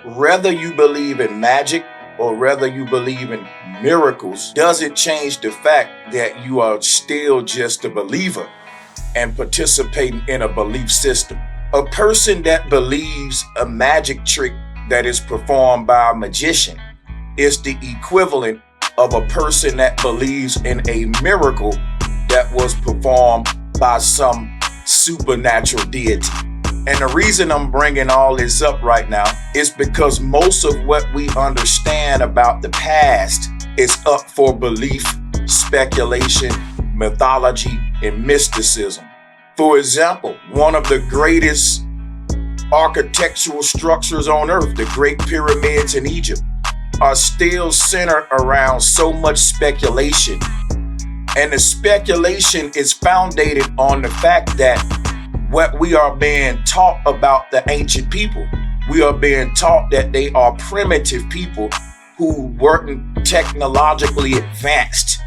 whether you believe in magic or whether you believe in miracles, doesn't change the fact that you are still just a believer and participating in a belief system. A person that believes a magic trick that is performed by a magician is the equivalent of a person that believes in a miracle that was performed by some supernatural deity. And the reason I'm bringing all this up right now is because most of what we understand about the past is up for belief, speculation, mythology, and mysticism. For example, one of the greatest architectural structures on earth, the Great Pyramids in Egypt, are still centered around so much speculation. And the speculation is founded on the fact that what we are being taught about the ancient people, we are being taught that they are primitive people who weren't technologically advanced.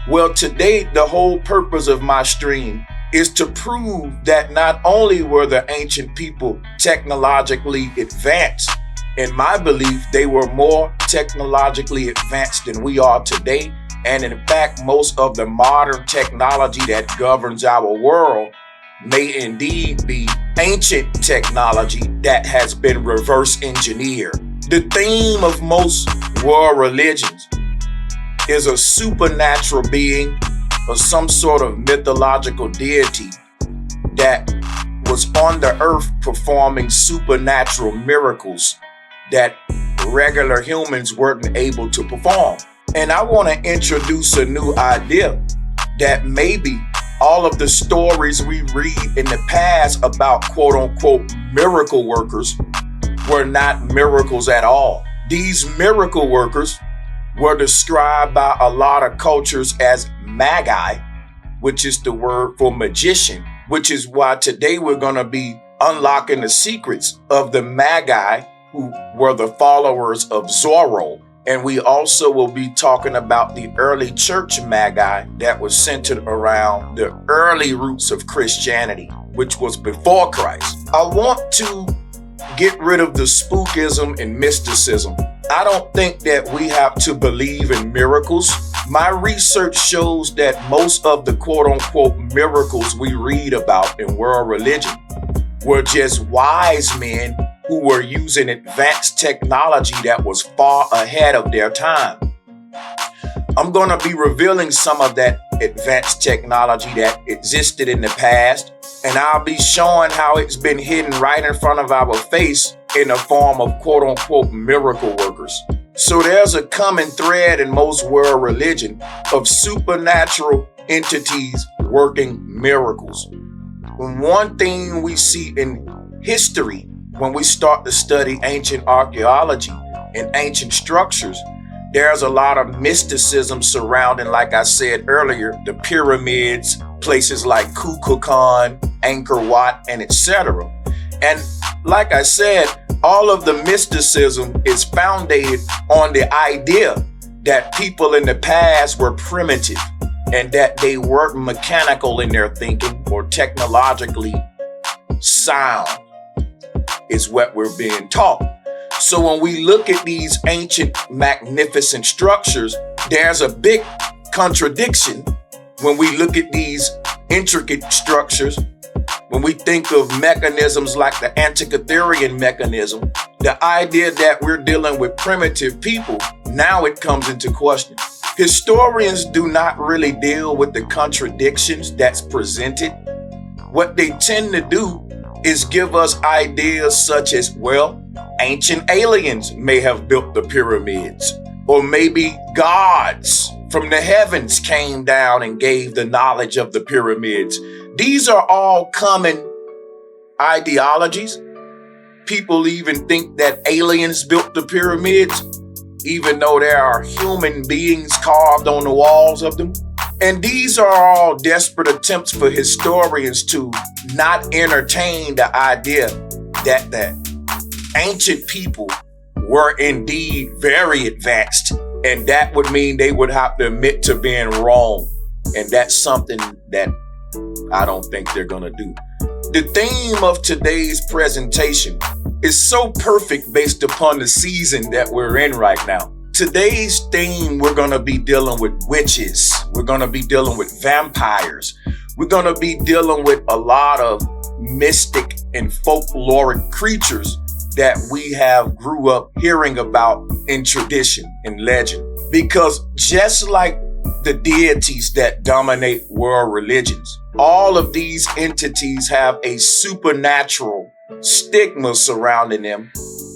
Well, today, the whole purpose of my stream is to prove that not only were the ancient people technologically advanced, in my belief, they were more technologically advanced than we are today. And in fact, most of the modern technology that governs our world may indeed be ancient technology that has been reverse engineered. The theme of most world religions is a supernatural being or some sort of mythological deity that was on the earth performing supernatural miracles that regular humans weren't able to perform. And I want to introduce a new idea that maybe all of the stories we read in the past about quote unquote miracle workers were not miracles at all. These miracle workers were described by a lot of cultures as Magi, which is the word for magician, which is why today we're going to be unlocking the secrets of the Magi, who were the followers of Zorro. And we also will be talking about the early church Magi that was centered around the early roots of Christianity, which was before Christ. I want to get rid of the spookism and mysticism. I don't think that we have to believe in miracles. My research shows that most of the quote unquote miracles we read about in world religion were just wise men who were using advanced technology that was far ahead of their time. I'm going to be revealing some of that advanced technology that existed in the past, and I'll be showing how it's been hidden right in front of our face in the form of quote unquote miracle workers. So there's a common thread in most world religion of supernatural entities working miracles. One thing we see in history when we start to study ancient archaeology and ancient structures, there's a lot of mysticism surrounding, like I said earlier, the pyramids, places like Kukulkan, Angkor Wat, and etc. And like I said, all of the mysticism is founded on the idea that people in the past were primitive and that they weren't mechanical in their thinking or technologically sound, is what we're being taught. So when we look at these ancient, magnificent structures, there's a big contradiction when we look at these intricate structures. When we think of mechanisms like the Antikytherian mechanism, the idea that we're dealing with primitive people, now it comes into question. Historians do not really deal with the contradictions that's presented. What they tend to do is give us ideas such as, well, ancient aliens may have built the pyramids, or maybe gods from the heavens came down and gave the knowledge of the pyramids. These are all common ideologies. People even think that aliens built the pyramids, even though there are human beings carved on the walls of them. And these are all desperate attempts for historians to not entertain the idea that the ancient people were indeed very advanced. And that would mean they would have to admit to being wrong. And that's something that I don't think they're going to do. The theme of today's presentation is so perfect based upon the season that we're in right now. Today's theme, we're going to be dealing with witches. We're going to be dealing with vampires. We're going to be dealing with a lot of mystic and folkloric creatures that we have grew up hearing about in tradition and legend. Because just like the deities that dominate world religions, all of these entities have a supernatural stigma surrounding them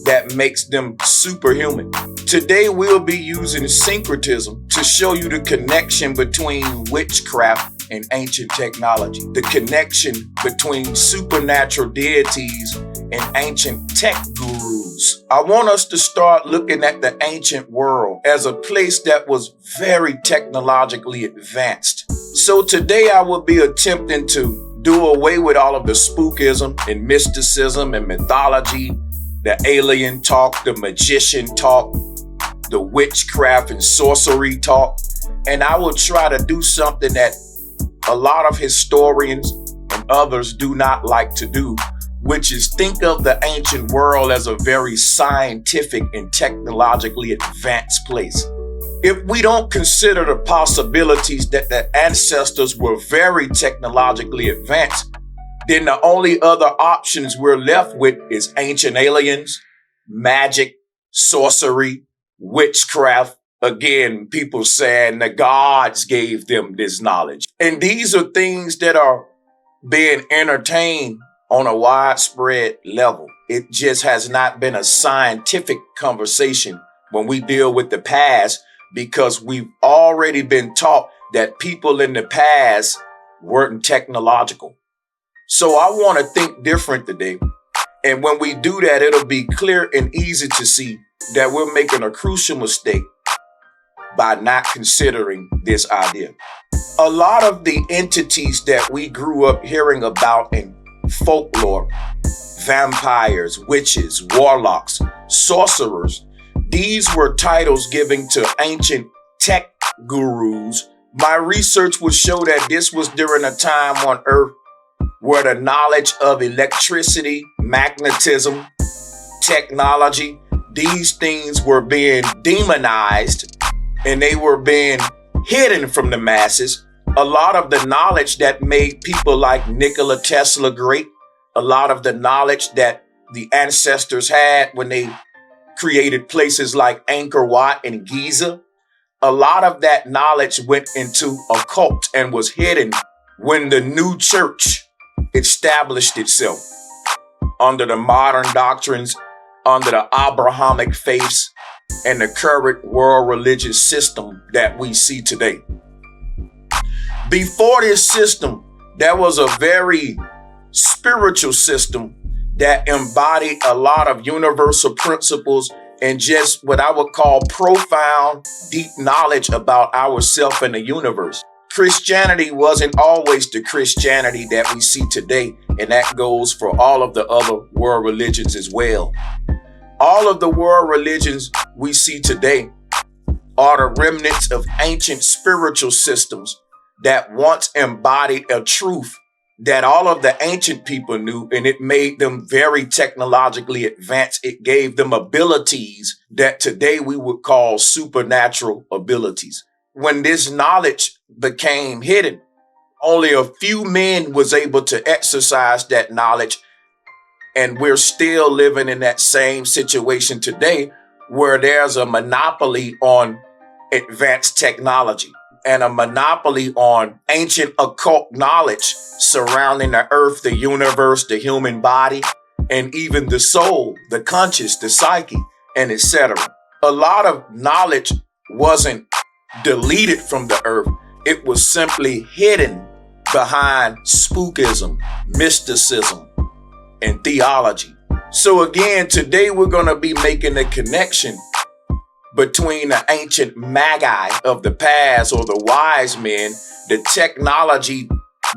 that makes them superhuman. Today, we'll be using syncretism to show you the connection between witchcraft and ancient technology, the connection between supernatural deities and ancient tech gurus. I want us to start looking at the ancient world as a place that was very technologically advanced. So today I will be attempting to do away with all of the spookism and mysticism and mythology, the alien talk, the magician talk, the witchcraft and sorcery talk. And I will try to do something that a lot of historians and others do not like to do, which is think of the ancient world as a very scientific and technologically advanced place. If we don't consider the possibilities that the ancestors were very technologically advanced, then the only other options we're left with is ancient aliens, magic, sorcery, witchcraft. Again, people saying the gods gave them this knowledge. And these are things that are being entertained on a widespread level. It just has not been a scientific conversation when we deal with the past, because we've already been taught that people in the past weren't technological. So I want to think different today. And when we do that, it'll be clear and easy to see that we're making a crucial mistake by not considering this idea. A lot of the entities that we grew up hearing about in folklore, vampires, witches, warlocks, sorcerers, these were titles given to ancient tech gurus. My research would show that this was during a time on Earth where the knowledge of electricity, magnetism, technology, these things were being demonized and they were being hidden from the masses. A lot of the knowledge that made people like Nikola Tesla great, a lot of the knowledge that the ancestors had when they created places like Angkor Wat and Giza, a lot of that knowledge went into occult and was hidden when the new church established itself under the modern doctrines, under the Abrahamic faiths, and the current world religious system that we see today. Before this system, there was a very spiritual system that embodied a lot of universal principles and just what I would call profound, deep knowledge about ourselves and the universe. Christianity wasn't always the Christianity that we see today, and that goes for all of the other world religions as well. All of the world religions we see today are the remnants of ancient spiritual systems that once embodied a truth that all of the ancient people knew, and it made them very technologically advanced. It gave them abilities that today we would call supernatural abilities. When this knowledge became hidden, only a few men was able to exercise that knowledge. And we're still living in that same situation today where there's a monopoly on advanced technology and a monopoly on ancient occult knowledge surrounding the earth, the universe, the human body, and even the soul, the conscious, the psyche, and etc. A lot of knowledge wasn't deleted from the earth. It was simply hidden behind spookism, mysticism, and theology. So again, today we're going to be making a connection between the ancient Magi of the past, or the wise men, the technology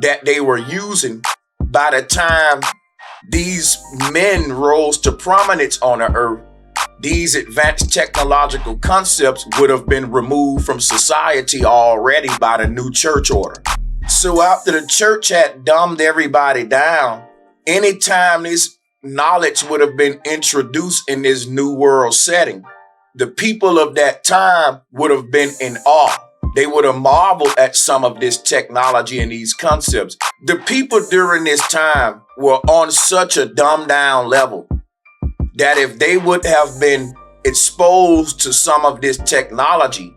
that they were using by the time these men rose to prominence on the earth. These advanced technological concepts would have been removed from society already by the new church order. So after the church had dumbed everybody down, anytime this knowledge would have been introduced in this new world setting, the people of that time would have been in awe. They would have marveled at some of this technology and these concepts. The people during this time were on such a dumbed down level that if they would have been exposed to some of this technology,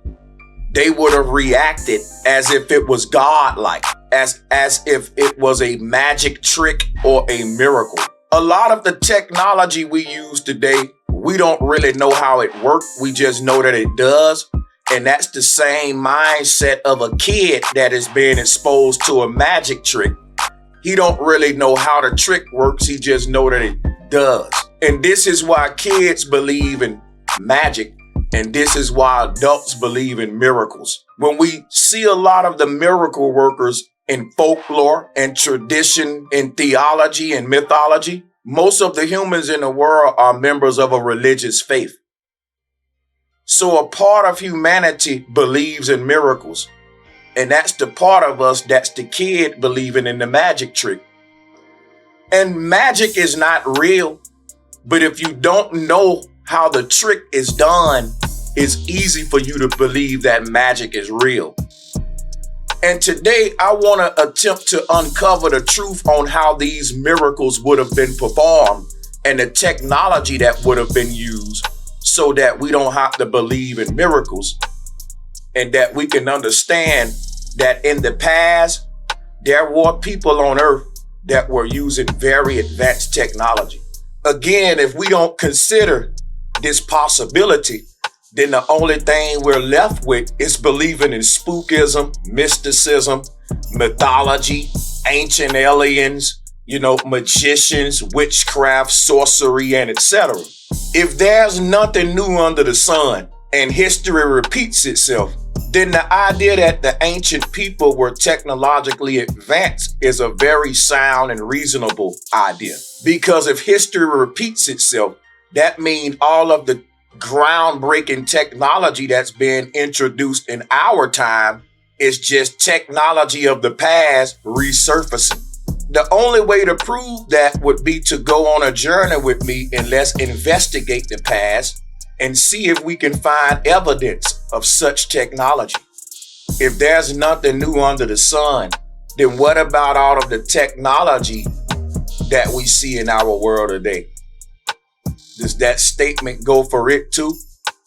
they would have reacted as if it was godlike, as if it was a magic trick or a miracle. A lot of the technology we use today, we don't really know how it works. We just know that it does. And that's the same mindset of a kid that is being exposed to a magic trick. He don't really know how the trick works. He just know that it does. And this is why kids believe in magic. And this is why adults believe in miracles. When we see a lot of the miracle workers in folklore and tradition, in theology and mythology, most of the humans in the world are members of a religious faith. So a part of humanity believes in miracles. And that's the part of us that's the kid believing in the magic trick. And magic is not real. But if you don't know how the trick is done, it's easy for you to believe that magic is real. And today I want to attempt to uncover the truth on how these miracles would have been performed and the technology that would have been used, so that we don't have to believe in miracles, and that we can understand that in the past, there were people on earth that were using very advanced technology. Again, if we don't consider this possibility, then the only thing we're left with is believing in spookism, mysticism, mythology, ancient aliens, magicians, witchcraft, sorcery, and etc. If there's nothing new under the sun and history repeats itself, then the idea that the ancient people were technologically advanced is a very sound and reasonable idea. Because if history repeats itself, that means all of the groundbreaking technology that's being introduced in our time is just technology of the past resurfacing. The only way to prove that would be to go on a journey with me and let's investigate the past and see if we can find evidence of such technology. If there's nothing new under the sun, then what about all of the technology that we see in our world today? Does that statement go for it too?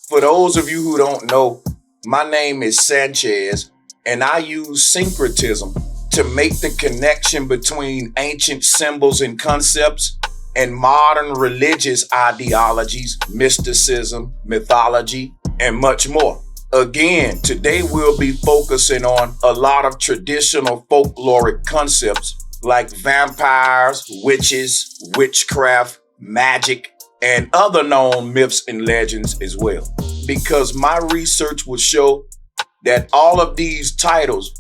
For those of you who don't know, my name is Sanchez, and I use syncretism to make the connection between ancient symbols and concepts and modern religious ideologies, mysticism, mythology, and much more. Again, today we'll be focusing on a lot of traditional folkloric concepts like vampires, witches, witchcraft, magic, and other known myths and legends as well. Because my research will show that all of these titles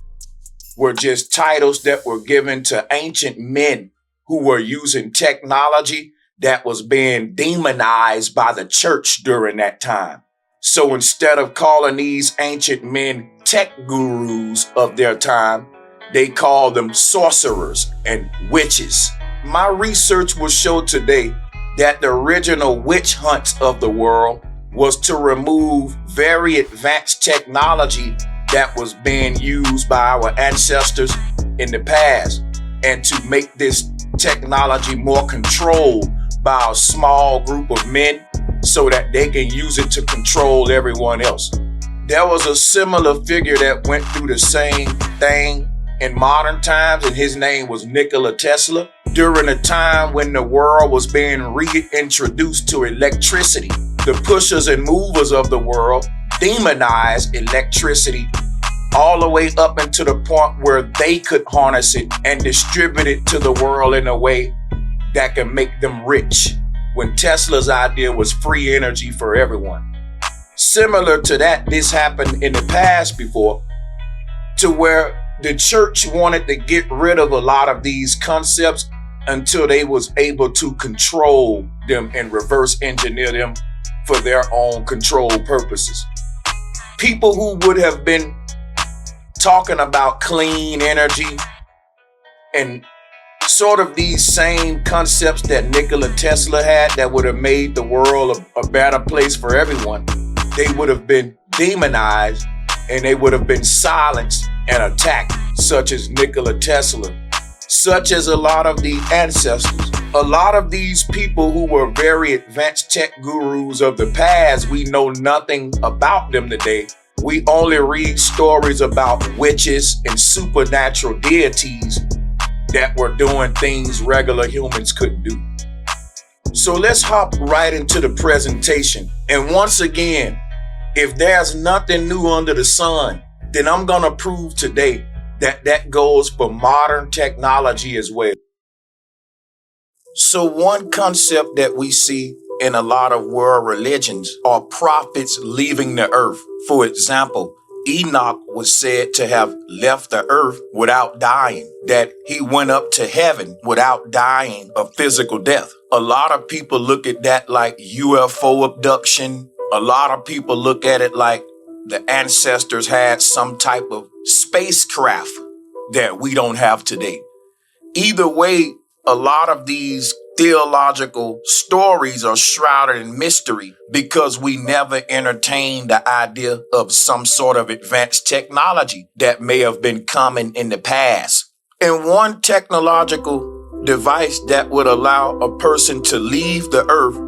were just titles that were given to ancient men who were using technology that was being demonized by the church during that time. So instead of calling these ancient men tech gurus of their time, they called them sorcerers and witches. My research will show today that the original witch hunts of the world was to remove very advanced technology that was being used by our ancestors in the past, and to make this technology more controlled by a small group of men so that they can use it to control everyone else. There was a similar figure that went through the same thing in modern times, and his name was Nikola Tesla. During a time when the world was being reintroduced to electricity, the pushers and movers of the world demonized electricity all the way up into the point where they could harness it and distribute it to the world in a way that can make them rich, when Tesla's idea was free energy for everyone. Similar to that, this happened in the past before, to where the church wanted to get rid of a lot of these concepts until they was able to control them and reverse engineer them for their own control purposes. People who would have been talking about clean energy and Sort of these same concepts that Nikola Tesla had that would have made the world a better place for everyone, they would have been demonized and they would have been silenced and attacked, such as Nikola Tesla, such as a lot of the ancestors. A lot of these people who were very advanced tech gurus of the past, we know nothing about them today. We only read stories about witches and supernatural deities that were doing things regular humans couldn't do. So let's hop right into the presentation. And once again, if there's nothing new under the sun, then I'm gonna prove today that that goes for modern technology as well. So one concept that we see in a lot of world religions are prophets leaving the earth. For example, Enoch was said to have left the earth without dying, that he went up to heaven without dying a physical death. A lot of people look at that like UFO abduction. A lot of people look at it like the ancestors had some type of spacecraft that we don't have today. Either way, a lot of these theological stories are shrouded in mystery because we never entertained the idea of some sort of advanced technology that may have been common in the past. And one technological device that would allow a person to leave the earth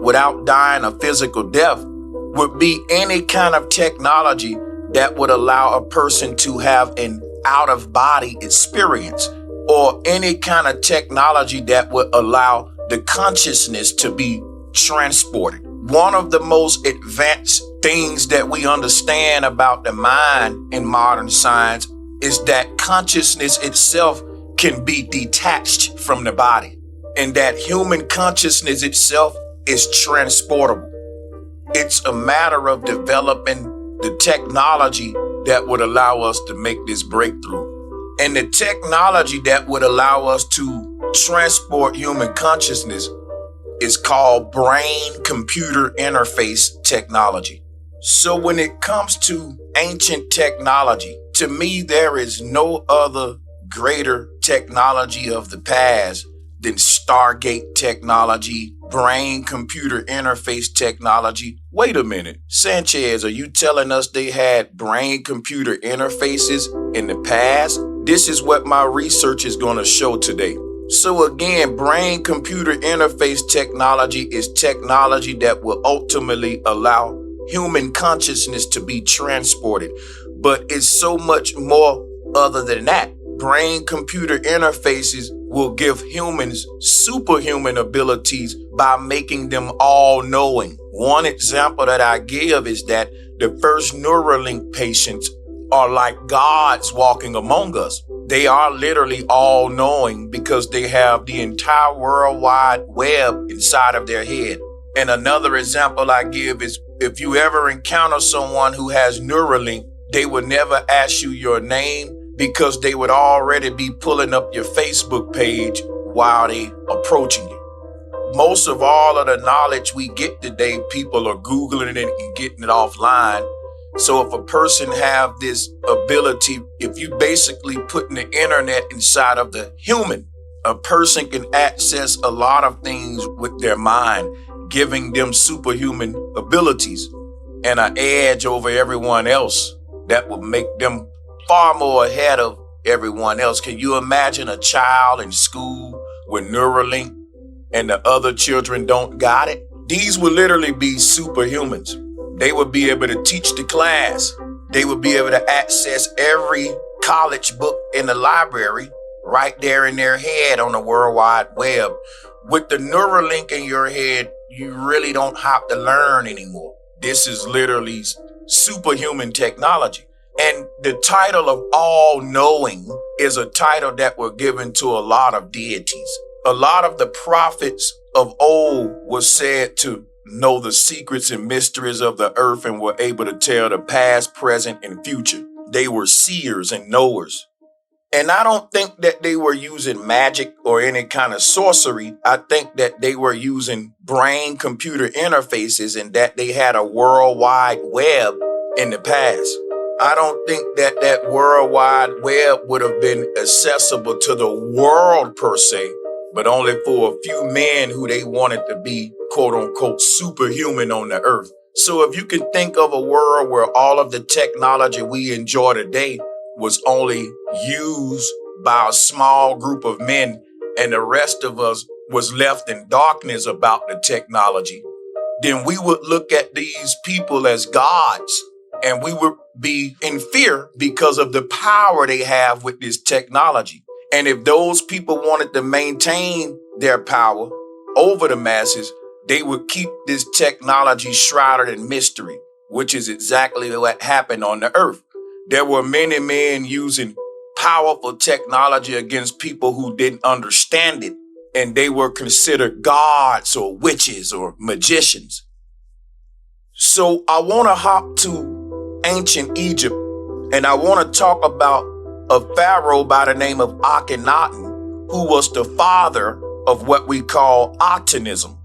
without dying a physical death would be any kind of technology that would allow a person to have an out-of-body experience, or any kind of technology that would allow the consciousness to be transported. One of the most advanced things that we understand about the mind in modern science is that consciousness itself can be detached from the body, and that human consciousness itself is transportable. It's a matter of developing the technology that would allow us to make this breakthrough. And the technology that would allow us to transport human consciousness is called brain-computer interface technology. So when it comes to ancient technology, to me, there is no other greater technology of the past than Stargate technology, brain-computer interface technology. Wait a minute, Sanchez, are you telling us they had brain-computer interfaces in the past? This is what my research is going to show today. So again, brain-computer interface technology is technology that will ultimately allow human consciousness to be transported. But it's so much more other than that. Brain-computer interfaces will give humans superhuman abilities by making them all-knowing. One example that I give is that the first Neuralink patients are like gods walking among us. They are literally all-knowing because they have the entire World Wide Web inside of their head. And another example I give is if you ever encounter someone who has Neuralink, they would never ask you your name because they would already be pulling up your Facebook page while they approaching you. Most of all of the knowledge we get today, people are Googling it and getting it offline. So if a person have this ability, if you basically putting the internet inside of the human, a person can access a lot of things with their mind, giving them superhuman abilities and an edge over everyone else that will make them far more ahead of everyone else. Can you imagine a child in school with Neuralink and the other children don't got it? These would literally be superhumans. They would be able to teach the class. They would be able to access every college book in the library right there in their head on the World Wide Web. With the Neuralink in your head, you really don't have to learn anymore. This is literally superhuman technology. And the title of all-knowing is a title that were given to a lot of deities. A lot of the prophets of old was said to know the secrets and mysteries of the earth and were able to tell the past, present, and future. They were seers and knowers. And I don't think that they were using magic or any kind of sorcery. I think that they were using brain-computer interfaces and that they had a worldwide web in the past. I don't think that that World Wide Web would have been accessible to the world per se, but only for a few men who they wanted to be, quote unquote, superhuman on the earth. So if you can think of a world where all of the technology we enjoy today was only used by a small group of men and the rest of us was left in darkness about the technology, then we would look at these people as gods and we would be in fear because of the power they have with this technology. And if those people wanted to maintain their power over the masses, they would keep this technology shrouded in mystery, which is exactly what happened on the earth. There were many men using powerful technology against people who didn't understand it, and they were considered gods or witches or magicians. So I want to hop to ancient Egypt, and I want to talk about a pharaoh by the name of Akhenaten, who was the father of what we call Atenism.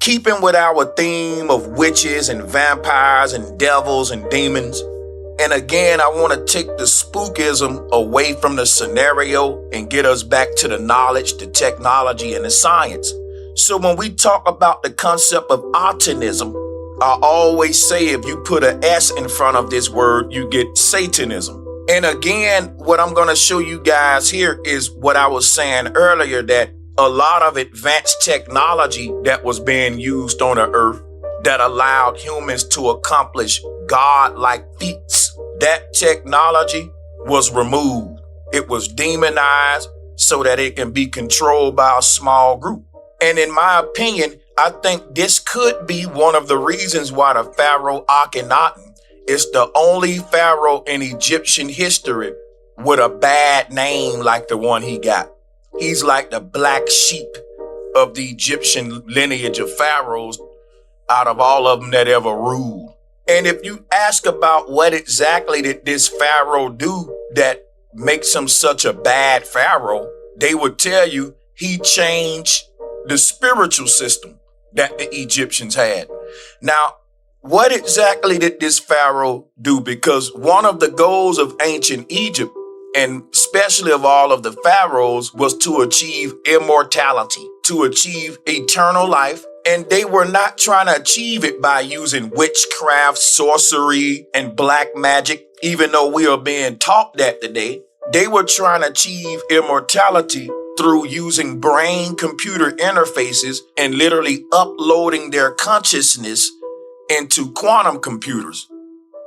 Keeping with our theme of witches and vampires and devils and demons. And again, I want to take the spookism away from the scenario and get us back to the knowledge, the technology, and the science. So when we talk about the concept of Atenism, I always say if you put an S in front of this word, you get Satanism. And again, what I'm going to show you guys here is what I was saying earlier, that a lot of advanced technology that was being used on the earth that allowed humans to accomplish God-like feats, that technology was removed. It was demonized so that it can be controlled by a small group. And in my opinion, I think this could be one of the reasons why the Pharaoh Akhenaten is the only pharaoh in Egyptian history with a bad name like the one he got. He's like the black sheep of the Egyptian lineage of pharaohs out of all of them that ever ruled. And if you ask about what exactly did this pharaoh do that makes him such a bad pharaoh, they would tell you he changed the spiritual system that the Egyptians had. Now, what exactly did this pharaoh do? Because one of the goals of ancient Egypt, and especially of all of the pharaohs, was to achieve immortality, to achieve eternal life. And they were not trying to achieve it by using witchcraft, sorcery, and black magic, even though we are being taught that today. They were trying to achieve immortality through using brain-computer interfaces and literally uploading their consciousness into quantum computers.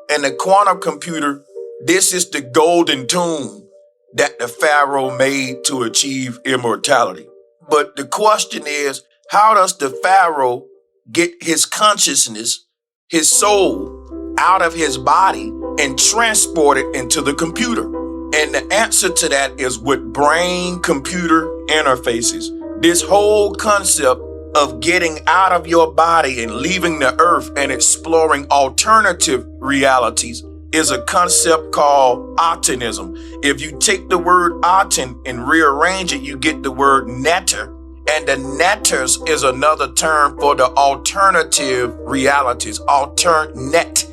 And the quantum computer, this is the golden tomb that the pharaoh made to achieve immortality. But the question is, how does the pharaoh get his consciousness, his soul, out of his body and transport it into the computer? And the answer to that is with brain-computer interfaces. This whole concept of getting out of your body and leaving the earth and exploring alternative realities is a concept called Atenism. If you take the word Aten and rearrange it, you get the word netter. And the netters is another term for the alternative realities, alternative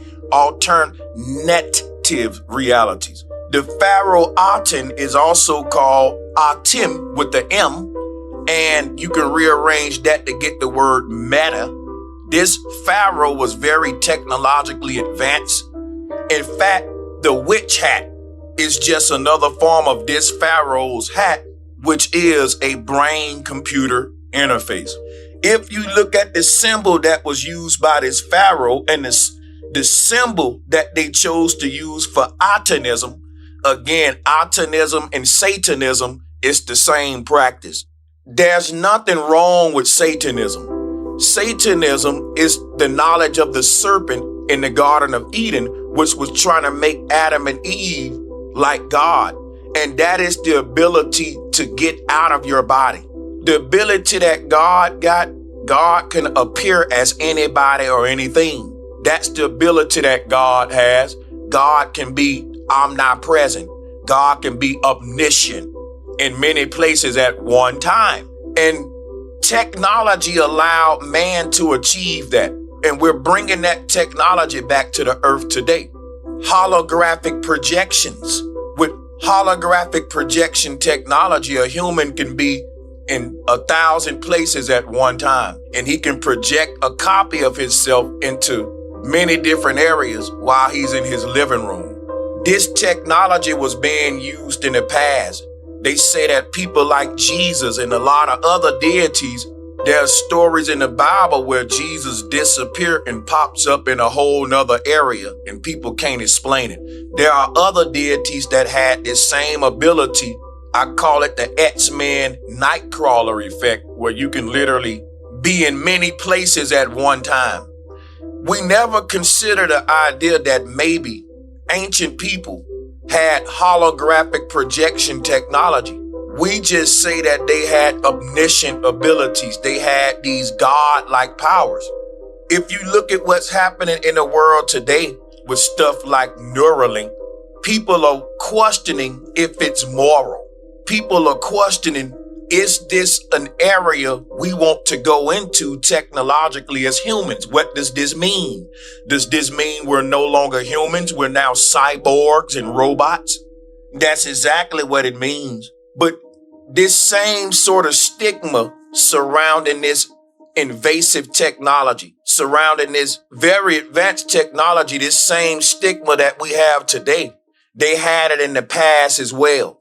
realities. The pharaoh Aten is also called Atem with the M, and you can rearrange that to get the word meta. This pharaoh was very technologically advanced. In fact, the witch hat is just another form of this pharaoh's hat, which is a brain-computer interface. If you look at the symbol that was used by this pharaoh and the symbol that they chose to use for Atenism, again, Atenism and Satanism is the same practice. There's nothing wrong with Satanism. Satanism is the knowledge of the serpent in the Garden of Eden, which was trying to make Adam and Eve like God. And that is the ability to get out of your body. The ability that God got, God can appear as anybody or anything. That's the ability that God has. God can be omnipresent. God can be omniscient in many places at one time. And technology allowed man to achieve that. And we're bringing that technology back to the earth today. holographic projections. With holographic projection technology, a human can be in 1,000 places at one time, and he can project a copy of himself into many different areas while he's in his living room. This technology was being used in the past. They say that people like Jesus and a lot of other deities, there are stories in the Bible where Jesus disappeared and pops up in a whole nother area and people can't explain it. There are other deities that had this same ability. I call it the X-Men Nightcrawler effect, where you can literally be in many places at one time. We never consider the idea that maybe ancient people had holographic projection technology. We just say that they had omniscient abilities. They had these God-like powers. If you look at what's happening in the world today with stuff like Neuralink, people are questioning if it's moral. People are questioning, is this an area we want to go into technologically as humans? What does this mean? Does this mean we're no longer humans? We're now cyborgs and robots? That's exactly what it means. But this same sort of stigma surrounding this invasive technology, surrounding this very advanced technology, this same stigma that we have today, they had it in the past as well.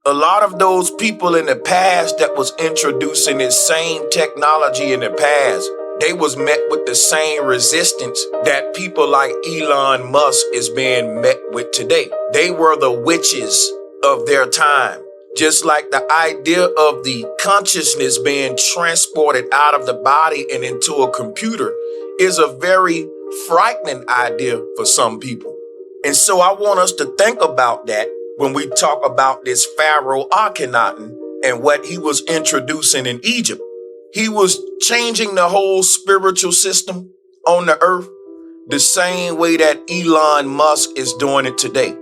A lot of those people in the past that was introducing this same technology in the past, they was met with the same resistance that people like Elon Musk is being met with today. They were the witches of their time. Just like the idea of the consciousness being transported out of the body and into a computer is a very frightening idea for some people. And so I want us to think about that when we talk about this Pharaoh Akhenaten and what he was introducing in Egypt. He was changing the whole spiritual system on the earth the same way that Elon Musk is doing it today.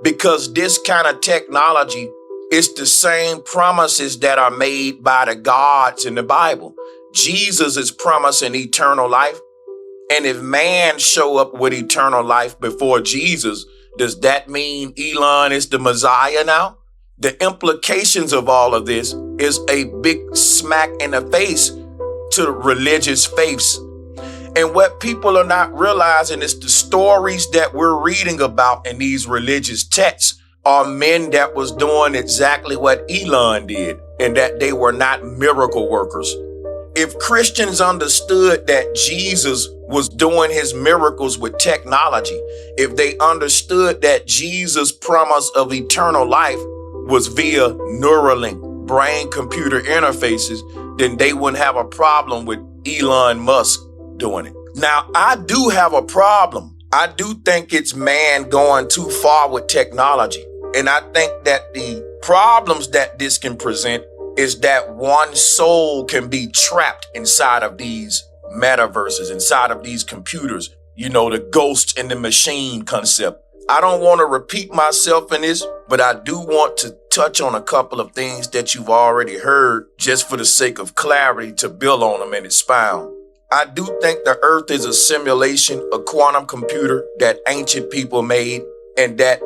Because this kind of technology is the same promises that are made by the gods in the Bible. Jesus is promising eternal life. And if man show up with eternal life before Jesus, does that mean Elon is the Messiah now? The implications of all of this is a big smack in the face to religious faiths. And what people are not realizing is the stories that we're reading about in these religious texts are men that was doing exactly what Elon did, and that they were not miracle workers. If Christians understood that Jesus was doing his miracles with technology, if they understood that Jesus' promise of eternal life was via Neuralink, brain-computer interfaces, then they wouldn't have a problem with Elon Musk doing it. Now, I do have a problem. I do think it's man going too far with technology. And I think that the problems that this can present is that one soul can be trapped inside of these metaverses, inside of these computers, the ghost in the machine concept. I don't want to repeat myself in this, but I do want to touch on a couple of things that you've already heard just for the sake of clarity to build on them and expound. I do think the earth is a simulation, a quantum computer that ancient people made, and that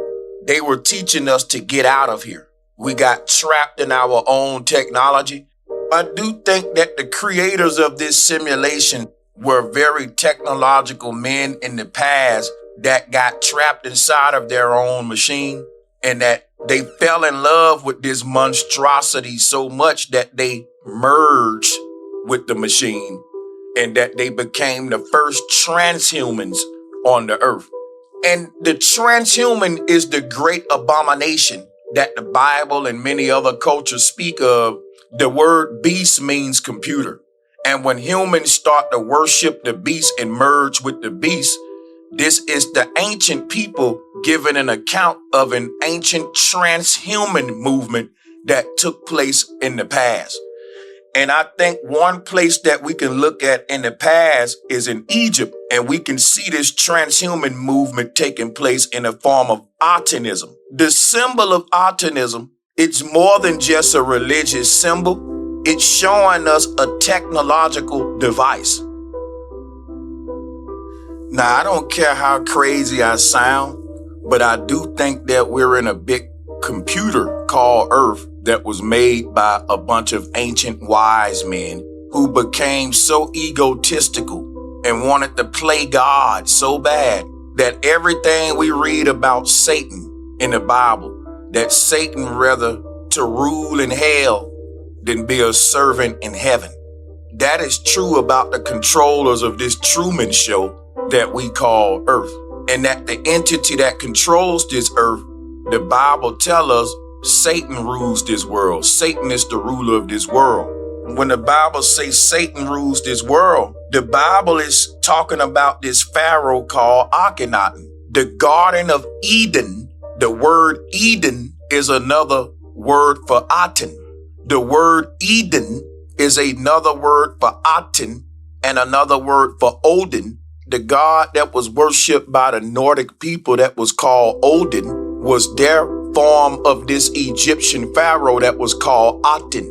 they were teaching us to get out of here. We got trapped in our own technology. I do think that the creators of this simulation were very technological men in the past that got trapped inside of their own machine, and that they fell in love with this monstrosity so much that they merged with the machine, and that they became the first transhumans on the earth. And the transhuman is the great abomination that the Bible and many other cultures speak of. The word beast means computer. And when humans start to worship the beast and merge with the beast, this is the ancient people giving an account of an ancient transhuman movement that took place in the past. And I think one place that we can look at in the past is in Egypt, and we can see this transhuman movement taking place in the form of Atenism. The symbol of Atenism, it's more than just a religious symbol. It's showing us a technological device. Now, I don't care how crazy I sound, but I do think that we're in a big computer called Earth that was made by a bunch of ancient wise men who became so egotistical and wanted to play God so bad that everything we read about Satan in the Bible, that Satan rather to rule in hell than be a servant in heaven. That is true about the controllers of this Truman Show that we call Earth. And that the entity that controls this Earth, the Bible tells us Satan rules this world. Satan is the ruler of this world. When the Bible says Satan rules this world, the Bible is talking about this Pharaoh called Akhenaten. The Garden of Eden, the word Eden is another word for Aten. The word Eden is another word for Aten and another word for Odin. The god that was worshipped by the Nordic people that was called Odin was their form of this Egyptian pharaoh that was called Aten.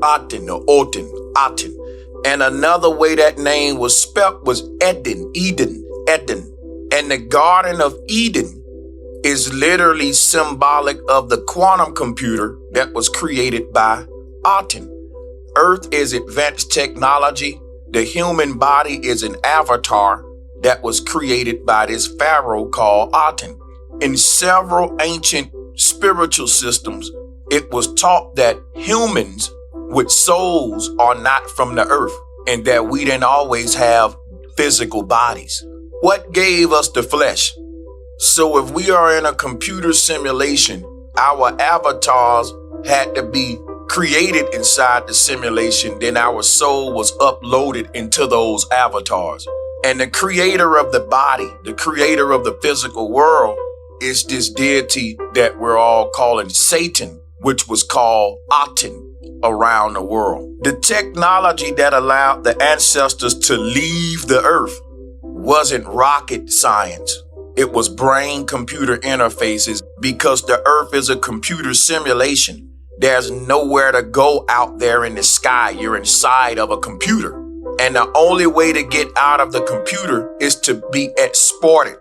Aten or Odin, Aten. And another way that name was spelt was Eden. And the Garden of Eden is literally symbolic of the quantum computer that was created by Aten. Earth is advanced technology. The human body is an avatar that was created by this pharaoh called Aten. In several ancient spiritual systems, it was taught that humans with souls are not from the earth and that we didn't always have physical bodies. What gave us the flesh? So if we are in a computer simulation, our avatars had to be created inside the simulation, then our soul was uploaded into those avatars. And the creator of the body, the creator of the physical world, is this deity that we're all calling Satan, which was called Aten around the world. The technology that allowed the ancestors to leave the earth wasn't rocket science. It was brain-computer interfaces because the earth is a computer simulation. There's nowhere to go out there in the sky. You're inside of a computer. And the only way to get out of the computer is to be exported,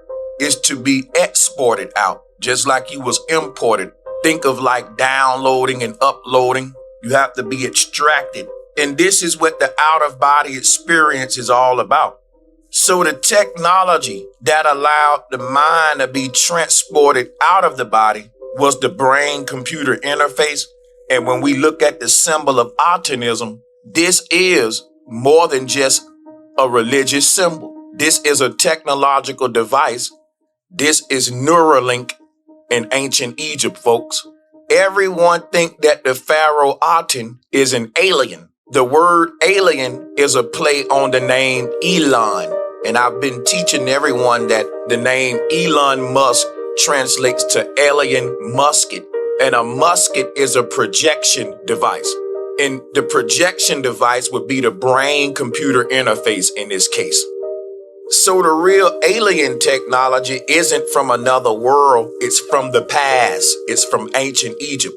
out, just like you was imported. Think of like downloading and uploading. You have to be extracted. And this is what the out-of-body experience is all about. So the technology that allowed the mind to be transported out of the body was the brain-computer interface. And when we look at the symbol of Atenism, this is more than just a religious symbol. This is a technological device. This is Neuralink in ancient Egypt, folks. Everyone think that the Pharaoh Aten is an alien. The word alien is a play on the name Elon. And I've been teaching everyone that the name Elon Musk translates to alien musket. And a musket is a projection device. And the projection device would be the brain-computer interface in this case. So the real alien technology isn't from another world. It's from the past. It's from ancient Egypt.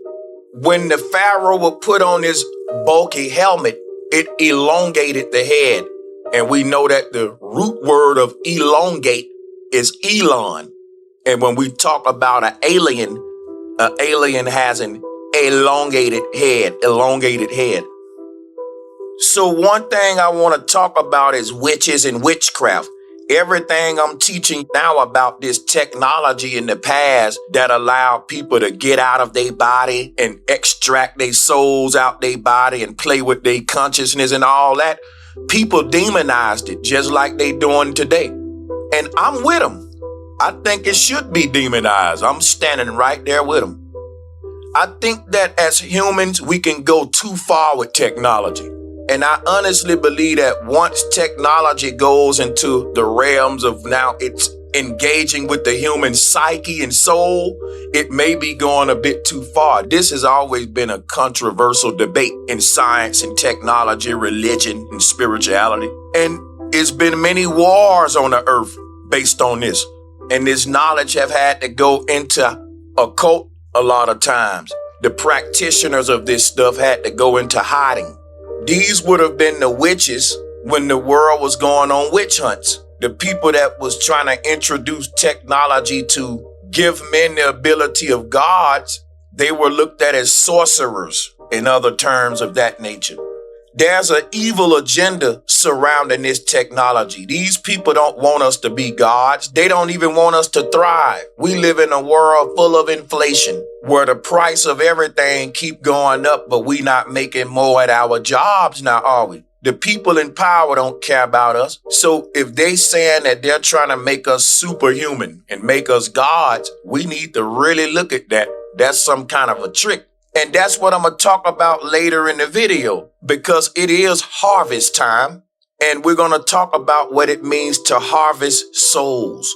When the Pharaoh would put on his bulky helmet, it elongated the head. And we know that the root word of elongate is Elon. And when we talk about an alien has an elongated head. So one thing I want to talk about is witches and witchcraft. Everything I'm teaching now about this technology in the past that allowed people to get out of their body and extract their souls out their body and play with their consciousness and all that, people demonized it just like they doing today. And I'm with them. I think it should be demonized. I'm standing right there with them. I think that as humans, we can go too far with technology. And I honestly believe that once technology goes into the realms of now it's engaging with the human psyche and soul, it may be going a bit too far. This has always been a controversial debate in science and technology, religion and spirituality. And it's been many wars on the earth based on this. And this knowledge have had to go into occult a lot of times. The practitioners of this stuff had to go into hiding. These would have been the witches when the world was going on witch hunts. the people that was trying to introduce technology to give men the ability of gods, they were looked at as sorcerers and other terms of that nature. There's an evil agenda surrounding this technology. These people don't want us to be gods. They don't even want us to thrive. We live in a world full of inflation where the price of everything keep going up, but we not making more at our jobs now, are we? The people in power don't care about us. So if they saying that they're trying to make us superhuman and make us gods, we need to really look at that. That's some kind of a trick. And that's what I'm going to talk about later in the video, because it is harvest time. And we're going to talk about what it means to harvest souls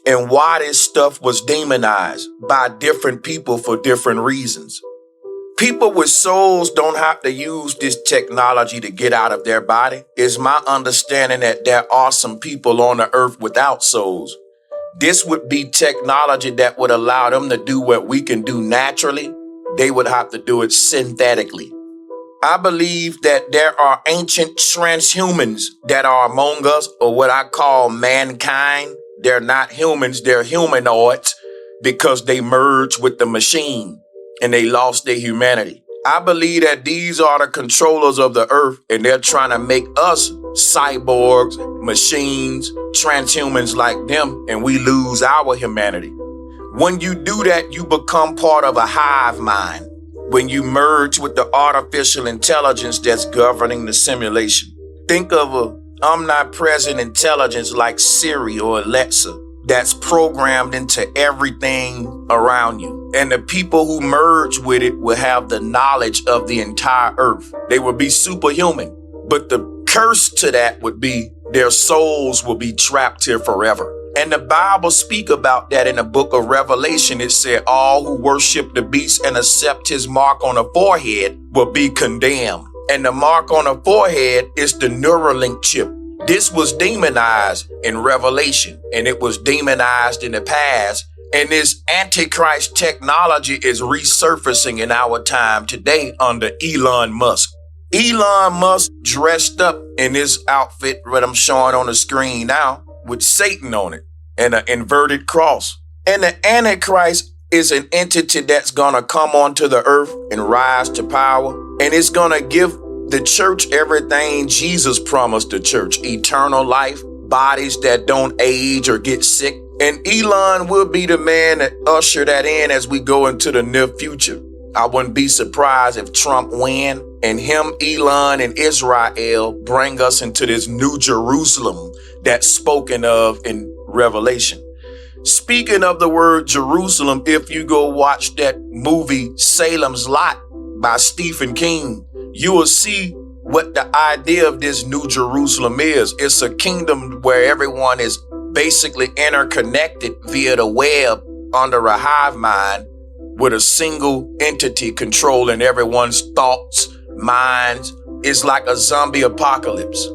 and why this stuff was demonized by different people for different reasons. People with souls don't have to use this technology to get out of their body. It's my understanding that there are some people on the earth without souls. This would be technology that would allow them to do what we can do naturally. They would have to do it synthetically. I believe that there are ancient transhumans that are among us, or what I call mankind. They're not humans, they're humanoids because they merged with the machine and they lost their humanity. I believe that these are the controllers of the earth, and they're trying to make us cyborgs, machines, transhumans like them, and we lose our humanity. When you do that, you become part of a hive mind. When you merge with the artificial intelligence that's governing the simulation. Think of a omnipresent intelligence like Siri or Alexa that's programmed into everything around you. And the people who merge with it will have the knowledge of the entire earth. They will be superhuman. But the curse to that would be their souls will be trapped here forever. And the Bible speak about that in the book of Revelation. It said all who worship the beast and accept his mark on the forehead will be condemned. And the mark on the forehead is the Neuralink chip. This was demonized in Revelation, and it was demonized in the past. And this Antichrist technology is resurfacing in our time today under Elon Musk. Elon Musk dressed up in this outfit that I'm showing on the screen now with Satan on it and an inverted cross. And the Antichrist is an entity that's going to come onto the earth and rise to power. And it's going to give the church everything Jesus promised the church: eternal life, bodies that don't age or get sick. And Elon will be the man that usher that in as we go into the near future. I wouldn't be surprised if Trump win and him, Elon, and Israel bring us into this new Jerusalem that's spoken of in Revelation. Speaking of the word Jerusalem, if you go watch that movie Salem's Lot by Stephen King, you will see what the idea of this new Jerusalem is. It's a kingdom where everyone is basically interconnected via the web under a hive mind, with a single entity controlling everyone's thoughts, minds. It's like a zombie apocalypse.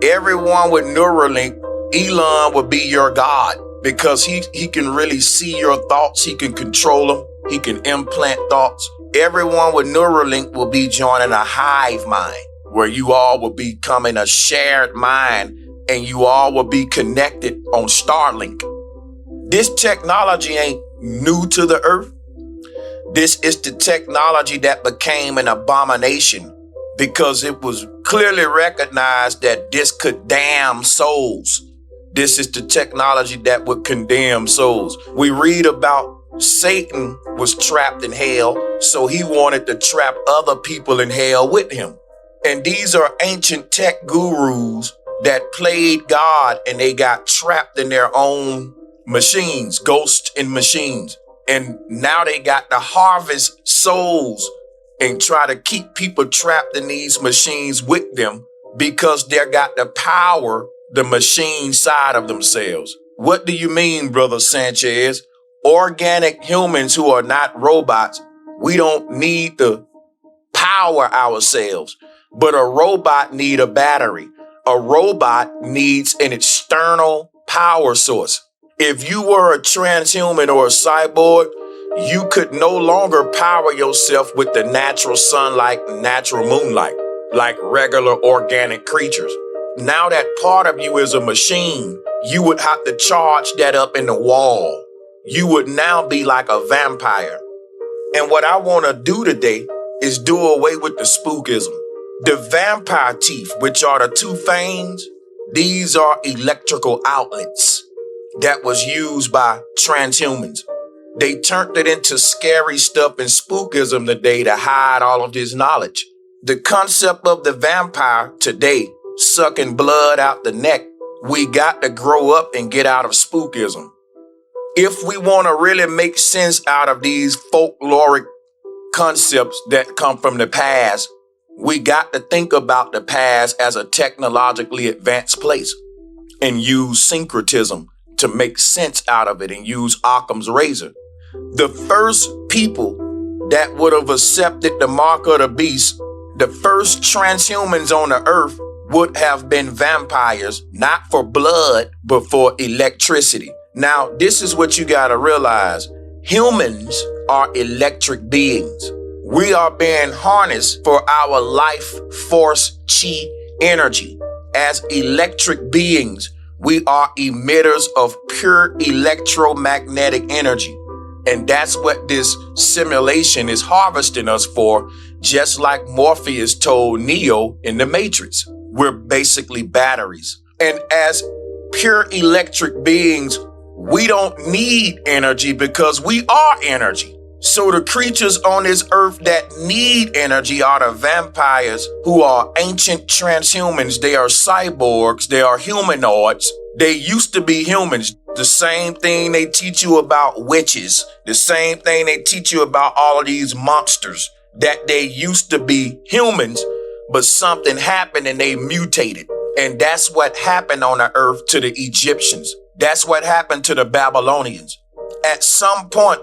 Everyone with Neuralink, Elon will be your God because he can really see your thoughts. He can control them. He can implant thoughts. Everyone with Neuralink will be joining a hive mind where you all will be becoming a shared mind and you all will be connected on Starlink. This technology ain't new to the earth. This is the technology that became an abomination because it was clearly recognized that this could damn souls. This is the technology that would condemn souls. We read about Satan was trapped in hell, so he wanted to trap other people in hell with him. And these are ancient tech gurus that played God and they got trapped in their own machines, ghosts in machines. And now they got to harvest souls and try to keep people trapped in these machines with them because they got the power, the machine side of themselves. What do you mean, Brother Sanchez? Organic humans who are not robots, we don't need to power ourselves, but a robot need a battery. A robot needs an external power source. If you were a transhuman or a cyborg, you could no longer power yourself with the natural sunlight and natural moonlight like regular organic creatures. now that part of you is a machine, you would have to charge that up in the wall. You would now be like a vampire. And what I want to do today is do away with the spookism. The vampire teeth, which are the two fangs, these are electrical outlets that was used by transhumans. They turned it into scary stuff and spookism today to hide all of this knowledge. The concept of the vampire today, sucking blood out the neck, we got to grow up and get out of spookism. If we want to really make sense out of these folkloric concepts that come from the past, we got to think about the past as a technologically advanced place and use syncretism to make sense out of it and use Occam's razor. The first people that would have accepted the mark of the beast, the first transhumans on the earth, would have been vampires, not for blood, but for electricity. Now, this is what you got to realize. Humans are electric beings. We are being harnessed for our life force chi energy. As electric beings, we are emitters of pure electromagnetic energy. And that's what this simulation is harvesting us for, just like Morpheus told Neo in the Matrix. We're basically batteries. And as pure electric beings, we don't need energy because we are energy. So the creatures on this earth that need energy are the vampires, who are ancient transhumans. They are cyborgs. They are humanoids. They used to be humans. The same thing they teach you about witches. The same thing they teach you about all of these monsters, that they used to be humans, but something happened and they mutated. And that's what happened on the earth to the Egyptians. That's what happened to the Babylonians. At some point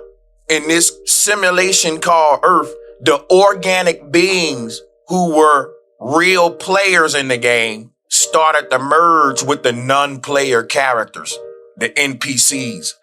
in this simulation called Earth, the organic beings who were real players in the game started to merge with the non-player characters, the NPCs.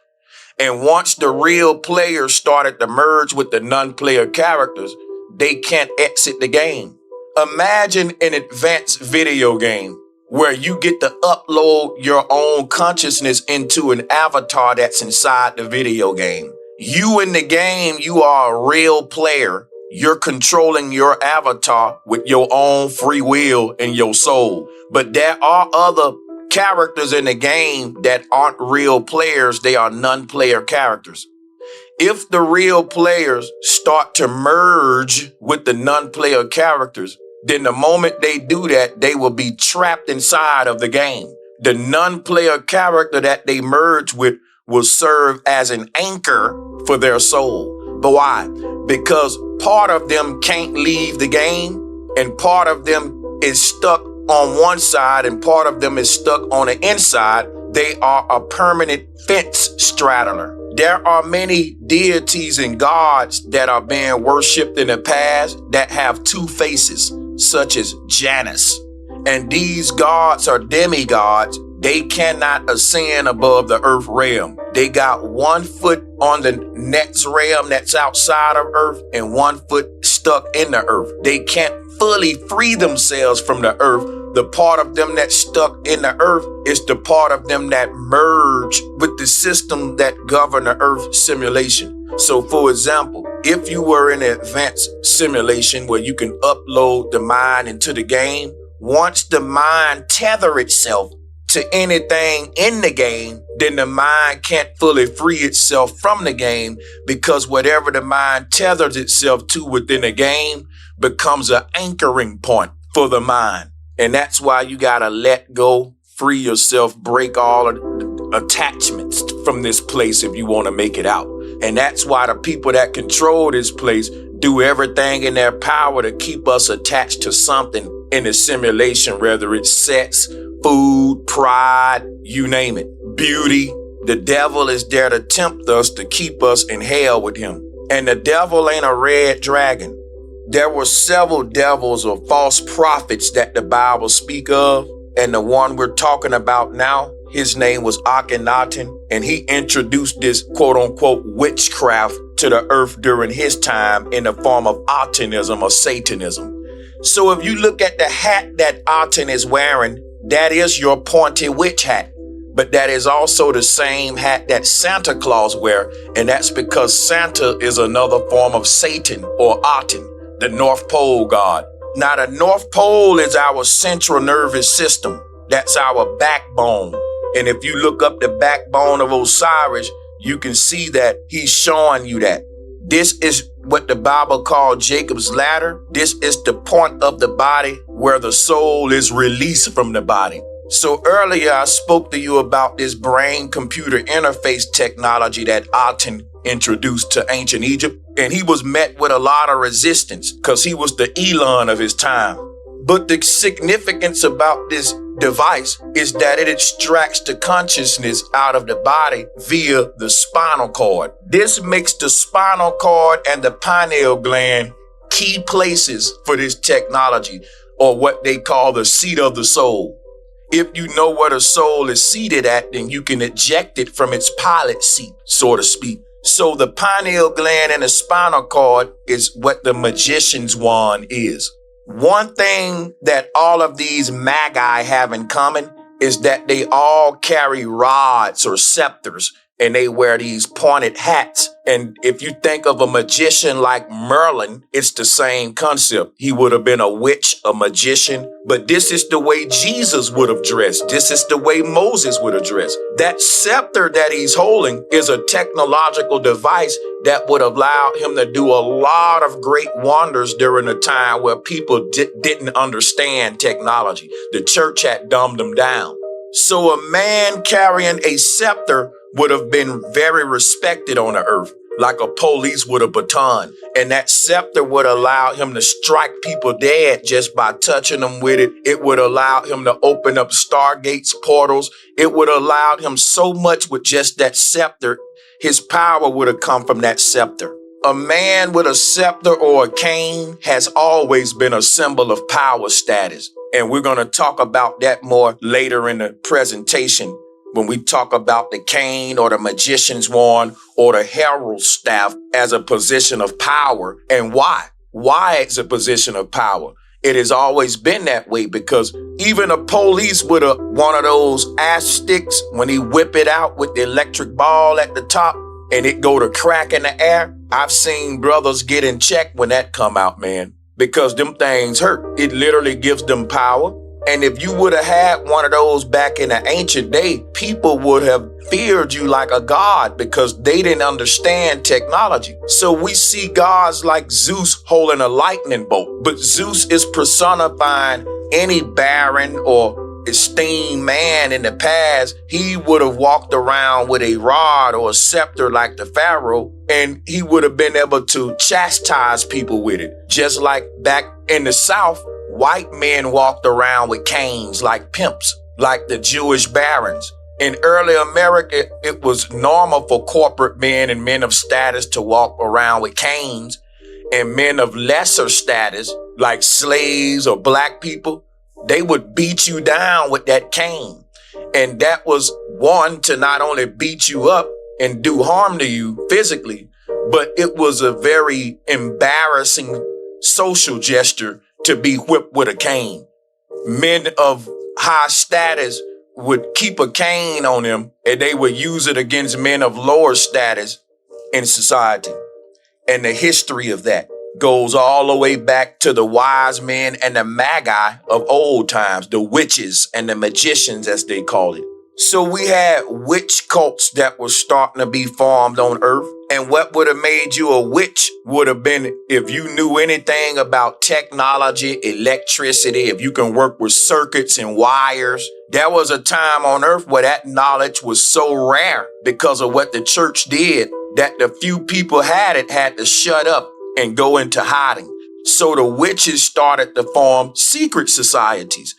And once the real players started to merge with the non-player characters, they can't exit the game. Imagine an advanced video game where you get to upload your own consciousness into an avatar that's inside the video game. You in the game, you are a real player. You're controlling your avatar with your own free will and your soul. But there are other characters in the game that aren't real players. They are non-player characters. If the real players start to merge with the non-player characters, then the moment they do that, they will be trapped inside of the game. The non-player character that they merge with will serve as an anchor for their soul. But why? Because part of them can't leave the game, and part of them is stuck on one side, and part of them is stuck on the inside. They are a permanent fence straddler. There are many deities and gods that are being worshipped in the past that have two faces, such as Janus. And these gods are demigods. They cannot ascend above the earth realm. They got 1 foot on the next realm that's outside of earth and 1 foot stuck in the earth. They can't fully free themselves from the earth. The part of them that's stuck in the earth is the part of them that merge with the system that govern the earth simulation. So for example, if you were in an advanced simulation where you can upload the mind into the game, once the mind tether itself to anything in the game, then the mind can't fully free itself from the game, because whatever the mind tethers itself to within the game becomes an anchoring point for the mind. And that's why you gotta let go, free yourself, break all of the attachments from this place if you want to make it out. And that's why the people that control this place do everything in their power to keep us attached to something in the simulation, whether it's sex, food, pride, you name it, beauty. The devil is there to tempt us, to keep us in hell with him. And the devil ain't a red dragon. There were several devils or false prophets that the Bible speak of. And the one we're talking about now, his name was Akhenaten. And he introduced this quote unquote witchcraft to the earth during his time in the form of Atenism or satanism. So if you look at the hat that Aten is wearing, That is your pointy witch hat. But that is also the same hat that Santa Claus wear, and that's because Santa is another form of Satan or Aten, the North Pole god. Now the North Pole is our central nervous system. That's our backbone. And if you look up the backbone of Osiris, you can see that he's showing you that. This is what the Bible called Jacob's ladder. This is the point of the body where the soul is released from the body. So earlier I spoke to you about this brain-computer interface technology that Aten introduced to ancient Egypt, and he was met with a lot of resistance because he was the Elon of his time. But the significance about this device is that it extracts the consciousness out of the body via the spinal cord. This makes the spinal cord and the pineal gland key places for this technology, or what they call the seat of the soul. If you know where the soul is seated at, then you can eject it from its pilot seat, so to speak. So the pineal gland and the spinal cord is what the magician's wand is. One thing that all of these Magi have in common is that they all carry rods or scepters, and they wear these pointed hats. And if you think of a magician like Merlin, it's the same concept. He would have been a witch, a magician, but this is the way Jesus would have dressed. This is the way Moses would have dressed. That scepter that he's holding is a technological device that would allow him to do a lot of great wonders during a time where people didn't understand technology. The church had dumbed them down. So a man carrying a scepter would have been very respected on the earth, like a police with a baton. And that scepter would allow him to strike people dead just by touching them with it. It would allow him to open up stargates, portals. It would allow him so much with just that scepter. His power would have come from that scepter. A man with a scepter or a cane has always been a symbol of power status. And we're going to talk about that more later in the presentation when we talk about the cane or the magician's wand or the herald's staff as a position of power. And why? Why it's a position of power? It has always been that way, because even a police with one of those ass sticks, when he whip it out with the electric ball at the top and it go to crack in the air, I've seen brothers get in check when that come out, man, because them things hurt. It literally gives them power. And if you would have had one of those back in the ancient day, people would have feared you like a god because they didn't understand technology. So we see gods like Zeus holding a lightning bolt, but Zeus is personifying any baron or esteemed man in the past. He would have walked around with a rod or a scepter like the Pharaoh, and he would have been able to chastise people with it. Just like back in the South, white men walked around with canes like pimps, like the Jewish barons. In early America, it was normal for corporate men and men of status to walk around with canes, and men of lesser status, like slaves or black people, they would beat you down with that cane. And that was one, to not only beat you up and do harm to you physically, but it was a very embarrassing social gesture to be whipped with a cane. Men of high status would keep a cane on them, and they would use it against men of lower status in society. And the history of that goes all the way back to the wise men and the Magi of old times, the witches and the magicians, as they call it. So we had witch cults that were starting to be formed on earth. And what would have made you a witch would have been if you knew anything about technology, electricity, if you can work with circuits and wires. There was a time on earth where that knowledge was so rare because of what the church did that the few people had to shut up and go into hiding. So the witches started to form secret societies.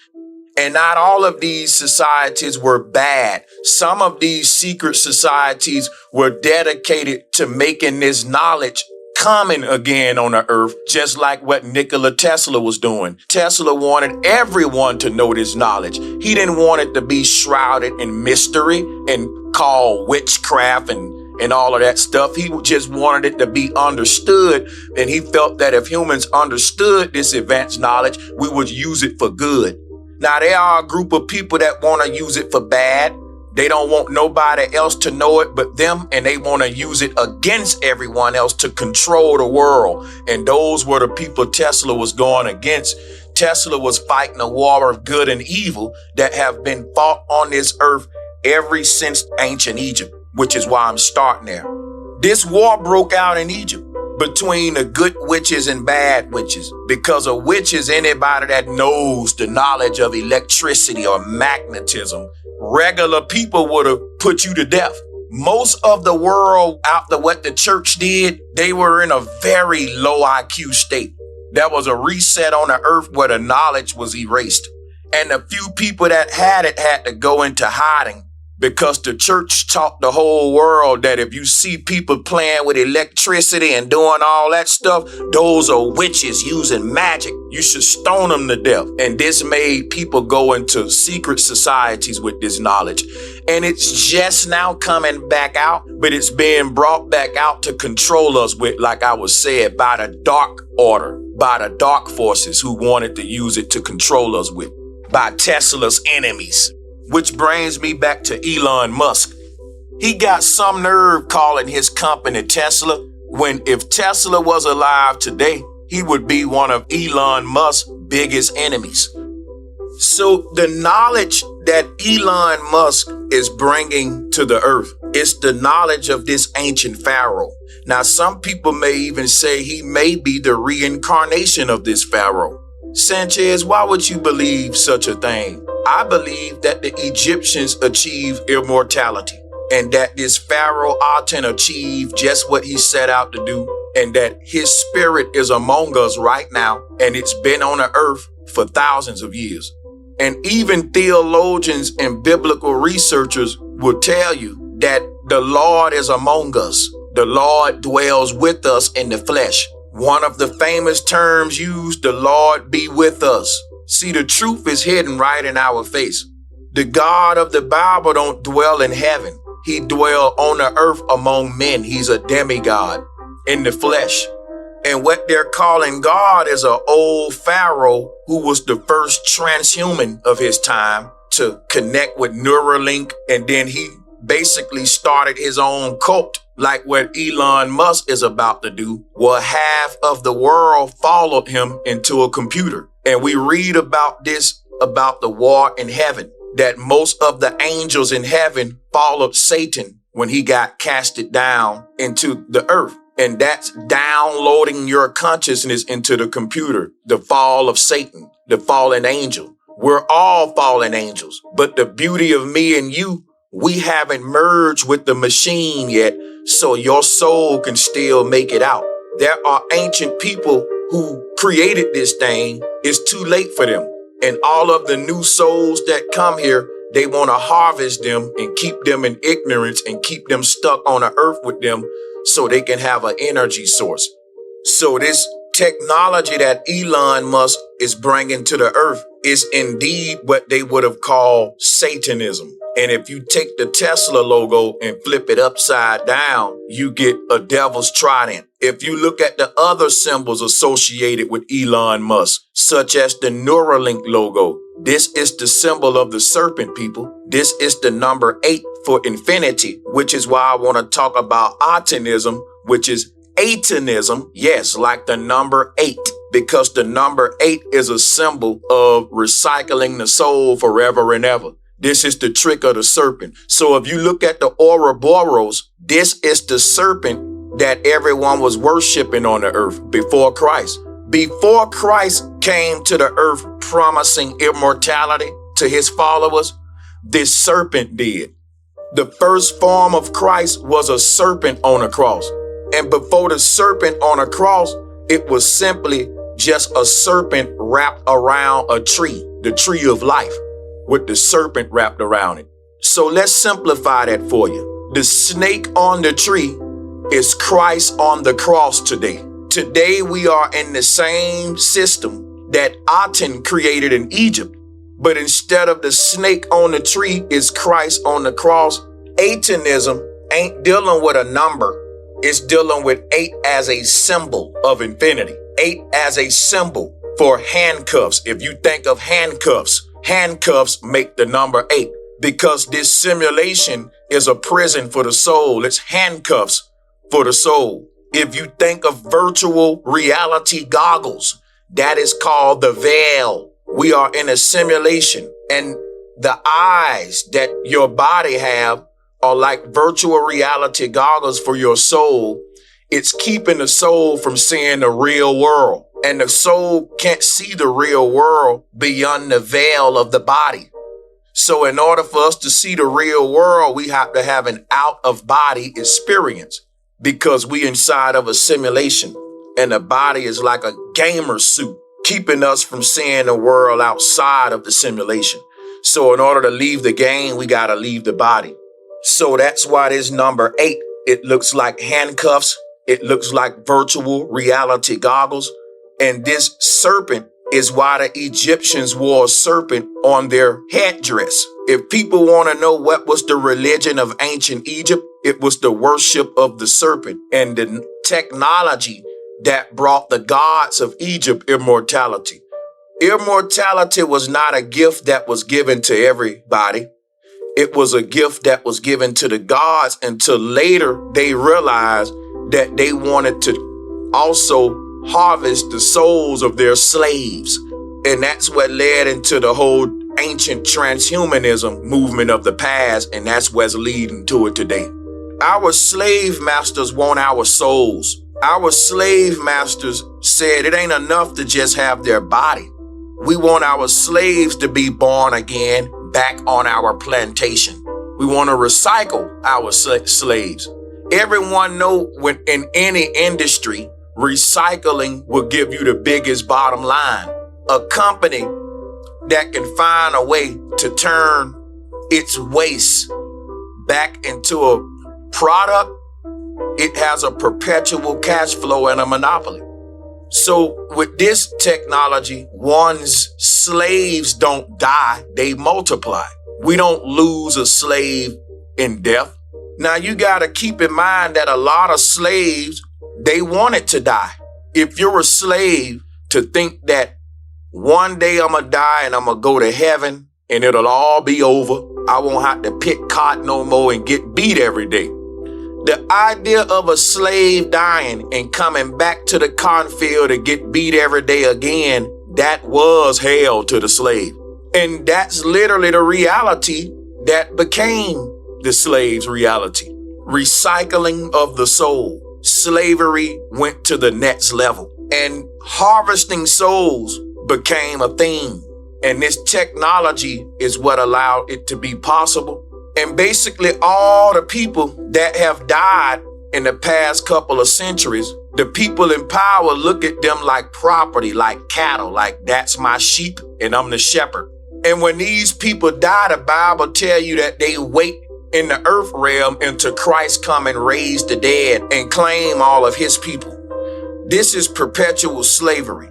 And not all of these societies were bad. Some of these secret societies were dedicated to making this knowledge common again on the earth, just like what Nikola Tesla was doing. Tesla wanted everyone to know this knowledge. He didn't want it to be shrouded in mystery and called witchcraft and all of that stuff. He just wanted it to be understood. And he felt that if humans understood this advanced knowledge, we would use it for good. Now, there are a group of people that want to use it for bad. They don't want nobody else to know it but them, and they want to use it against everyone else to control the world. And those were the people Tesla was going against. Tesla was fighting a war of good and evil that have been fought on this earth ever since ancient Egypt, which is why I'm starting there. This war broke out in Egypt between the good witches and bad witches. Because a witch is anybody that knows the knowledge of electricity or magnetism. Regular people would have put you to death. Most of the world, after what the church did, they were in a very low IQ state. There was a reset on the earth where the knowledge was erased. And the few people that had it had to go into hiding, because the church taught the whole world that if you see people playing with electricity and doing all that stuff, those are witches using magic. You should stone them to death. And this made people go into secret societies with this knowledge. And it's just now coming back out, but it's being brought back out to control us with, like I was said, by the dark order, by the dark forces who wanted to use it to control us with, by Tesla's enemies. Which brings me back to Elon Musk. He got some nerve calling his company Tesla, when if Tesla was alive today, he would be one of Elon Musk's biggest enemies. So the knowledge that Elon Musk is bringing to the earth is the knowledge of this ancient Pharaoh. Now, some people may even say he may be the reincarnation of this Pharaoh. Sanchez, why would you believe such a thing? I believe that the Egyptians achieved immortality, and that this Pharaoh Aten achieved just what he set out to do, and that his spirit is among us right now, and it's been on the earth for thousands of years. And even theologians and biblical researchers will tell you that the Lord is among us. The Lord dwells with us in the flesh. One of the famous terms used, the Lord be with us. See, the truth is hidden right in our face. The God of the Bible don't dwell in heaven. He dwells on the earth among men. He's a demigod in the flesh. And what they're calling God is an old Pharaoh who was the first transhuman of his time to connect with Neuralink. And then he basically started his own cult, like what Elon Musk is about to do. Well, half of the world followed him into a computer. And we read about this, about the war in heaven, that most of the angels in heaven followed Satan when he got casted down into the earth. And that's downloading your consciousness into the computer, the fall of Satan, the fallen angel. We're all fallen angels. But the beauty of me and you, we haven't merged with the machine yet, so your soul can still make it out. There are ancient people who created this thing. It's too late for them. And all of the new souls that come here, they want to harvest them and keep them in ignorance and keep them stuck on the earth with them so they can have an energy source. So this technology that Elon Musk is bringing to the earth is indeed what they would have called satanism. And if you take the Tesla logo and flip it upside down, you get a devil's trident. If you look at the other symbols associated with Elon Musk, such as the Neuralink logo, this is the symbol of the serpent, people. This is the number 8 for infinity, which is why I want to talk about Atenism, which is Atenism. Yes, like the number 8. Because the number 8 is a symbol of recycling the soul forever and ever. This is the trick of the serpent. So if you look at the Ouroboros, this is the serpent that everyone was worshiping on the earth before Christ. Before Christ came to the earth promising immortality to his followers, this serpent did. The first form of Christ was a serpent on a cross. And before the serpent on a cross, it was simply just a serpent wrapped around a tree, the tree of life, with the serpent wrapped around it. So let's simplify that for you. The snake on the tree is Christ on the cross today. Today we are in the same system that Aten created in Egypt. But instead of the snake on the tree is Christ on the cross. Atenism ain't dealing with a number. It's dealing with 8 as a symbol of infinity. 8 as a symbol for handcuffs. If you think of handcuffs, handcuffs make the number 8 because this simulation is a prison for the soul. It's handcuffs for the soul. If you think of virtual reality goggles, that is called the veil. We are in a simulation, and the eyes that your body have are like virtual reality goggles for your soul. It's keeping the soul from seeing the real world, and the soul can't see the real world beyond the veil of the body. So in order for us to see the real world, we have to have an out-of-body experience because we inside of a simulation, and the body is like a gamer suit, keeping us from seeing the world outside of the simulation. So in order to leave the game, we got to leave the body. So that's why this number 8, it looks like handcuffs. It looks like virtual reality goggles. And this serpent is why the Egyptians wore a serpent on their headdress. If people want to know what was the religion of ancient Egypt, it was the worship of the serpent and the technology that brought the gods of Egypt immortality. Immortality was not a gift that was given to everybody. It was a gift that was given to the gods until later they realized that they wanted to also harvest the souls of their slaves. And that's what led into the whole ancient transhumanism movement of the past, and that's what's leading to it today. Our slave masters want our souls. Our slave masters said it ain't enough to just have their body. We want our slaves to be born again back on our plantation. We want to recycle our slaves. Everyone know when in any industry, recycling will give you the biggest bottom line. A company that can find a way to turn its waste back into a product, it has a perpetual cash flow and a monopoly. So with this technology, one's slaves don't die, they multiply. We don't lose a slave in death. Now you got to keep in mind that a lot of slaves, they wanted to die. If you're a slave, to think that one day I'm going to die and I'm going to go to heaven and it'll all be over. I won't have to pick cotton no more and get beat every day. The idea of a slave dying and coming back to the cotton field to get beat every day again, that was hell to the slave. And that's literally the reality that became the slave's reality. Recycling of the soul. Slavery went to the next level. And harvesting souls became a thing. And this technology is what allowed it to be possible. And basically all the people that have died in the past couple of centuries, the people in power look at them like property, like cattle, like that's my sheep and I'm the shepherd. And when these people die, the Bible tell you that they wait in the earth realm until Christ come and raise the dead and claim all of his people. This is perpetual slavery.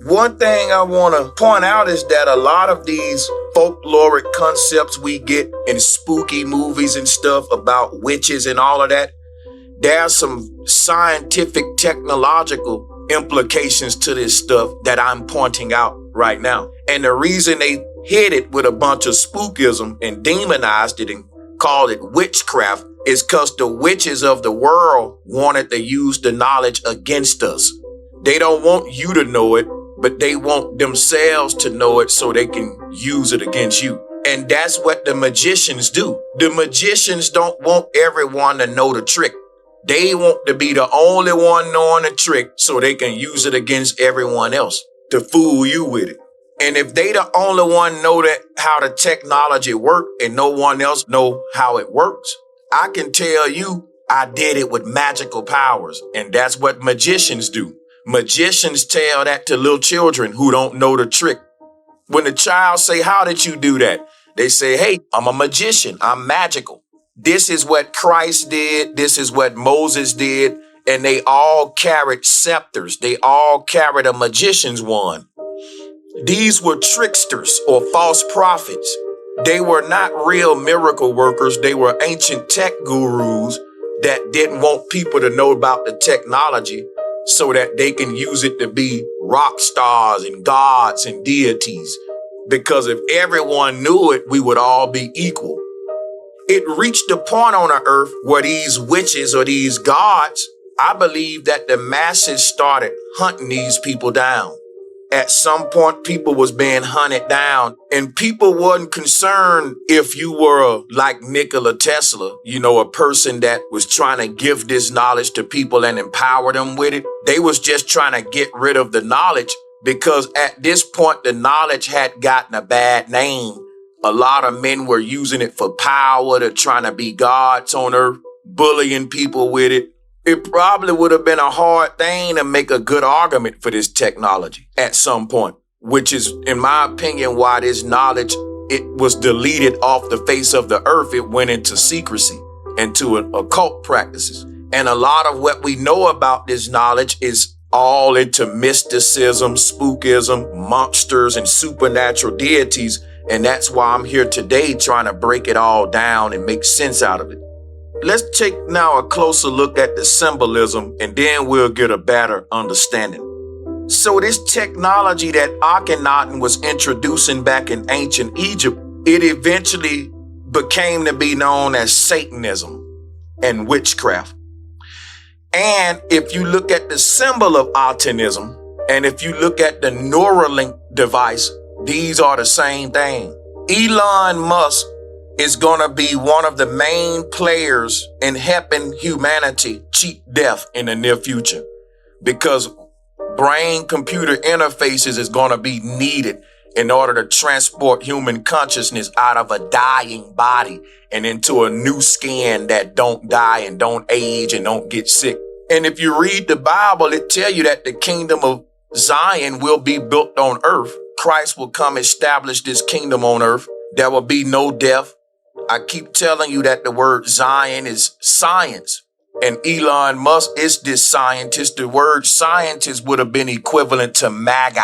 One thing I want to point out is that a lot of these folkloric concepts we get in spooky movies and stuff about witches and all of that, there's some scientific, technological implications to this stuff that I'm pointing out right now. And the reason they hit it with a bunch of spookism and demonized it and called it witchcraft is because the witches of the world wanted to use the knowledge against us. They don't want you to know it, but they want themselves to know it so they can use it against you. And that's what the magicians do. The magicians don't want everyone to know the trick. They want to be the only one knowing the trick so they can use it against everyone else to fool you with it. And if they the only one know that how the technology work and no one else know how it works, I can tell you I did it with magical powers. And that's what magicians do. Magicians tell that to little children who don't know the trick. When the child say, how did you do that? They say, hey, I'm a magician. I'm magical. This is what Christ did. This is what Moses did. And they all carried scepters. They all carried a magician's wand. These were tricksters or false prophets. They were not real miracle workers. They were ancient tech gurus that didn't want people to know about the technology so that they can use it to be rock stars and gods and deities. because if everyone knew it, we would all be equal. It reached a point on the earth where these witches or these gods, I believe that the masses started hunting these people down. At some point, people was being hunted down, and people wasn't concerned if you were like Nikola Tesla, a person that was trying to give this knowledge to people and empower them with it. They was just trying to get rid of the knowledge because at this point, the knowledge had gotten a bad name. A lot of men were using it for power, to trying to be gods on earth, bullying people with it. It probably would have been a hard thing to make a good argument for this technology at some point, which is, in my opinion, why this knowledge, it was deleted off the face of the earth. It went into secrecy, into occult practices. And a lot of what we know about this knowledge is all into mysticism, spookism, monsters, and supernatural deities. And that's why I'm here today trying to break it all down and make sense out of it. Let's take now a closer look at the symbolism, and then we'll get a better understanding. So this technology that Akhenaten was introducing back in ancient Egypt, it eventually became to be known as Satanism and witchcraft. And if you look at the symbol of Atenism, and if you look at the Neuralink device, these are the same thing. Elon Musk is going to be one of the main players in helping humanity cheat death in the near future, because brain-computer interfaces is going to be needed in order to transport human consciousness out of a dying body and into a new skin that don't die and don't age and don't get sick. And if you read the Bible, it tells you that the kingdom of Zion will be built on earth. Christ will come establish this kingdom on earth. There will be no death. I keep telling you that the word Zion is science, and Elon Musk is this scientist. The word scientist would have been equivalent to Magi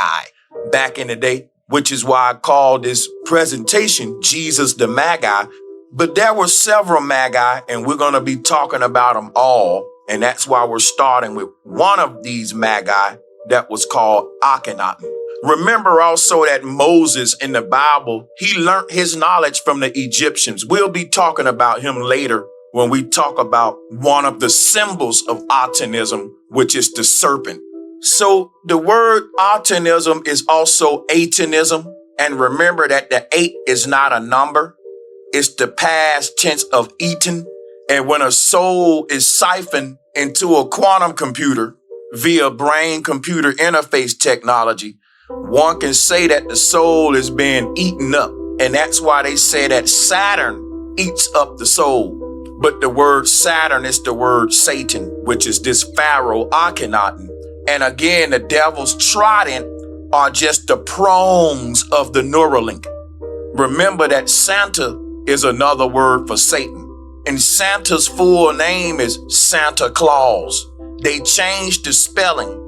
back in the day, which is why I call this presentation Jesus the Magi. But there were several Magi, and we're going to be talking about them all. And that's why we're starting with one of these Magi that was called Akhenaten. Remember also that Moses in the Bible, he learned his knowledge from the Egyptians. We'll be talking about him later when we talk about one of the symbols of Atenism, which is the serpent. So the word Atenism is also Atenism. And remember that the 8 is not a number. It's the past tense of eaten. And when a soul is siphoned into a quantum computer via brain-computer interface technology, one can say that the soul is being eaten up. And that's why they say that Saturn eats up the soul. But the word Saturn is the word Satan, which is this Pharaoh Akhenaten. And again, the devil's trident are just the prongs of the Neuralink. Remember that Santa is another word for Satan. And Santa's full name is Santa Claus. They changed the spelling,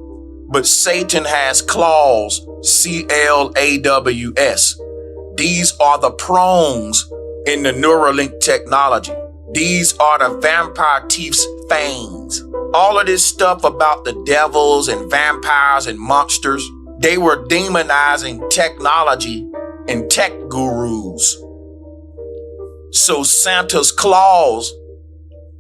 but Satan has claws, C-L-A-W-S. These are the prongs in the Neuralink technology. These are the vampire thief's fangs. All of this stuff about the devils and vampires and monsters, they were demonizing technology and tech gurus. So Santa's claws,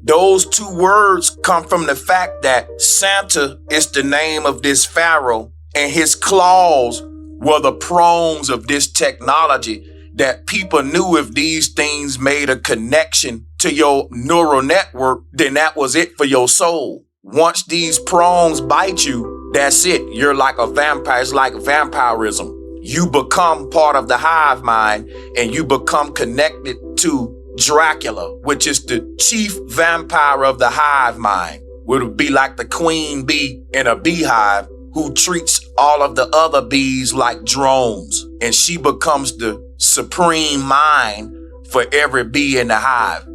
those two words come from the fact that Santa is the name of this Pharaoh, and his claws were the prongs of this technology that people knew if these things made a connection to your neural network, then that was it for your soul. Once these prongs bite you, that's it. You're like a vampire. It's like vampirism. You become part of the hive mind and you become connected to Dracula, which is the chief vampire of the hive mind. Would be like the queen bee in a beehive who treats all of the other bees like drones. And she becomes the supreme mind for every bee in the hive.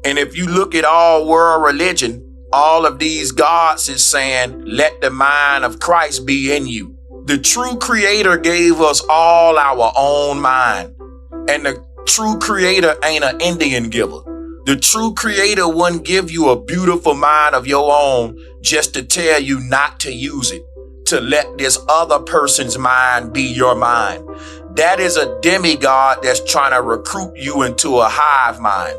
And if you look at all world religion, all of these gods is saying, let the mind of Christ be in you. The true creator gave us all our own mind. And the true creator ain't an Indian giver. The true creator wouldn't give you a beautiful mind of your own just to tell you not to use it, to let this other person's mind be your mind. That is a demigod that's trying to recruit you into a hive mind.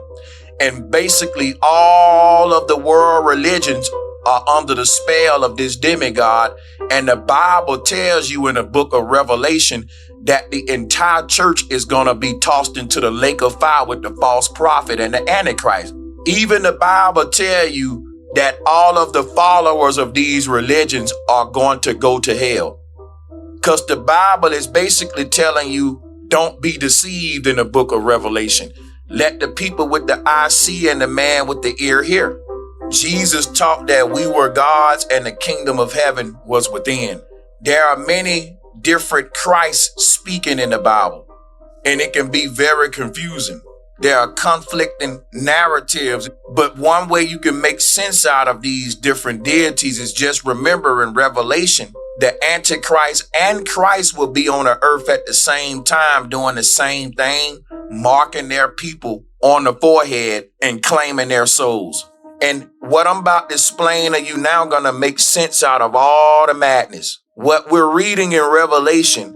And basically all of the world religions are under the spell of this demigod. And the Bible tells you in the book of Revelation that the entire church is going to be tossed into the lake of fire with the false prophet and the Antichrist. Even the Bible tells you that all of the followers of these religions are going to go to hell. Because the Bible is basically telling you, don't be deceived in the book of Revelation. Let the people with the eye see and the man with the ear hear. Jesus taught that we were gods and the kingdom of heaven was within. There are many different Christs speaking in the Bible, and it can be very confusing. There are conflicting narratives, but one way you can make sense out of these different deities is just remember in Revelation, the Antichrist and Christ will be on the earth at the same time doing the same thing, marking their people on the forehead and claiming their souls. And what I'm about to explain to you now gonna make sense out of all the madness. What we're reading in Revelation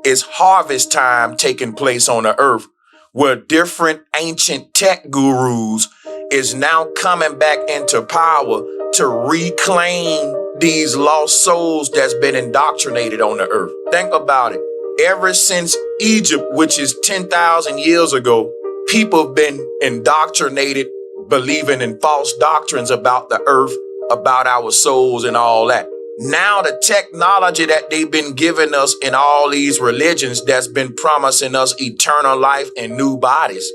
is harvest time taking place on the earth, where different ancient tech gurus is now coming back into power to reclaim these lost souls that's been indoctrinated on the earth. Think about it. Ever since Egypt, which is 10,000 years ago, people have been indoctrinated, believing in false doctrines about the earth, about our souls and all that. Now the technology that they've been giving us in all these religions that's been promising us eternal life and new bodies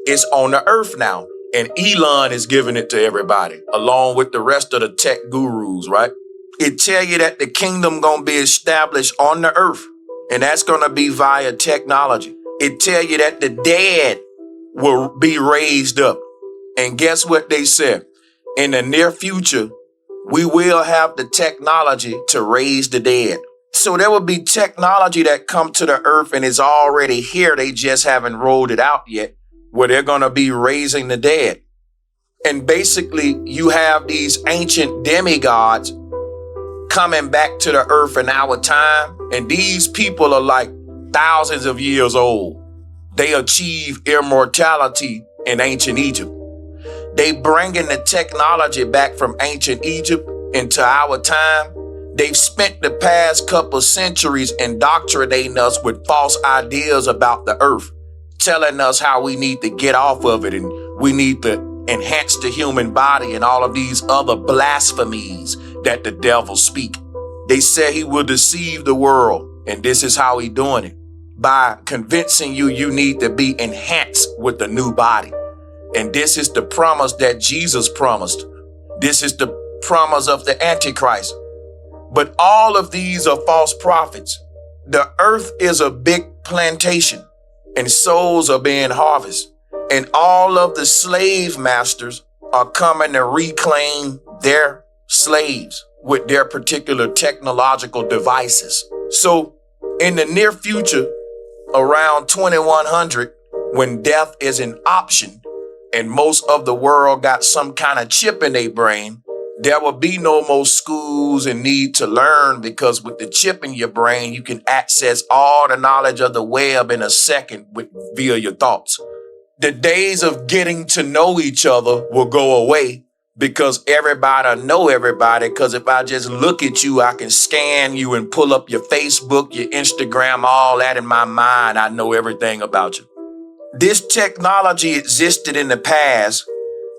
is on the earth now. And Elon is giving it to everybody, along with the rest of the tech gurus, right? It tell you that the kingdom gonna be established on the earth, and that's gonna be via technology. It tell you that the dead will be raised up. And guess what they said? In the near future, we will have the technology to raise the dead. So there will be technology that come to the earth and is already here. They just haven't rolled it out yet, where they're going to be raising the dead. And basically, you have these ancient demigods coming back to the earth in our time. And these people are like thousands of years old. They achieve immortality in ancient Egypt. They bringing the technology back from ancient Egypt into our time. They've spent the past couple centuries indoctrinating us with false ideas about the earth, telling us how we need to get off of it and we need to enhance the human body and all of these other blasphemies that the devil speak. They say he will deceive the world, and this is how he doing it, by convincing you need to be enhanced with a new body. And this is the promise that Jesus promised. This is the promise of the Antichrist. But all of these are false prophets. The earth is a big plantation and souls are being harvested. And all of the slave masters are coming to reclaim their slaves with their particular technological devices. So in the near future, around 2100, when death is an option, and most of the world got some kind of chip in their brain, there will be no more schools and need to learn, because with the chip in your brain, you can access all the knowledge of the web in a second via your thoughts. The days of getting to know each other will go away because everybody know everybody. Because if I just look at you, I can scan you and pull up your Facebook, your Instagram, all that in my mind. I know everything about you. This technology existed in the past.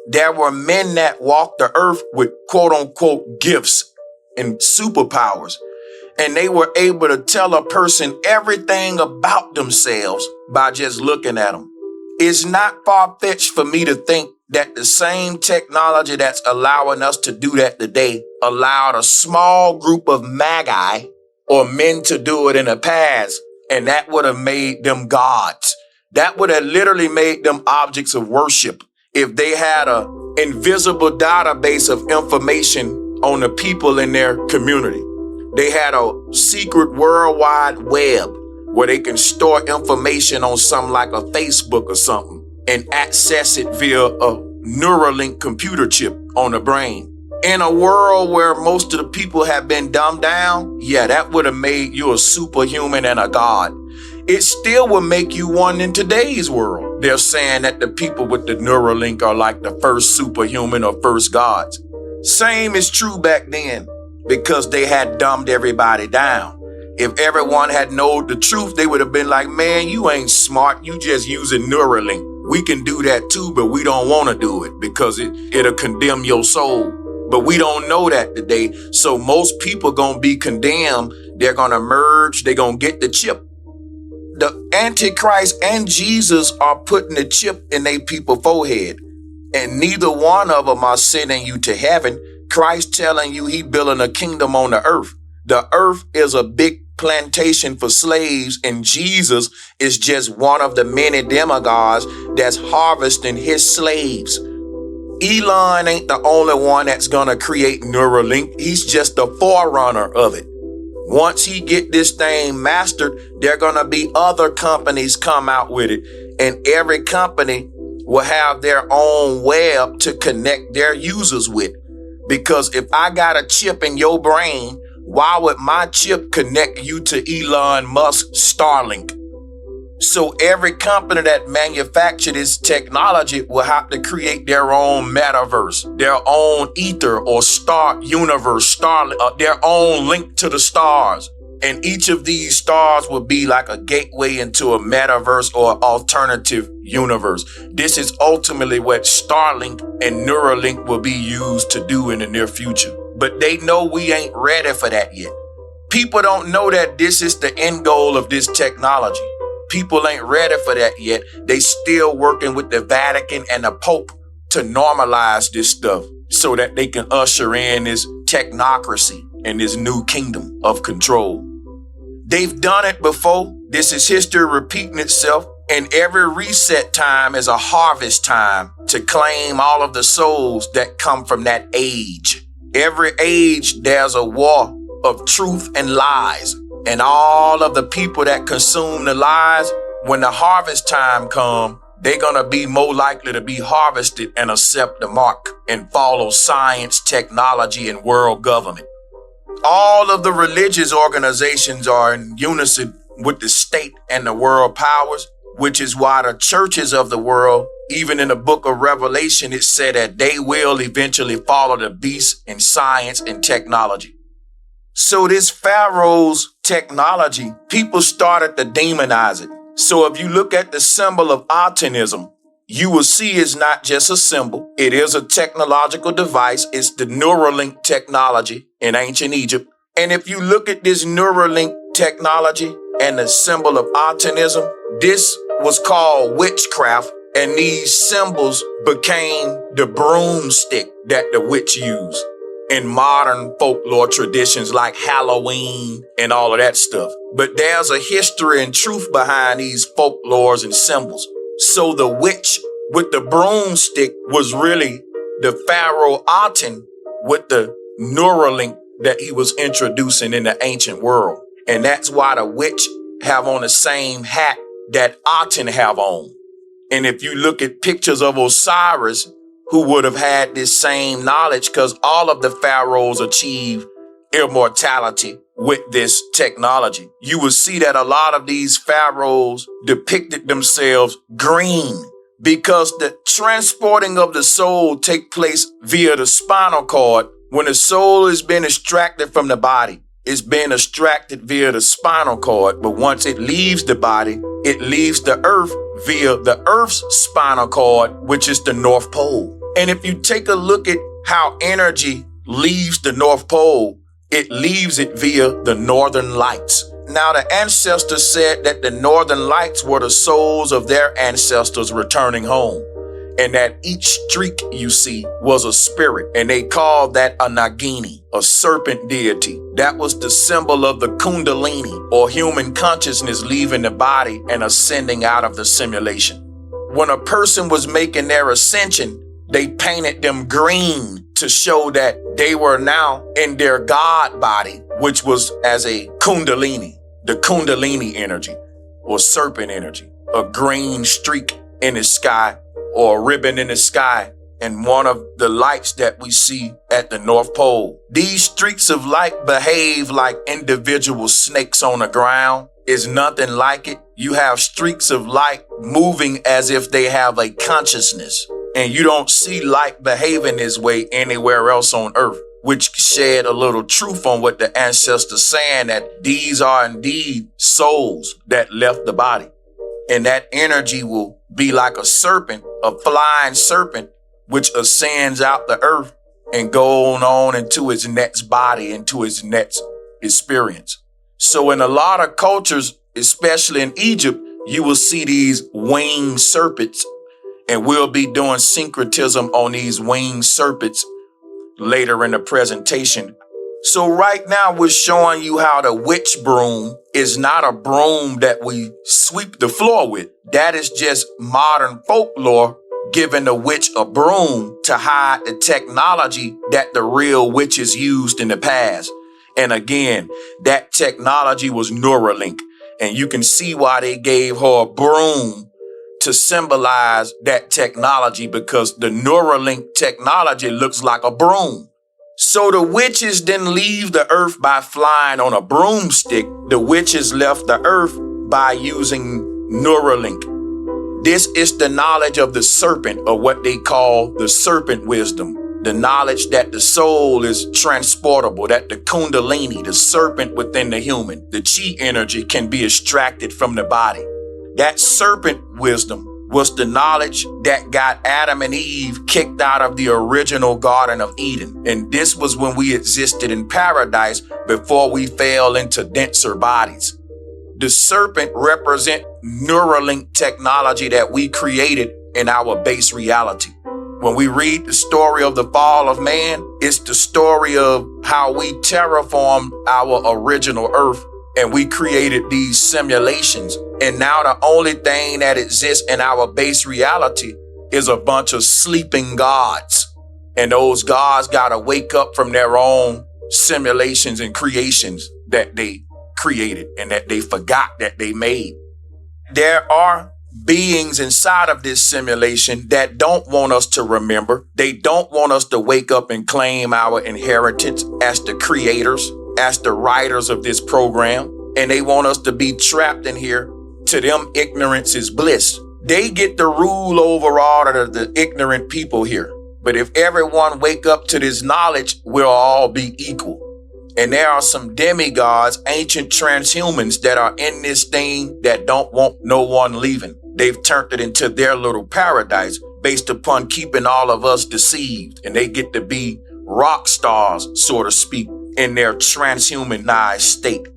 There were men that walked the earth with quote unquote gifts and superpowers, and they were able to tell a person everything about themselves by just looking at them. It's not far-fetched for me to think that the same technology that's allowing us to do that today allowed a small group of Magi or men to do it in the past, and that would have made them gods. That would have literally made them objects of worship if they had an invisible database of information on the people in their community. They had a secret worldwide web where they can store information on something like a Facebook or something and access it via a Neuralink computer chip on the brain. In a world where most of the people have been dumbed down, yeah, that would have made you a superhuman and a god. it still will make you one in today's world. They're saying that the people with the Neuralink are like the first superhuman or first gods. Same is true back then, because they had dumbed everybody down. If everyone had known the truth, they would have been like, man, you ain't smart. You just using Neuralink. We can do that too, but we don't want to do it because it'll condemn your soul. But we don't know that today. So most people gonna be condemned. They're gonna merge. They're gonna get the chip. The Antichrist and Jesus are putting the chip in their people's forehead. And neither one of them are sending you to heaven. Christ telling you he building a kingdom on the earth. The earth is a big plantation for slaves, and Jesus is just one of the many demigods that's harvesting his slaves. Elon ain't the only one that's gonna create Neuralink. He's just the forerunner of it. Once he get this thing mastered, there are gonna be other companies come out with it, and every company will have their own web to connect their users with. Because if I got a chip in your brain, why would my chip connect you to Elon Musk's Starlink? So every company that manufactured this technology will have to create their own metaverse, their own ether or star universe, their own link to the stars. And each of these stars will be like a gateway into a metaverse or alternative universe. This is ultimately what Starlink and Neuralink will be used to do in the near future. But they know we ain't ready for that yet. People don't know that this is the end goal of this technology. People ain't ready for that yet. They still working with the Vatican and the Pope to normalize this stuff so that they can usher in this technocracy and this new kingdom of control. They've done it before. This is history repeating itself. And every reset time is a harvest time to claim all of the souls that come from that age. Every age, there's a war of truth and lies. And all of the people that consume the lies, when the harvest time comes, they're going to be more likely to be harvested and accept the mark and follow science, technology, and world government. All of the religious organizations are in unison with the state and the world powers, which is why the churches of the world, even in the book of Revelation, it said that they will eventually follow the beast in science and technology. So this Pharaoh's technology, people started to demonize it. So if you look at the symbol of Atenism, you will see it's not just a symbol. It is a technological device. It's the Neuralink technology in ancient Egypt. And if you look at this Neuralink technology and the symbol of Atenism, this was called witchcraft. And these symbols became the broomstick that the witch used in modern folklore traditions like Halloween and all of that stuff. But there's a history and truth behind these folklores and symbols. So the witch with the broomstick was really the Pharaoh Aten with the Neuralink that he was introducing in the ancient world. And that's why the witch have on the same hat that Aten have on. And if you look at pictures of Osiris, who would have had this same knowledge, because all of the pharaohs achieved immortality with this technology, you will see that a lot of these pharaohs depicted themselves green, because the transporting of the soul take place via the spinal cord. When the soul has been extracted from the body, it's been extracted via the spinal cord. But once it leaves the body, it leaves the earth via the earth's spinal cord, which is the North Pole. And if you take a look at how energy leaves the North Pole, it leaves it via the Northern Lights. Now, the ancestors said that the Northern Lights were the souls of their ancestors returning home, and that each streak you see was a spirit, and they called that a Nagini, a serpent deity. That was the symbol of the Kundalini, or human consciousness leaving the body and ascending out of the simulation. When a person was making their ascension, they painted them green to show that they were now in their God body, which was as a Kundalini, the Kundalini energy or serpent energy, a green streak in the sky or a ribbon in the sky and one of the lights that we see at the North Pole. These streaks of light behave like individual snakes on the ground. Is nothing like it. You have streaks of light moving as if they have a consciousness, and you don't see light behaving this way anywhere else on Earth, which shed a little truth on what the ancestors saying, that these are indeed souls that left the body. And that energy will be like a serpent, a flying serpent, which ascends out the earth and goes on into its next body, into its next experience. So in a lot of cultures, especially in Egypt, you will see these winged serpents, and we'll be doing syncretism on these winged serpents later in the presentation. So right now we're showing you how the witch broom is not a broom that we sweep the floor with. That is just modern folklore giving the witch a broom to hide the technology that the real witches used in the past. And again, that technology was Neuralink. And you can see why they gave her a broom to symbolize that technology, because the Neuralink technology looks like a broom. So the witches didn't leave the earth by flying on a broomstick. The witches left the earth by using Neuralink. This is the knowledge of the serpent, or what they call the serpent wisdom. The knowledge that the soul is transportable, that the kundalini, the serpent within the human, the chi energy can be extracted from the body. That serpent wisdom was the knowledge that got Adam and Eve kicked out of the original Garden of Eden. And this was when we existed in paradise before we fell into denser bodies. The serpent represents Neuralink technology that we created in our base reality. When we read the story of the fall of man, it's the story of how we terraformed our original earth, and we created these simulations. And now the only thing that exists in our base reality is a bunch of sleeping gods. And those gods got to wake up from their own simulations and creations that they created and that they forgot that they made. There are beings inside of this simulation that don't want us to remember. They don't want us to wake up and claim our inheritance as the creators, as the writers of this program. And they want us to be trapped in here. To them, ignorance is bliss. They get to rule over all of the ignorant people here. But if everyone wake up to this knowledge, we'll all be equal. And there are some demigods, ancient transhumans, that are in this thing that don't want no one leaving. They've turned it into their little paradise based upon keeping all of us deceived. And they get to be rock stars, so to speak, in their transhumanized state.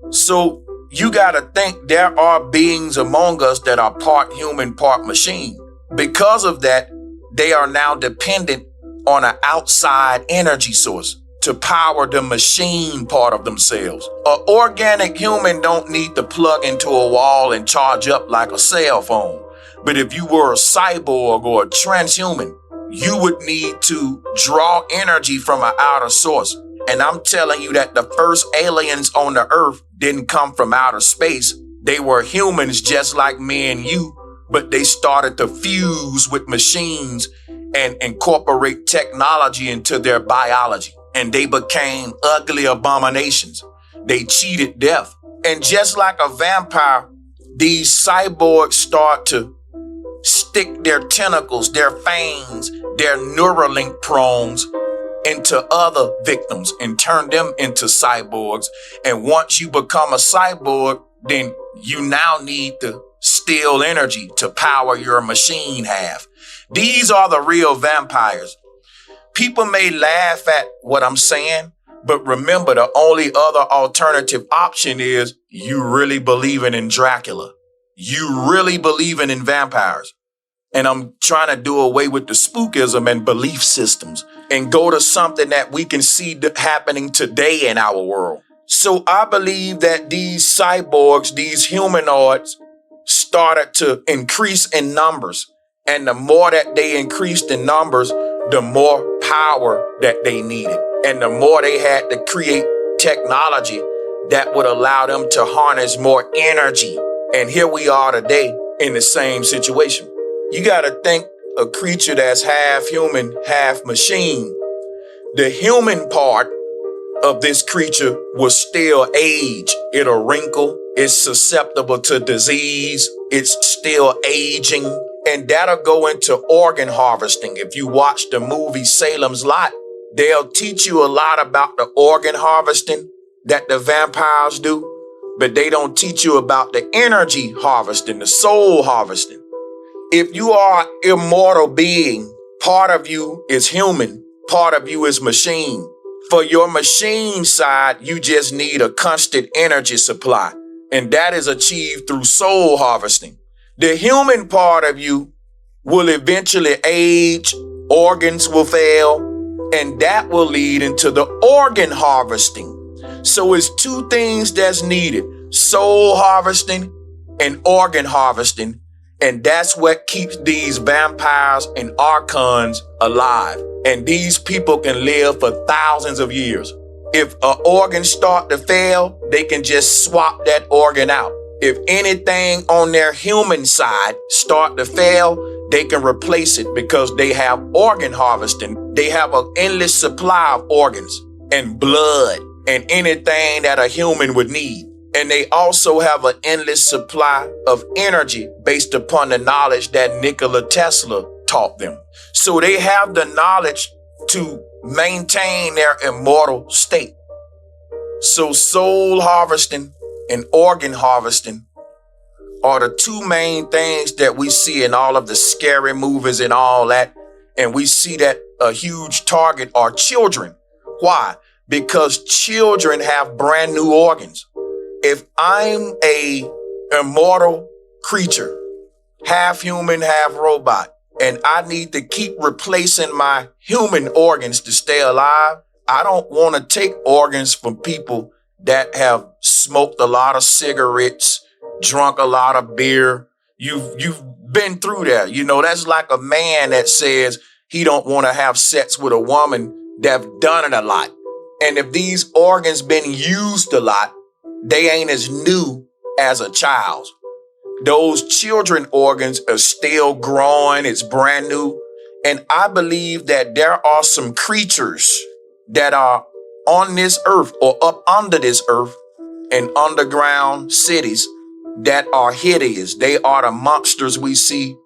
So you got to think there are beings among us that are part human, part machine. Because of that, they are now dependent on an outside energy source to power the machine part of themselves. An organic human don't need to plug into a wall and charge up like a cell phone. But if you were a cyborg or a transhuman, you would need to draw energy from an outer source. And I'm telling you that the first aliens on the earth didn't come from outer space. They were humans just like me and you, but they started to fuse with machines and incorporate technology into their biology. And they became ugly abominations. They cheated death. And just like a vampire, these cyborgs start to stick their tentacles, their fangs, their Neuralink prongs into other victims and turn them into cyborgs. And once you become a cyborg, then you now need to steal energy to power your machine half. These are the real vampires. People may laugh at what I'm saying, but remember, the only other alternative option is you really believing in Dracula. You really believing in vampires. And I'm trying to do away with the spookism and belief systems and go to something that we can see happening today in our world. So I believe that these cyborgs, these humanoids, started to increase in numbers. And the more that they increased in numbers, the more power that they needed. And the more they had to create technology that would allow them to harness more energy. And here we are today in the same situation. You got to think a creature that's half human, half machine. The human part of this creature will still age. It'll wrinkle. It's susceptible to disease. It's still aging. And that'll go into organ harvesting. If you watch the movie Salem's Lot, they'll teach you a lot about the organ harvesting that the vampires do, but they don't teach you about the energy harvesting, the soul harvesting. If you are an immortal being, part of you is human, part of you is machine. For your machine side, you just need a constant energy supply, and that is achieved through soul harvesting. The human part of you will eventually age, organs will fail, and that will lead into the organ harvesting. So it's two things that's needed: soul harvesting and organ harvesting. And that's what keeps these vampires and archons alive. And these people can live for thousands of years. If an organ start to fail, they can just swap that organ out. If anything on their human side start to fail, they can replace it because they have organ harvesting. They have an endless supply of organs and blood and anything that a human would need. And they also have an endless supply of energy based upon the knowledge that Nikola Tesla taught them. So they have the knowledge to maintain their immortal state. So soul harvesting and organ harvesting are the two main things that we see in all of the scary movies and all that. And we see that a huge target are children. Why? Because children have brand new organs. If I'm a immortal creature, half human, half robot, and I need to keep replacing my human organs to stay alive, I don't want to take organs from people that have smoked a lot of cigarettes, drunk a lot of beer. You've been through that. You know, that's like a man that says he don't want to have sex with a woman that's done it a lot. And if these organs been used a lot, they ain't as new as a child's. Those children organs are still growing. It's brand new. And I believe that there are some creatures that are on this earth or up under this earth in underground cities that are hideous. They are the monsters we see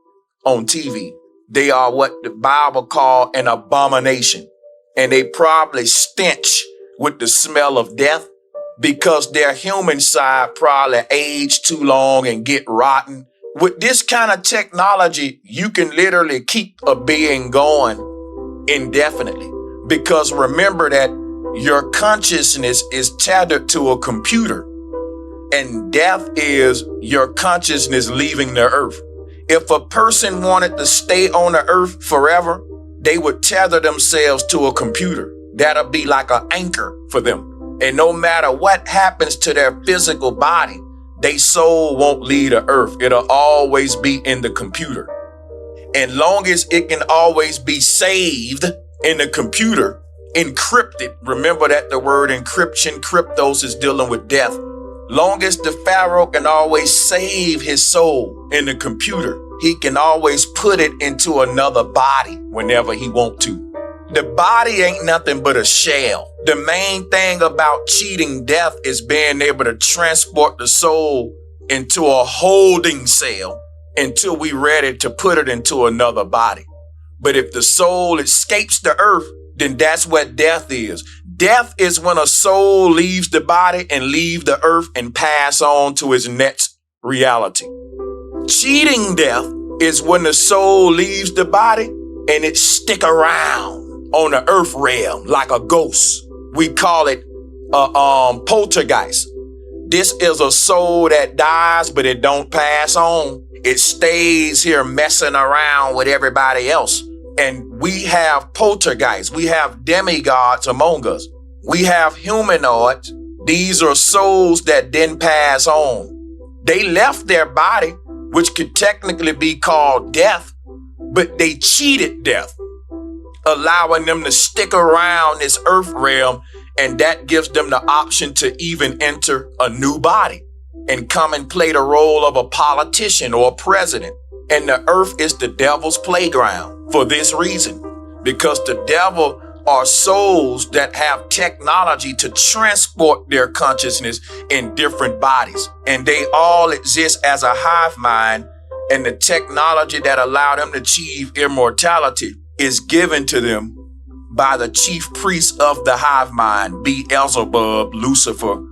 on TV. They are what the Bible called an abomination. And they probably stench with the smell of death, because their human side probably age too long and get rotten. With this kind of technology, you can literally keep a being going indefinitely. Because remember that your consciousness is tethered to a computer, and death is your consciousness leaving the earth. If a person wanted to stay on the earth forever, they would tether themselves to a computer. That'll be like an anchor for them. And no matter what happens to their physical body, their soul won't leave the earth. It'll always be in the computer. And long as it can always be saved in the computer, encrypted. Remember that the word encryption, cryptos is dealing with death. Long as the Pharaoh can always save his soul in the computer, he can always put it into another body whenever he wants to. The body ain't nothing but a shell. The main thing about cheating death is being able to transport the soul into a holding cell until we ready to put it into another body. But if the soul escapes the earth, then that's what death is. Death is when a soul leaves the body and leave the earth and pass on to its next reality. Cheating death is when the soul leaves the body and it stick around on the earth realm like a ghost. We call it a poltergeist. This is a soul that dies, but it don't pass on. It stays here messing around with everybody else. And we have poltergeists. We have demigods among us. We have humanoids. These are souls that didn't pass on. They left their body, which could technically be called death, but they cheated death, allowing them to stick around this earth realm, and that gives them the option to even enter a new body and come and play the role of a politician or a president. And the earth is the devil's playground for this reason, because the devil are souls that have technology to transport their consciousness in different bodies. And they all exist as a hive mind, and the technology that allow them to achieve immortality is given to them by the chief priest of the hive mind, Beelzebub, Lucifer,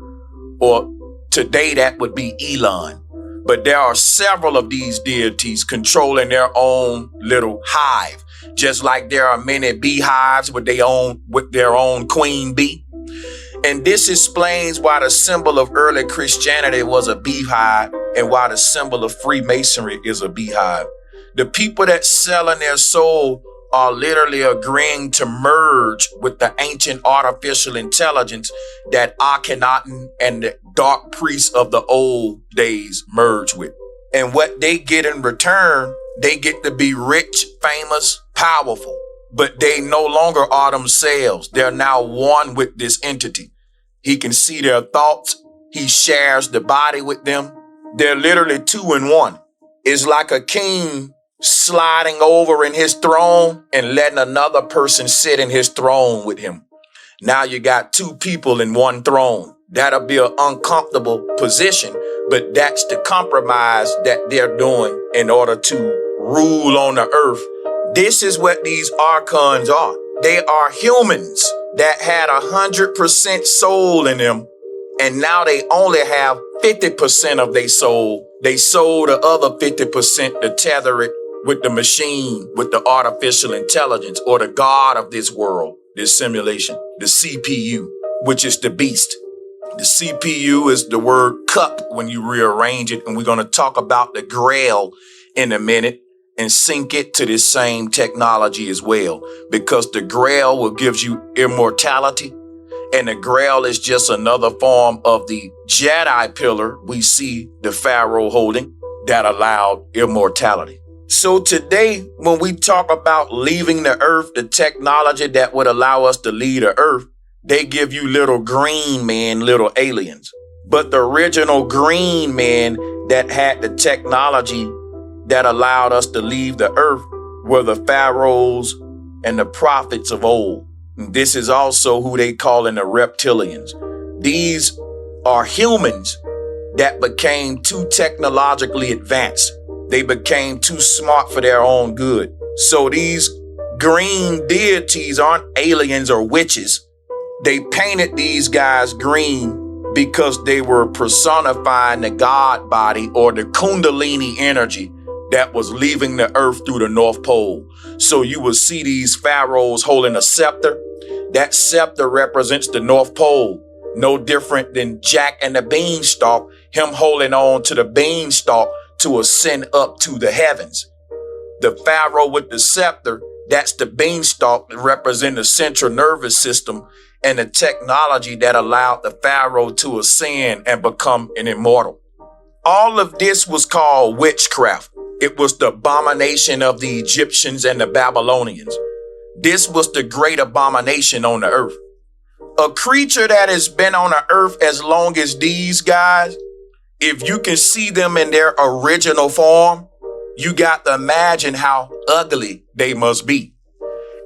or today that would be Elon. But there are several of these deities controlling their own little hive, just like there are many beehives with their own queen bee. And this explains why the symbol of early Christianity was a beehive and why the symbol of Freemasonry is a beehive. The people that selling their soul are literally agreeing to merge with the ancient artificial intelligence that Akhenaten and the dark priests of the old days merge with. And what they get in return, they get to be rich, famous, powerful, but they no longer are themselves. They're now one with this entity. He can see their thoughts. He shares the body with them. They're literally two in one. It's like a king sliding over in his throne and letting another person sit in his throne with him. Now you got two people in one throne. That'll be an uncomfortable position, but that's the compromise that they're doing in order to rule on the earth. This is what these archons are. They are humans that had 100% soul in them, and now they only have 50% of their soul. They sold the other 50% to tether it with the machine, with the artificial intelligence, or the god of this world, this simulation, the CPU, which is the beast. The CPU is the word cup when you rearrange it, and we're going to talk about the Grail in a minute and sync it to this same technology as well, because the Grail will give you immortality, and the Grail is just another form of the Jedi pillar we see the Pharaoh holding that allowed immortality. So today, when we talk about leaving the earth, the technology that would allow us to leave the earth, they give you little green men, little aliens. But the original green men that had the technology that allowed us to leave the earth were the pharaohs and the prophets of old. And this is also who they call in the reptilians. These are humans that became too technologically advanced. They became too smart for their own good. So these green deities aren't aliens or witches. They painted these guys green because they were personifying the God body or the Kundalini energy that was leaving the earth through the North Pole. So you will see these pharaohs holding a scepter. That scepter represents the North Pole, no different than Jack and the Beanstalk, him holding on to the beanstalk to ascend up to the heavens. The pharaoh with the scepter, that's the beanstalk that represents the central nervous system and the technology that allowed the pharaoh to ascend and become an immortal. All of this was called witchcraft. It was the abomination of the Egyptians and the Babylonians. This was the great abomination on the earth. A creature that has been on the earth as long as these guys, if you can see them in their original form, you got to imagine how ugly they must be.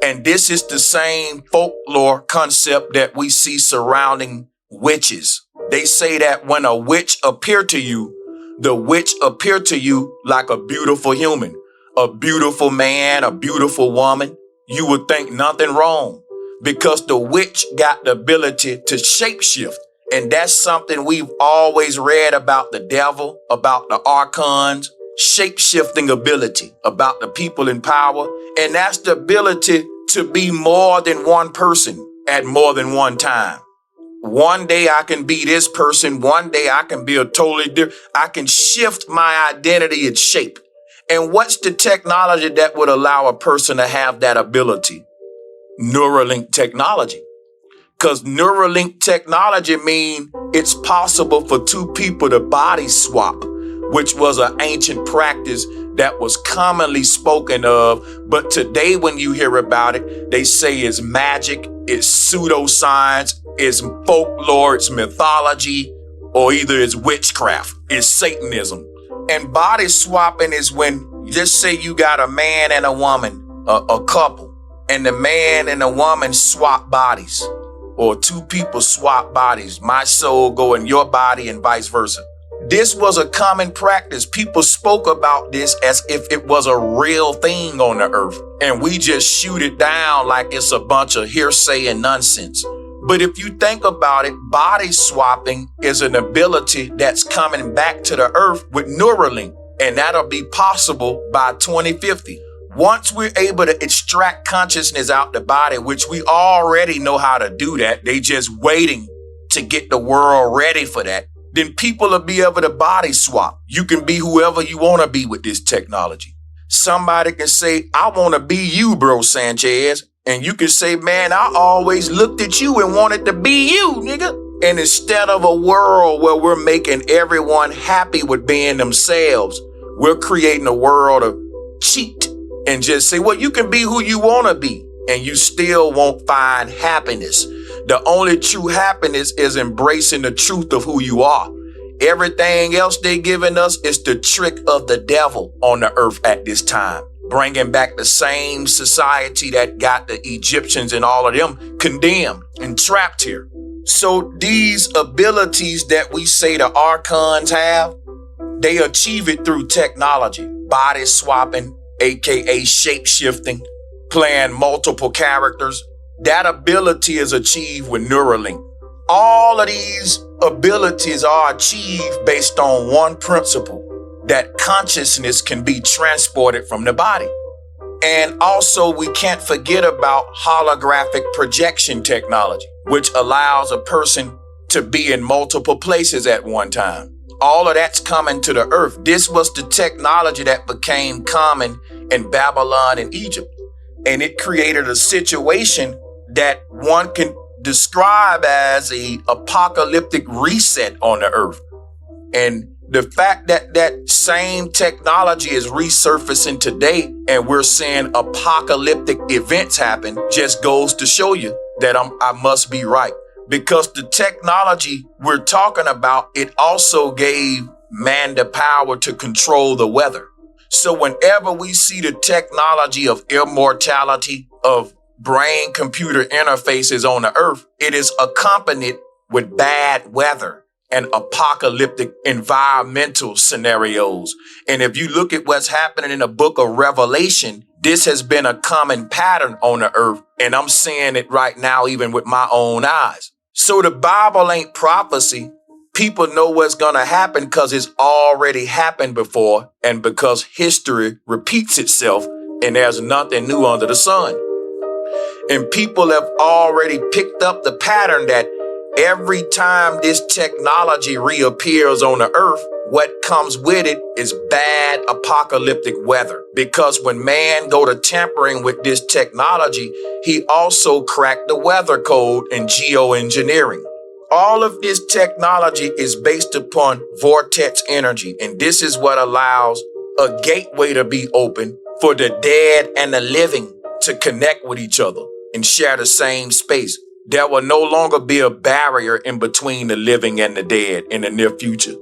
And this is the same folklore concept that we see surrounding witches. They say that when a witch appears to you, the witch appears to you like a beautiful human, a beautiful man, a beautiful woman. You would think nothing wrong because the witch got the ability to shapeshift. And that's something we've always read about the devil, about the archons, shape-shifting ability, about the people in power. And that's the ability to be more than one person at more than one time. One day I can be this person. One day I can be a totally different. I can shift my identity and shape. And what's the technology that would allow a person to have that ability? Neuralink technology. Because Neuralink technology means it's possible for two people to body swap, which was an ancient practice that was commonly spoken of. But today when you hear about it, they say it's magic, it's pseudoscience, it's folklore, it's mythology, or either it's witchcraft, it's Satanism. And body swapping is when Just say you got a man and a woman, a couple, and the man and the woman swap bodies, or two people swap bodies. My soul go in your body and vice versa. This was a common practice. People spoke about this as if it was a real thing on the earth, and we just shoot it down like it's a bunch of hearsay and nonsense. But if you think about it, body swapping is an ability that's coming back to the earth with Neuralink, and that'll be possible by 2050. Once we're able to extract consciousness out the body, which we already know how to do that, they just waiting to get the world ready for that, then people will be able to body swap. You can be whoever you want to be with this technology. Somebody can say, I want to be you, bro, Sanchez. And you can say, man, I always looked at you and wanted to be you, nigga. And instead of a world where we're making everyone happy with being themselves, we're creating a world of cheat and just say, well, you can be who you want to be, and you still won't find happiness. The only true happiness is embracing the truth of who you are. Everything else they giving us is the trick of the devil on the earth at this time, bringing back the same society that got the Egyptians and all of them condemned and trapped here. So these abilities that we say the archons have, they achieve it through technology, body swapping, aka shape shifting, playing multiple characters. That ability is achieved with Neuralink. All of these abilities are achieved based on one principle, that consciousness can be transported from the body. And also, we can't forget about holographic projection technology, which allows a person to be in multiple places at one time. All of that's coming to the earth. This was the technology that became common in Babylon and Egypt. And it created a situation that one can describe as a apocalyptic reset on the earth. And the fact that that same technology is resurfacing today and we're seeing apocalyptic events happen just goes to show you that I must be right. Because the technology we're talking about, it also gave man the power to control the weather. So whenever we see the technology of immortality, of brain-computer interfaces on the earth, it is accompanied with bad weather and apocalyptic environmental scenarios. And if you look at what's happening in the book of Revelation, this has been a common pattern on the earth. And I'm seeing it right now, even with my own eyes. So the Bible ain't prophecy. People know what's going to happen because it's already happened before, and because history repeats itself and there's nothing new under the sun. And people have already picked up the pattern that every time this technology reappears on the earth, what comes with it is bad apocalyptic weather. Because when man go to tampering with this technology, he also cracked the weather code in geoengineering. All of this technology is based upon vortex energy, and this is what allows a gateway to be open for the dead and the living to connect with each other and share the same space. There will no longer be a barrier in between the living and the dead in the near future.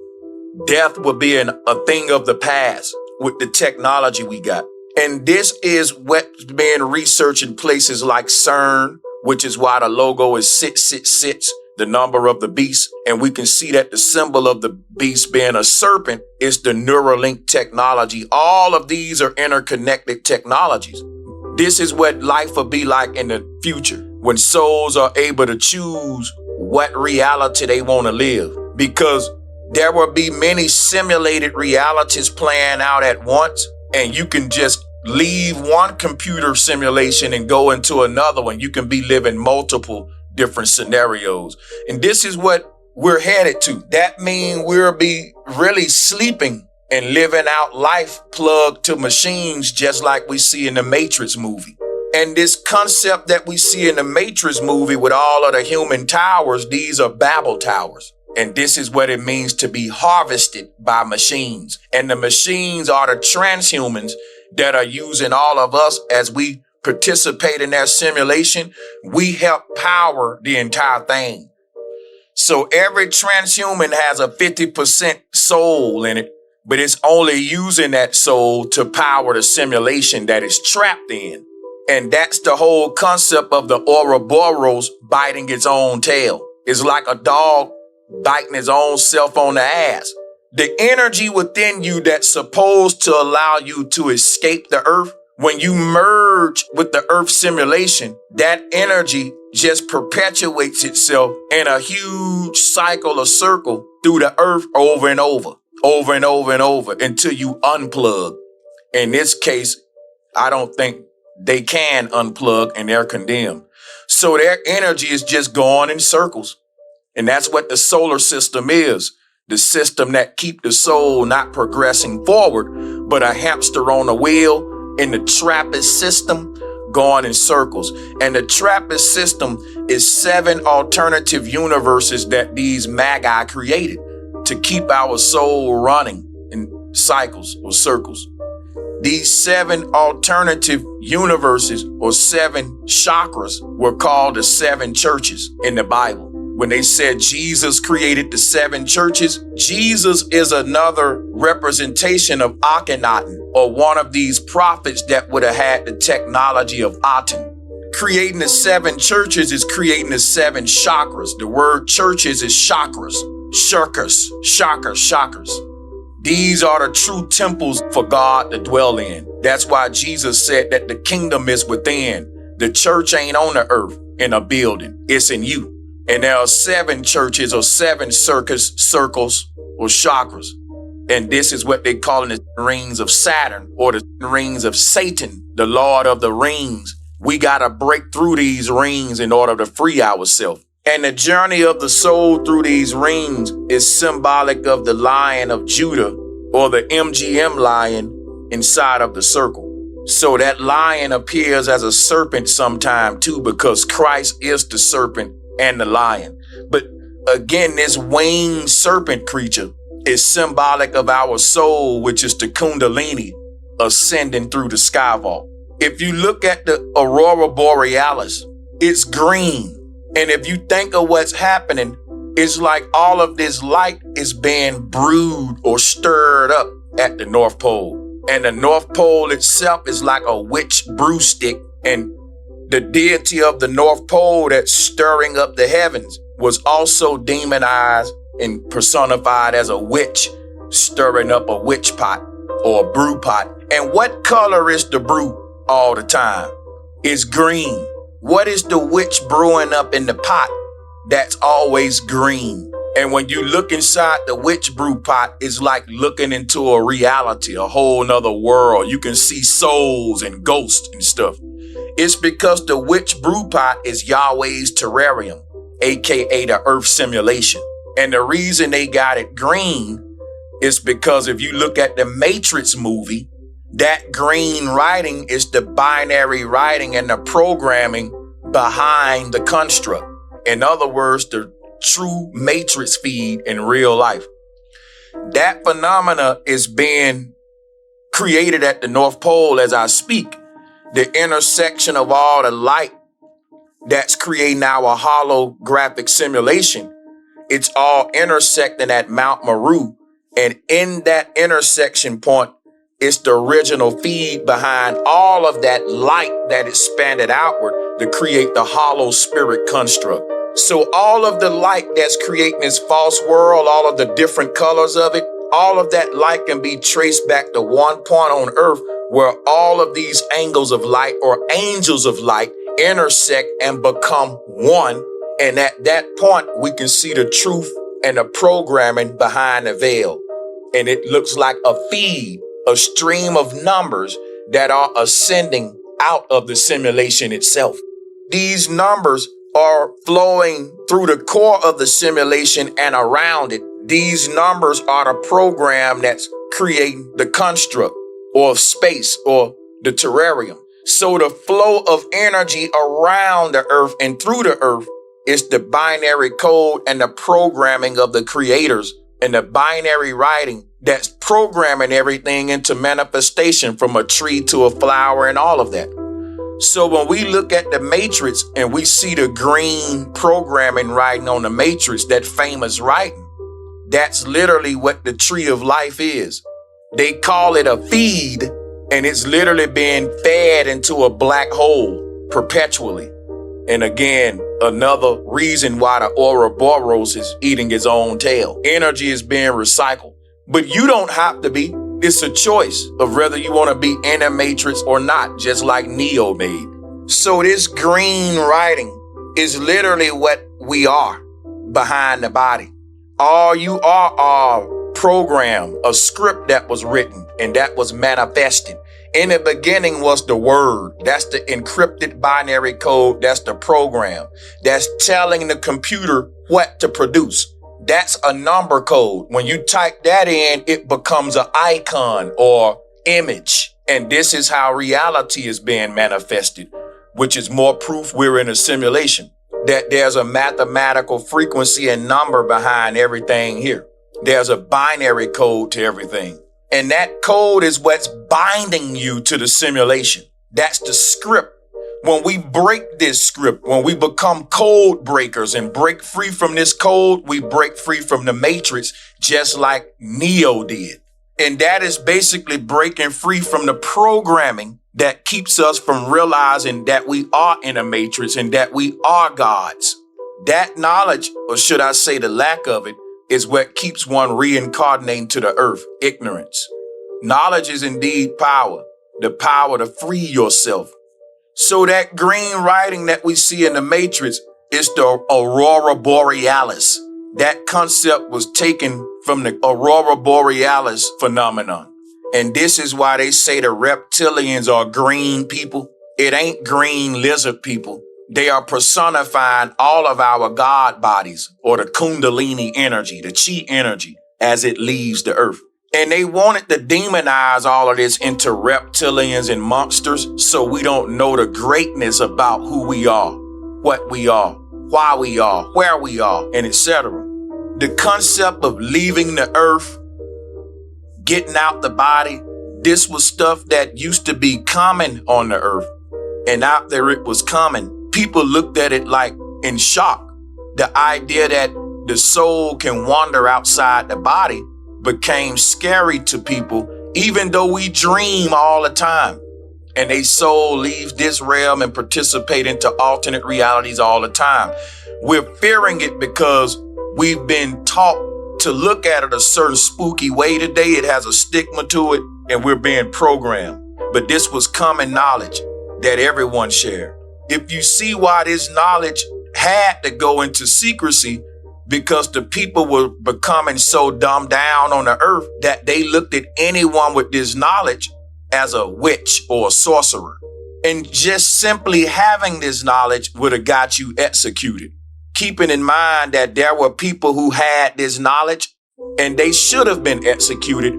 Death will be a thing of the past with the technology we got. And this is what's being researched in places like CERN, which is why the logo is 666, the number of the beast. And we can see that the symbol of the beast being a serpent is the Neuralink technology. All of these are interconnected technologies. This is what life will be like in the future, when souls are able to choose what reality they want to live. Because there will be many simulated realities playing out at once, and you can just leave one computer simulation and go into another one. You can be living multiple different scenarios. And this is what we're headed to. That means we'll be really sleeping and living out life plugged to machines, just like we see in the Matrix movie. And this concept that we see in the Matrix movie with all of the human towers, these are Babel towers. And this is what it means to be harvested by machines. And the machines are the transhumans that are using all of us as we participate in their simulation. We help power the entire thing. So every transhuman has a 50% soul in it but it's only using that soul to power the simulation that it's trapped in. And that's the whole concept of the Ouroboros biting its own tail. It's like a dog biting his own self on the ass. The energy within you that's supposed to allow you to escape the earth, when you merge with the earth simulation, that energy just perpetuates itself in a huge cycle or circle through the earth over and over and over until you unplug. In this case, I don't think they can unplug and they're condemned. So their energy is just going in circles. And that's what the solar system is. The system that keep the soul not progressing forward, but a hamster on a wheel in the Trappist system going in circles. And the Trappist system is 7 alternative universes that these Magi created to keep our soul running in cycles or circles. These 7 alternative universes or 7 chakras were called the 7 churches in the Bible. When they said Jesus created the 7 churches, Jesus is another representation of Akhenaten, or one of these prophets that would have had the technology of Aten. Creating the 7 churches is creating the 7 chakras. The word churches is chakras. Chakras. These are the true temples for God to dwell in. That's why Jesus said that the kingdom is within. The church ain't on the earth in a building. It's in you. And there are 7 churches or 7 circles or chakras. And this is what they call the rings of Saturn or the rings of Satan, the Lord of the rings. We got to break through these rings in order to free ourselves. And the journey of the soul through these rings is symbolic of the Lion of Judah or the MGM lion inside of the circle. So that lion appears as a serpent sometime too, because Christ is the serpent and the lion. But again, this winged serpent creature is symbolic of our soul, which is the Kundalini ascending through the sky vault. If you look at the Aurora Borealis, it's green. And if you think of what's happening, it's like all of this light is being brewed or stirred up at the North Pole. And the North Pole itself is like a witch brew stick, and the deity of the North Pole that's stirring up the heavens was also demonized and personified as a witch stirring up a witch pot or a brew pot. And what color is the brew all the time? It's green. What is the witch brewing up in the pot? That's always green. And when you look inside the witch brew pot, it's like looking into a reality, a whole nother world. You can see souls and ghosts and stuff. It's because the witch brew pot is Yahweh's terrarium, aka the earth simulation. And the reason they got it green is because if you look at the Matrix movie, that green writing is the binary writing and the programming behind the construct. In other words, the true Matrix feed in real life. That phenomena is being created at the North Pole as I speak. The intersection of all the light that's creating our holographic simulation, it's all intersecting at Mount Meru. And in that intersection point, it's the original feed behind all of that light that expanded outward to create the hollow spirit construct. So all of the light that's creating this false world, all of the different colors of it, all of that light can be traced back to one point on earth where all of these angles of light or angels of light intersect and become one. And at that point, we can see the truth and the programming behind the veil. And it looks like a feed, a stream of numbers that are ascending out of the simulation itself. These numbers are flowing through the core of the simulation and around it. These numbers are the program that's creating the construct or space or the terrarium. So the flow of energy around the earth and through the earth is the binary code and the programming of the creators and the binary writing that's programming everything into manifestation, from a tree to a flower and all of that. So when we look at the matrix and we see the green programming writing on the matrix, that famous writing, that's literally what the tree of life is. They call it a feed, and it's literally being fed into a black hole perpetually. And again, another reason why the Ouroboros is eating his own tail. Energy is being recycled. But you don't have to be. It's a choice of whether you want to be in a matrix or not, just like Neo made. So this green writing is literally what we are behind the body. All you are a program, a script that was written and that was manifested. In the beginning was the word. That's the encrypted binary code. That's the program. That's telling the computer what to produce. That's a number code. When you type that in, it becomes an icon or image. And this is how reality is being manifested, which is more proof we're in a simulation, that there's a mathematical frequency and number behind everything here. There's a binary code to everything. And that code is what's binding you to the simulation. That's the script. When we break this script, when we become code breakers and break free from this code, we break free from the matrix, just like Neo did. And that is basically breaking free from the programming that keeps us from realizing that we are in a matrix and that we are gods. That knowledge, or should I say the lack of it, is what keeps one reincarnating to the earth, ignorance. Knowledge is indeed power, the power to free yourself. So that green writing that we see in the matrix is the aurora borealis. That concept was taken from the aurora borealis phenomenon. And this is why they say the reptilians are green people. It ain't green lizard people. They are personifying all of our God bodies, or the kundalini energy, the chi energy, as it leaves the earth. And they wanted to demonize all of this into reptilians and monsters, so we don't know the greatness about who we are, what we are, why we are, where we are, and etc. The concept of leaving the earth, getting out the body, this was stuff that used to be common on the earth. And after it was common, people looked at it like in shock. The idea that the soul can wander outside the body became scary to people, even though we dream all the time. And a soul leaves this realm and participate into alternate realities all the time. We're fearing it because we've been taught to look at it a certain spooky way today. It has a stigma to it, and we're being programmed. But this was common knowledge that everyone shared. If you see why this knowledge had to go into secrecy, because the people were becoming so dumbed down on the earth that they looked at anyone with this knowledge as a witch or a sorcerer. And just simply having this knowledge would have got you executed. Keeping in mind that there were people who had this knowledge and they should have been executed,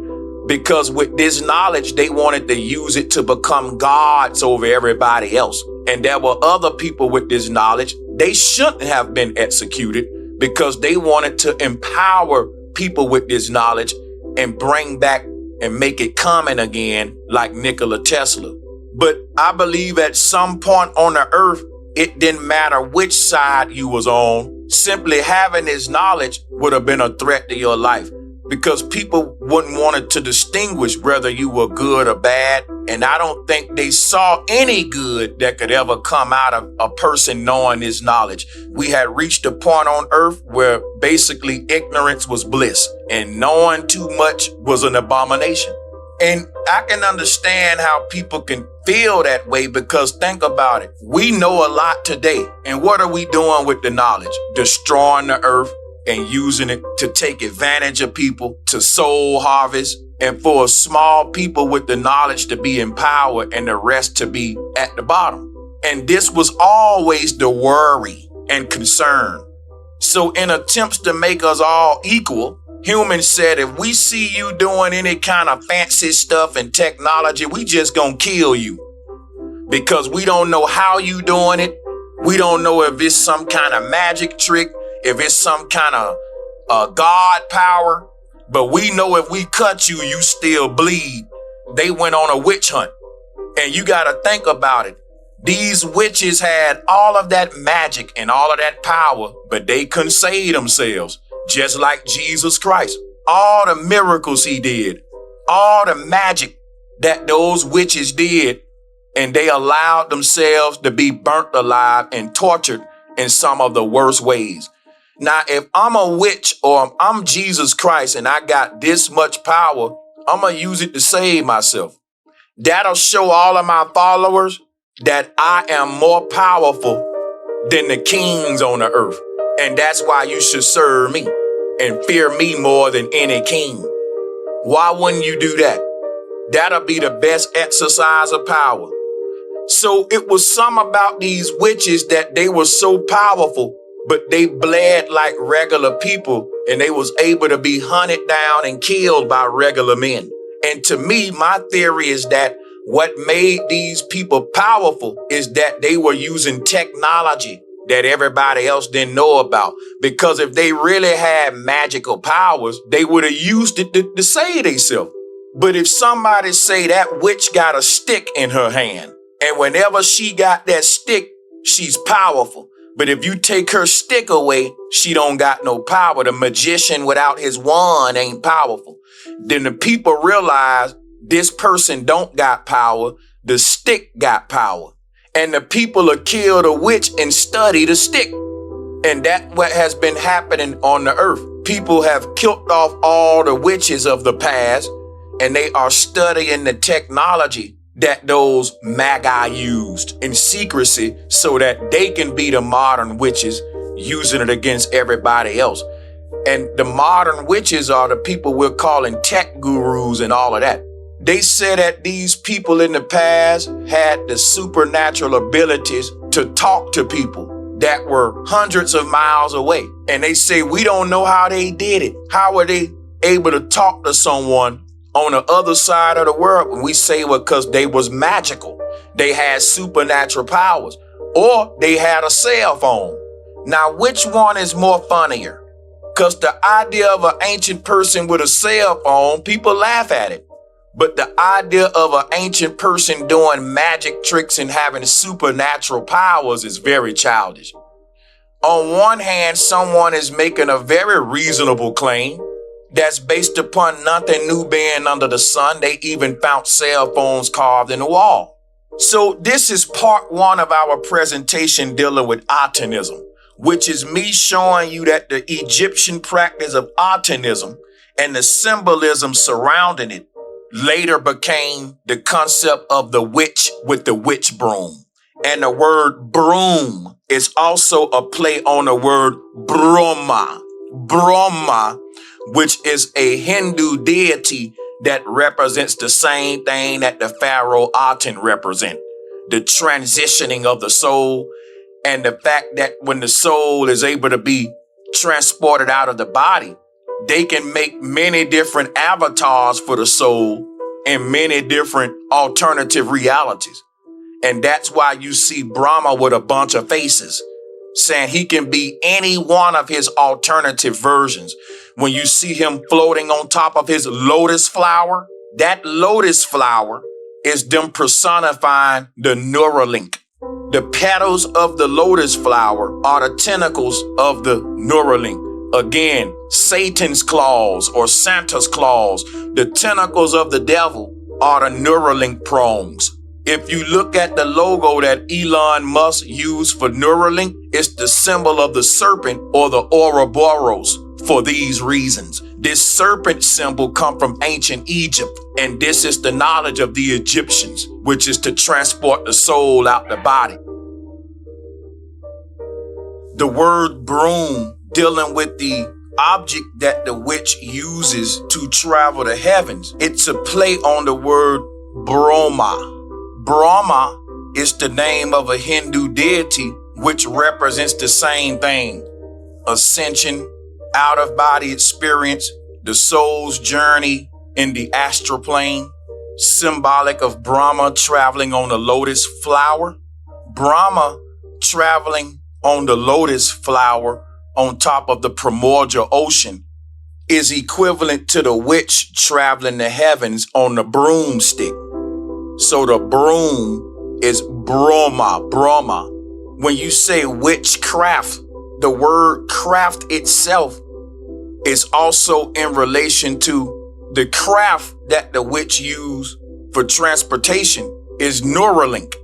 because with this knowledge, they wanted to use it to become gods over everybody else. And there were other people with this knowledge. They shouldn't have been executed because they wanted to empower people with this knowledge and bring back and make it common again, like Nikola Tesla. But I believe at some point on the earth, it didn't matter which side you was on. Simply having this knowledge would have been a threat to your life, because people wouldn't want it to distinguish whether you were good or bad. And I don't think they saw any good that could ever come out of a person knowing this knowledge. We had reached a point on earth where basically ignorance was bliss and knowing too much was an abomination. And I can understand how people can feel that way, because think about it. We know a lot today. And what are we doing with the knowledge? Destroying the earth and using it to take advantage of people, to soul harvest, and for a small people with the knowledge to be empowered and the rest to be at the bottom. And this was always the worry and concern. So in attempts to make us all equal, humans said, if we see you doing any kind of fancy stuff and technology, we just gonna kill you, because we don't know how you doing it. We don't know if it's some kind of magic trick, if it's some kind of God power, but we know if we cut you, you still bleed. They went on a witch hunt. And you got to think about it. These witches had all of that magic and all of that power, but they couldn't save themselves, just like Jesus Christ. All the miracles he did, all the magic that those witches did, and they allowed themselves to be burnt alive and tortured in some of the worst ways. Now, if I'm a witch or I'm Jesus Christ and I got this much power, I'm going to use it to save myself. That'll show all of my followers that I am more powerful than the kings on the earth. And that's why you should serve me and fear me more than any king. Why wouldn't you do that? That'll be the best exercise of power. So it was some about these witches that they were so powerful, but they bled like regular people, and they was able to be hunted down and killed by regular men. And to me, my theory is that what made these people powerful is that they were using technology that everybody else didn't know about. Because if they really had magical powers, they would have used it to save themselves. But if somebody say that witch got a stick in her hand, and whenever she got that stick, she's powerful. But if you take her stick away, she don't got no power. The magician without his wand ain't powerful. Then the people realize this person don't got power. The stick got power. And the people will kill the witch and study the stick. And that's what has been happening on the earth. People have killed off all the witches of the past, and they are studying the technology that those Magi used in secrecy so that they can be the modern witches using it against everybody else. And the modern witches are the people we're calling tech gurus and all of that. They said that these people in the past had the supernatural abilities to talk to people that were hundreds of miles away. And they say, we don't know how they did it. How were they able to talk to someone on the other side of the world? When we say, well, because they was magical. They had supernatural powers, or they had a cell phone. Now, which one is more funnier? Because the idea of an ancient person with a cell phone, people laugh at it. But the idea of an ancient person doing magic tricks and having supernatural powers is very childish. On one hand, someone is making a very reasonable claim that's based upon nothing new being under the sun. They even found cell phones carved in the wall. So this is part one of our presentation dealing with Atenism, which is me showing you that the Egyptian practice of Atenism and the symbolism surrounding it later became the concept of the witch with the witch broom. And the word broom is also a play on the word Brahma. Brahma, which is a Hindu deity that represents the same thing that the Pharaoh Aten represent. The transitioning of the soul, and the fact that when the soul is able to be transported out of the body, they can make many different avatars for the soul in many different alternative realities. And that's why you see Brahma with a bunch of faces, saying he can be any one of his alternative versions. When you see him floating on top of his lotus flower, that lotus flower is them personifying the Neuralink. The petals of the lotus flower are the tentacles of the Neuralink. Again, Satan's claws or Santa's claws, the tentacles of the devil are the Neuralink prongs. If you look at the logo that Elon Musk used for Neuralink, it's the symbol of the serpent or the Ouroboros for these reasons. This serpent symbol come from ancient Egypt, and this is the knowledge of the Egyptians, which is to transport the soul out the body. The word broom, dealing with the object that the witch uses to travel the heavens, it's a play on the word Brahma. Brahma is the name of a Hindu deity which represents the same thing: ascension, out-of-body experience, the soul's journey in the astral plane, symbolic of Brahma traveling on the lotus flower. Brahma traveling on the lotus flower on top of the primordial ocean is equivalent to the witch traveling the heavens on the broomstick. So the broom is Brahma, Brahma. When you say witchcraft, the word craft itself is also in relation to The craft that the witch used for transportation is Neuralink.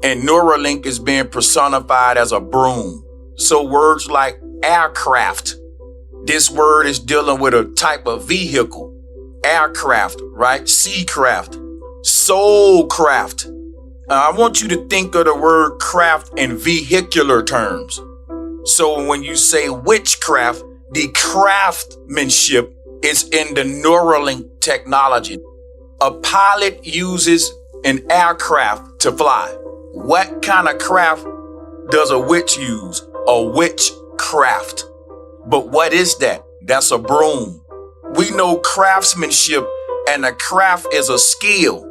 And Neuralink is being personified as a broom. So words like aircraft, this word is dealing with a type of vehicle. Aircraft, right? Seacraft, soulcraft. I want you to think of the word craft in vehicular terms. So when you say witchcraft, the craftsmanship is in the Neuralink technology. A pilot uses an aircraft to fly. What kind of craft does a witch use? A witchcraft. But what is that? That's a broom. We know craftsmanship, and a craft is a skill,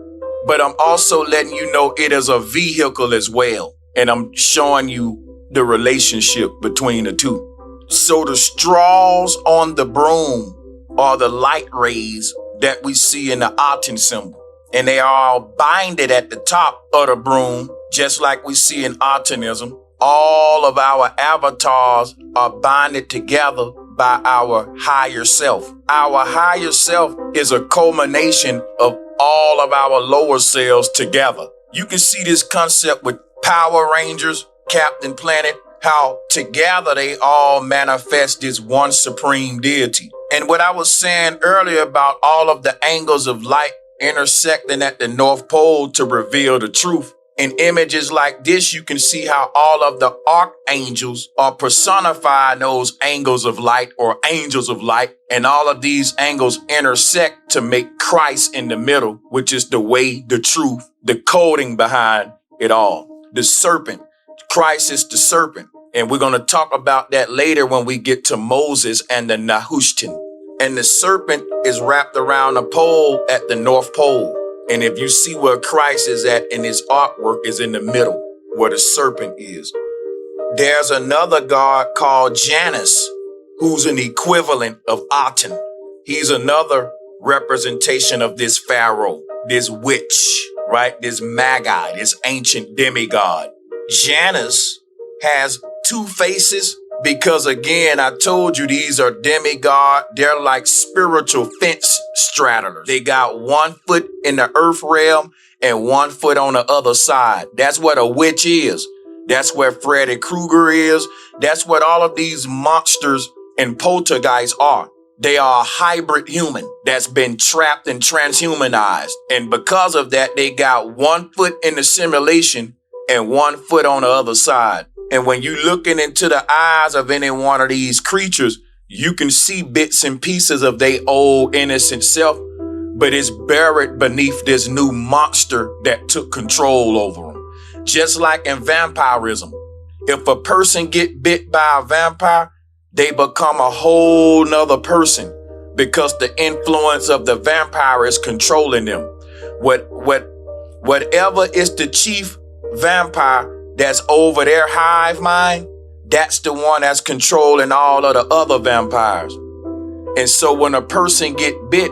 but I'm also letting you know it is a vehicle as well. And I'm showing you the relationship between the two. So the straws on the broom are the light rays that we see in the Aten symbol. And they are all binded at the top of the broom, just like we see in Atenism. All of our avatars are binded together by our higher self. Our higher self is a culmination of all of our lower selves together. You can see this concept with Power Rangers, Captain Planet, how together they all manifest this one supreme deity. And what I was saying earlier about all of the angles of light intersecting at the North Pole to reveal the truth. In images like this, you can see how all of the archangels are personifying those angles of light or angels of light. And all of these angles intersect to make Christ in the middle, which is the way, the truth, the coding behind it all. The serpent. Christ is the serpent. And we're going to talk about that later when we get to Moses and the Nehushtan. And the serpent is wrapped around a pole at the North Pole. And if you see where Christ is at in his artwork is in the middle, where the serpent is. There's another god called Janus, who's an equivalent of Aten. He's another representation of this Pharaoh, this witch, right? This Magi, this ancient demigod. Janus has two faces because, again, I told you these are demigod. They're like spiritual fence straddlers. They got 1 foot in the earth realm and 1 foot on the other side. That's what a witch is. That's where Freddy Krueger is. That's what all of these monsters and poltergeists are. They are a hybrid human that's been trapped and transhumanized. And because of that, they got 1 foot in the simulation and 1 foot on the other side. And when you're looking into the eyes of any one of these creatures, you can see bits and pieces of their old innocent self, but it's buried beneath this new monster that took control over them. Just like in vampirism, if a person get bit by a vampire, they become a whole nother person because the influence of the vampire is controlling them. Whatever is the chief vampire that's over their hive mind, that's the one that's controlling all of the other vampires. And so when a person get bit,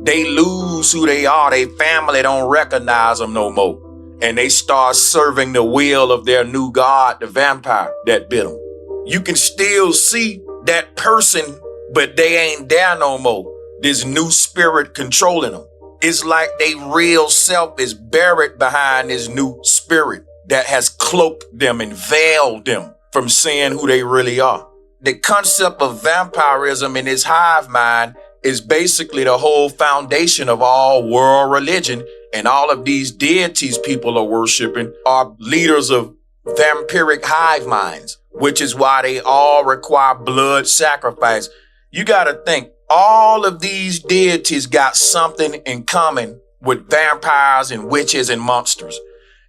they lose who they are. Their family don't recognize them no more. And they start serving the will of their new god, the vampire that bit them. You can still see that person, but they ain't there no more. This new spirit controlling them. It's like their real self is buried behind this new spirit that has cloaked them and veiled them from seeing who they really are. The concept of vampirism in his hive mind is basically the whole foundation of all world religion, and all of these deities people are worshiping are leaders of vampiric hive minds, which is why they all require blood sacrifice. You got to think, all of these deities got something in common with vampires and witches and monsters.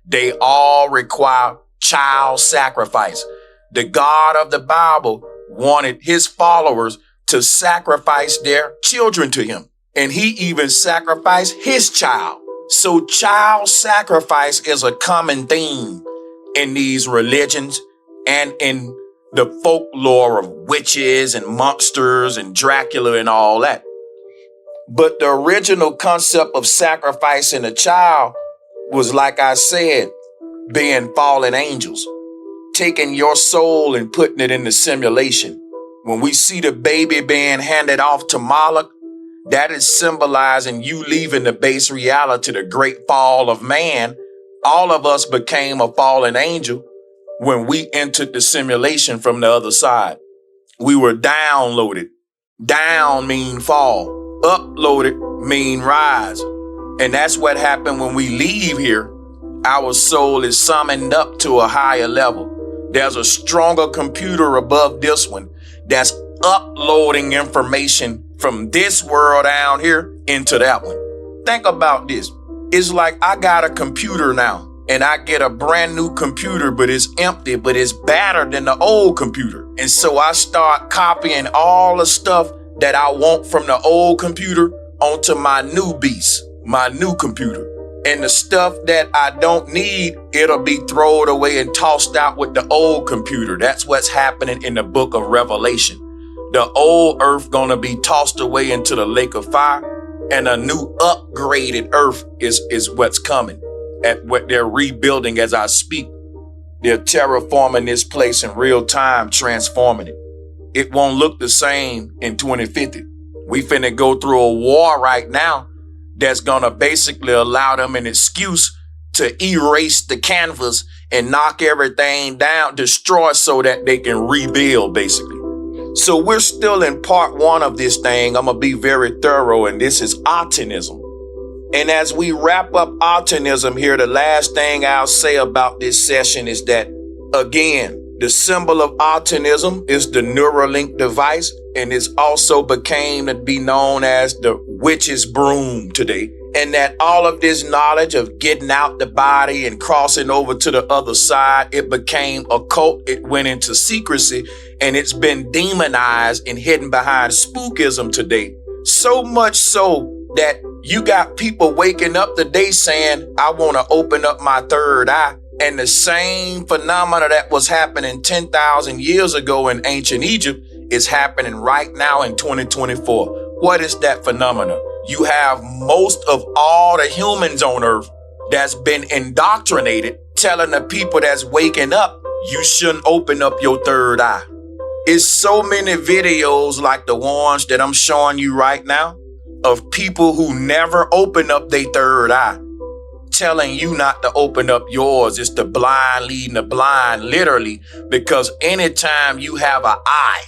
They all require child sacrifice. The God of the Bible wanted his followers to sacrifice their children to him. And he even sacrificed his child. So child sacrifice is a common theme in these religions and in the folklore of witches and monsters and Dracula and all that. But the original concept of sacrificing a child was, like I said, being fallen angels, taking your soul and putting it in the simulation. When we see the baby being handed off to Moloch, That is symbolizing you leaving the base reality, the great fall of man. All of us became a fallen angel when we entered the simulation from the other side. We were downloaded. Down mean fall. Uploaded mean rise. And that's what happened when we leave here. Our soul is summoned up to a higher level. There's a stronger computer above this one that's uploading information from this world down here into that one. Think about this. It's like I got a computer now and I get a brand new computer, but it's empty, but it's better than the old computer. And so I start copying all the stuff that I want from the old computer onto my new beast, my new computer. And the stuff that I don't need, it'll be thrown away and tossed out with the old computer. That's what's happening in the book of Revelation. The old earth gonna be tossed away into the lake of fire, and a new upgraded earth is what's coming. At what they're rebuilding as I speak. They're terraforming this place in real time, transforming it. It won't look the same in 2050. We finna go through a war right now that's gonna basically allow them an excuse to erase the canvas and knock everything down, destroy so that they can rebuild basically. So we're still in part one of this thing. I'm gonna be very thorough, and this is Atenism. And as we wrap up Atenism here, the last thing I'll say about this session is that, again, the symbol of Atenism is the Neuralink device, and it's also became to be known as the witch's broom today. And that all of this knowledge of getting out the body and crossing over to the other side, it became occult. It went into secrecy, and it's been demonized and hidden behind spookism today. So much so that you got people waking up today saying, I want to open up my third eye. And the same phenomena that was happening 10,000 years ago in ancient Egypt is happening right now in 2024. What is that phenomena? You have most of all the humans on earth that's been indoctrinated, telling the people that's waking up, you shouldn't open up your third eye. It's so many videos like the ones that I'm showing you right now of people who never open up their third eye, telling you not to open up yours. It's the blind leading the blind, literally, because anytime you have an eye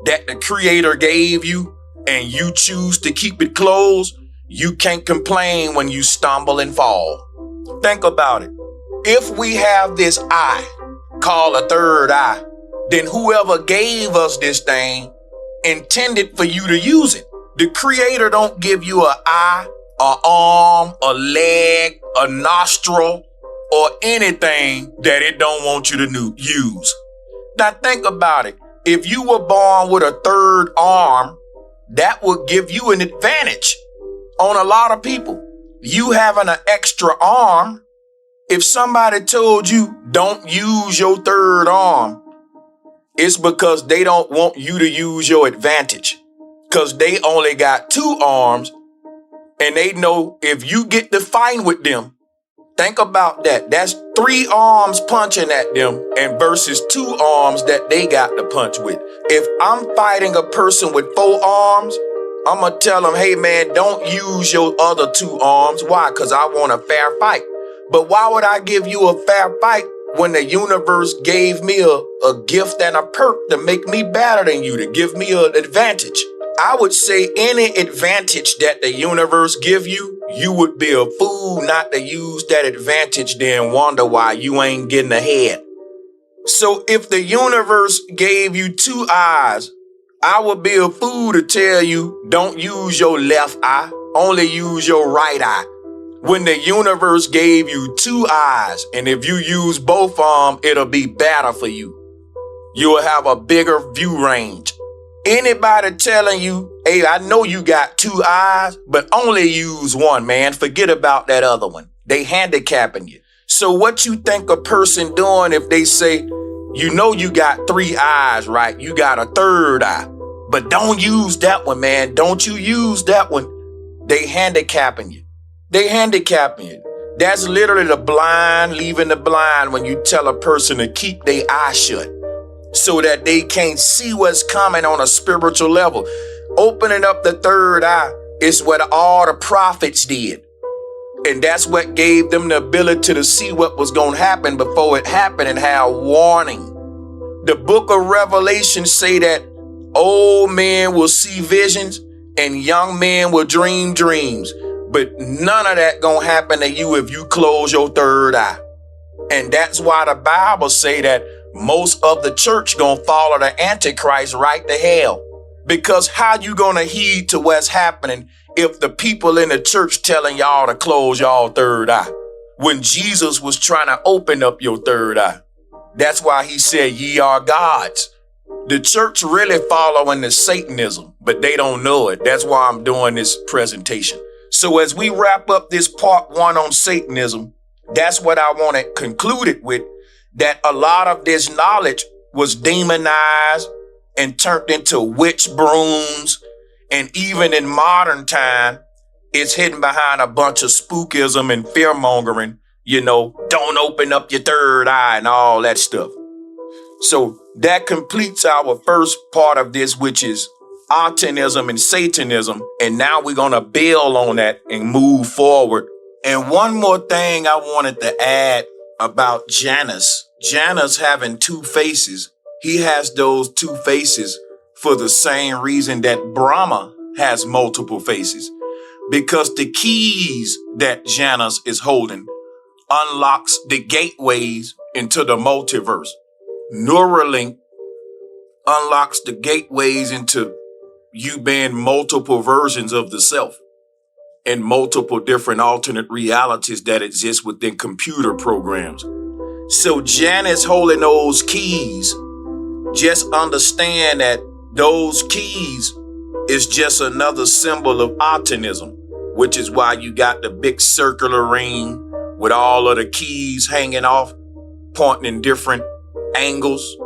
that the Creator gave you and you choose to keep it closed, you can't complain when you stumble and fall. Think about it. If we have this eye called a third eye, then whoever gave us this thing intended for you to use it. The Creator don't give you an eye, an arm, a leg, a nostril, or anything that it don't want you to use. Now think about it. If you were born with a third arm, that would give you an advantage on a lot of people. You having an extra arm, if somebody told you don't use your third arm, it's because they don't want you to use your advantage. Because they only got two arms, and they know if you get to fight with them, think about that. That's three arms punching at them and versus two arms that they got to punch with. If I'm fighting a person with four arms, I'm going to tell them, hey man, don't use your other two arms. Why? Because I want a fair fight. But why would I give you a fair fight when the universe gave me a gift and a perk to make me better than you, to give me an advantage? I would say any advantage that the universe give you, you would be a fool not to use that advantage then wonder why you ain't getting ahead. So if the universe gave you two eyes, I would be a fool to tell you don't use your left eye, only use your right eye. When the universe gave you two eyes, and if you use both of them, it'll be better for you. You'll have a bigger view range. Anybody telling you, hey, I know you got two eyes, but only use one, man. Forget about that other one. They handicapping you. So what you think a person doing if they say, you know you got three eyes, right? You got a third eye, but don't use that one, man. Don't you use that one. They handicapping you. They handicapping you. That's literally the blind leaving the blind when you tell a person to keep their eye shut, so that they can't see what's coming on a spiritual level. Opening up the third eye is what all the prophets did. And that's what gave them the ability to see what was going to happen before it happened and have warning. The book of Revelation say that old men will see visions and young men will dream dreams. But none of that going to happen to you if you close your third eye. And that's why the Bible say that most of the church going to follow the Antichrist right to hell. Because how you going to heed to what's happening if the people in the church telling y'all to close y'all third eye when Jesus was trying to open up your third eye? That's why he said, ye are gods. The church really following the Satanism, but they don't know it. That's why I'm doing this presentation. So as we wrap up this part 1 on Satanism, that's what I want to conclude it with, that a lot of this knowledge was demonized and turned into witch brooms. And even in modern time, it's hidden behind a bunch of spookism and fear mongering, don't open up your third eye and all that stuff. So that completes our first part of this, which is Atenism and Satanism. And now we're going to build on that and move forward. And one more thing I wanted to add about Janus. Janus having 2 faces. He has those 2 faces for the same reason that Brahma has multiple faces. Because the keys that Janus is holding unlocks the gateways into the multiverse. Neuralink unlocks the gateways into you being multiple versions of the self and multiple different alternate realities that exist within computer programs. So Janus holding those keys, just understand that those keys is just another symbol of Atenism, which is why you got the big circular ring with all of the keys hanging off, pointing in different angles.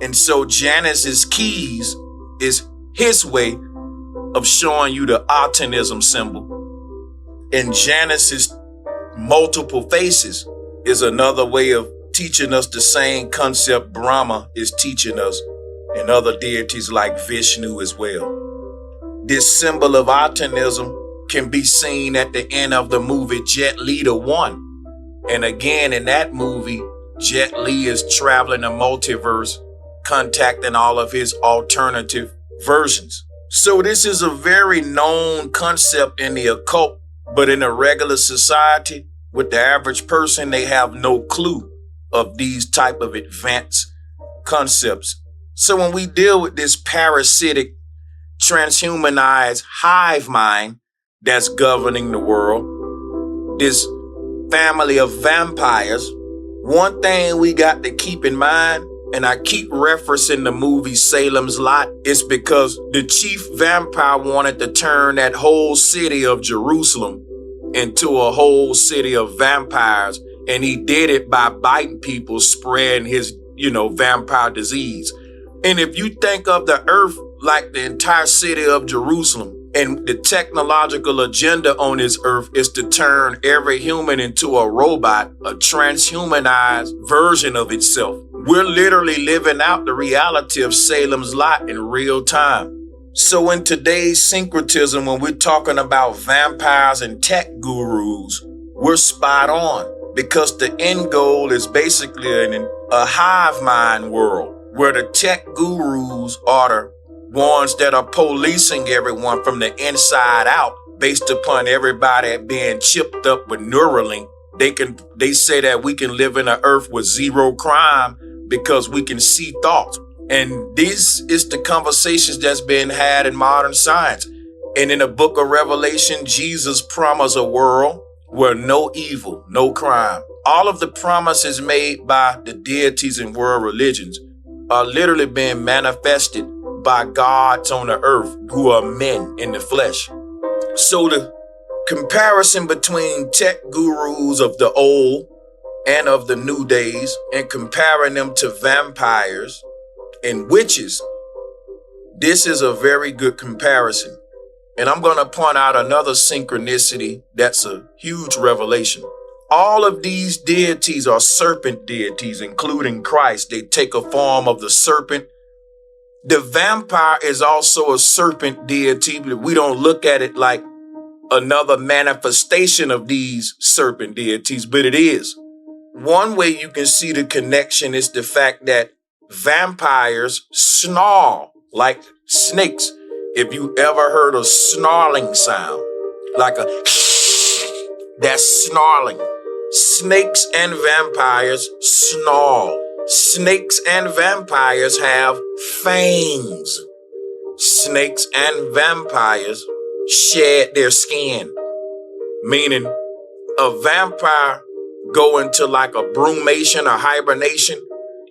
And so Janus's keys is his way of showing you the Atenism symbol. And Janus's multiple faces is another way of teaching us the same concept Brahma is teaching us, and other deities like Vishnu as well. This symbol of Atenism can be seen at the end of the movie Jet Li the One. And again, in that movie, Jet Li is traveling the multiverse, contacting all of his alternative versions. So this is a very known concept in the occult, but in a regular society, with the average person, they have no clue of these type of advanced concepts. So when we deal with this parasitic, transhumanized hive mind that's governing the world, this family of vampires, one thing we got to keep in mind, and I keep referencing the movie Salem's Lot, is because the chief vampire wanted to turn that whole city of Jerusalem into a whole city of vampires. And he did it by biting people, spreading his, vampire disease. And if you think of the earth like the entire city of Jerusalem, and the technological agenda on this earth is to turn every human into a robot, a transhumanized version of itself. We're literally living out the reality of Salem's Lot in real time. So in today's syncretism, when we're talking about vampires and tech gurus, we're spot on, because the end goal is basically a hive mind world where the tech gurus are the ones that are policing everyone from the inside out based upon everybody being chipped up with Neuralink. They say that we can live in an earth with zero crime because we can see thoughts. And this is the conversations that's been had in modern science. And in the book of Revelation, Jesus promised a world where no evil, no crime. All of the promises made by the deities and world religions are literally being manifested by gods on the earth who are men in the flesh. So the comparison between tech gurus of the old and of the new days, and comparing them to vampires and witches, this is a very good comparison. And I'm going to point out another synchronicity that's a huge revelation. All of these deities are serpent deities, including Christ. They take a form of the serpent The vampire is also a serpent deity, but we don't look at it like another manifestation of these serpent deities, but it is. One way you can see the connection is the fact that vampires snarl like snakes. If you ever heard a snarling sound, like a that's snarling. Snakes and vampires snarl. Snakes and vampires have fangs. Snakes and vampires shed their skin, meaning a vampire go into like a brumation or hibernation.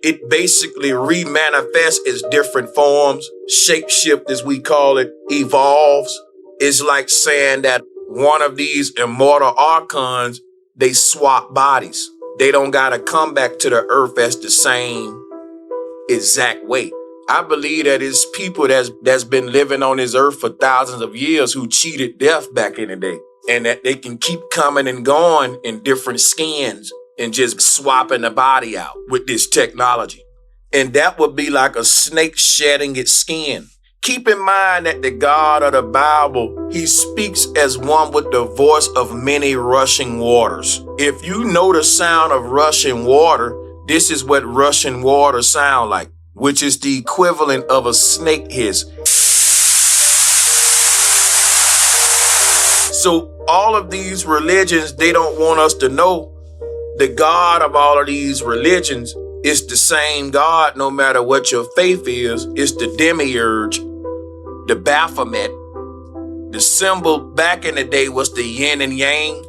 It basically remanifests as different forms. Shapeshift, as we call it, evolves. It's like saying that one of these immortal archons, they swap bodies. They don't gotta come back to the earth as the same exact way. I believe that it's people that's been living on this earth for thousands of years who cheated death back in the day, and that they can keep coming and going in different skins and just swapping the body out with this technology. And that would be like a snake shedding its skin. Keep in mind that the God of the Bible, he speaks as one with the voice of many rushing waters. If you know the sound of rushing water, this is what rushing water sound like, which is the equivalent of a snake hiss. So all of these religions, they don't want us to know the God of all of these religions is the same God no matter what your faith is. It's the demiurge, the Baphomet. The symbol back in the day was the yin and yang,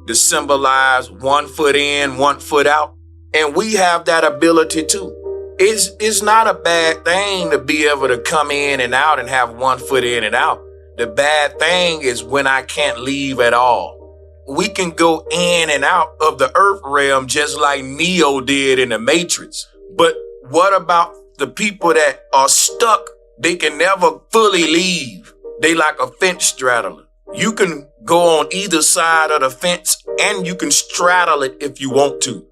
to symbolize 1 foot in, 1 foot out. And we have that ability too. It's not a bad thing to be able to come in and out and have 1 foot in and out. The bad thing is when I can't leave at all. We can go in and out of the earth realm just like Neo did in the Matrix. But what about the people that are stuck? They can never fully leave. They like a fence straddler. You can go on either side of the fence and you can straddle it if you want to.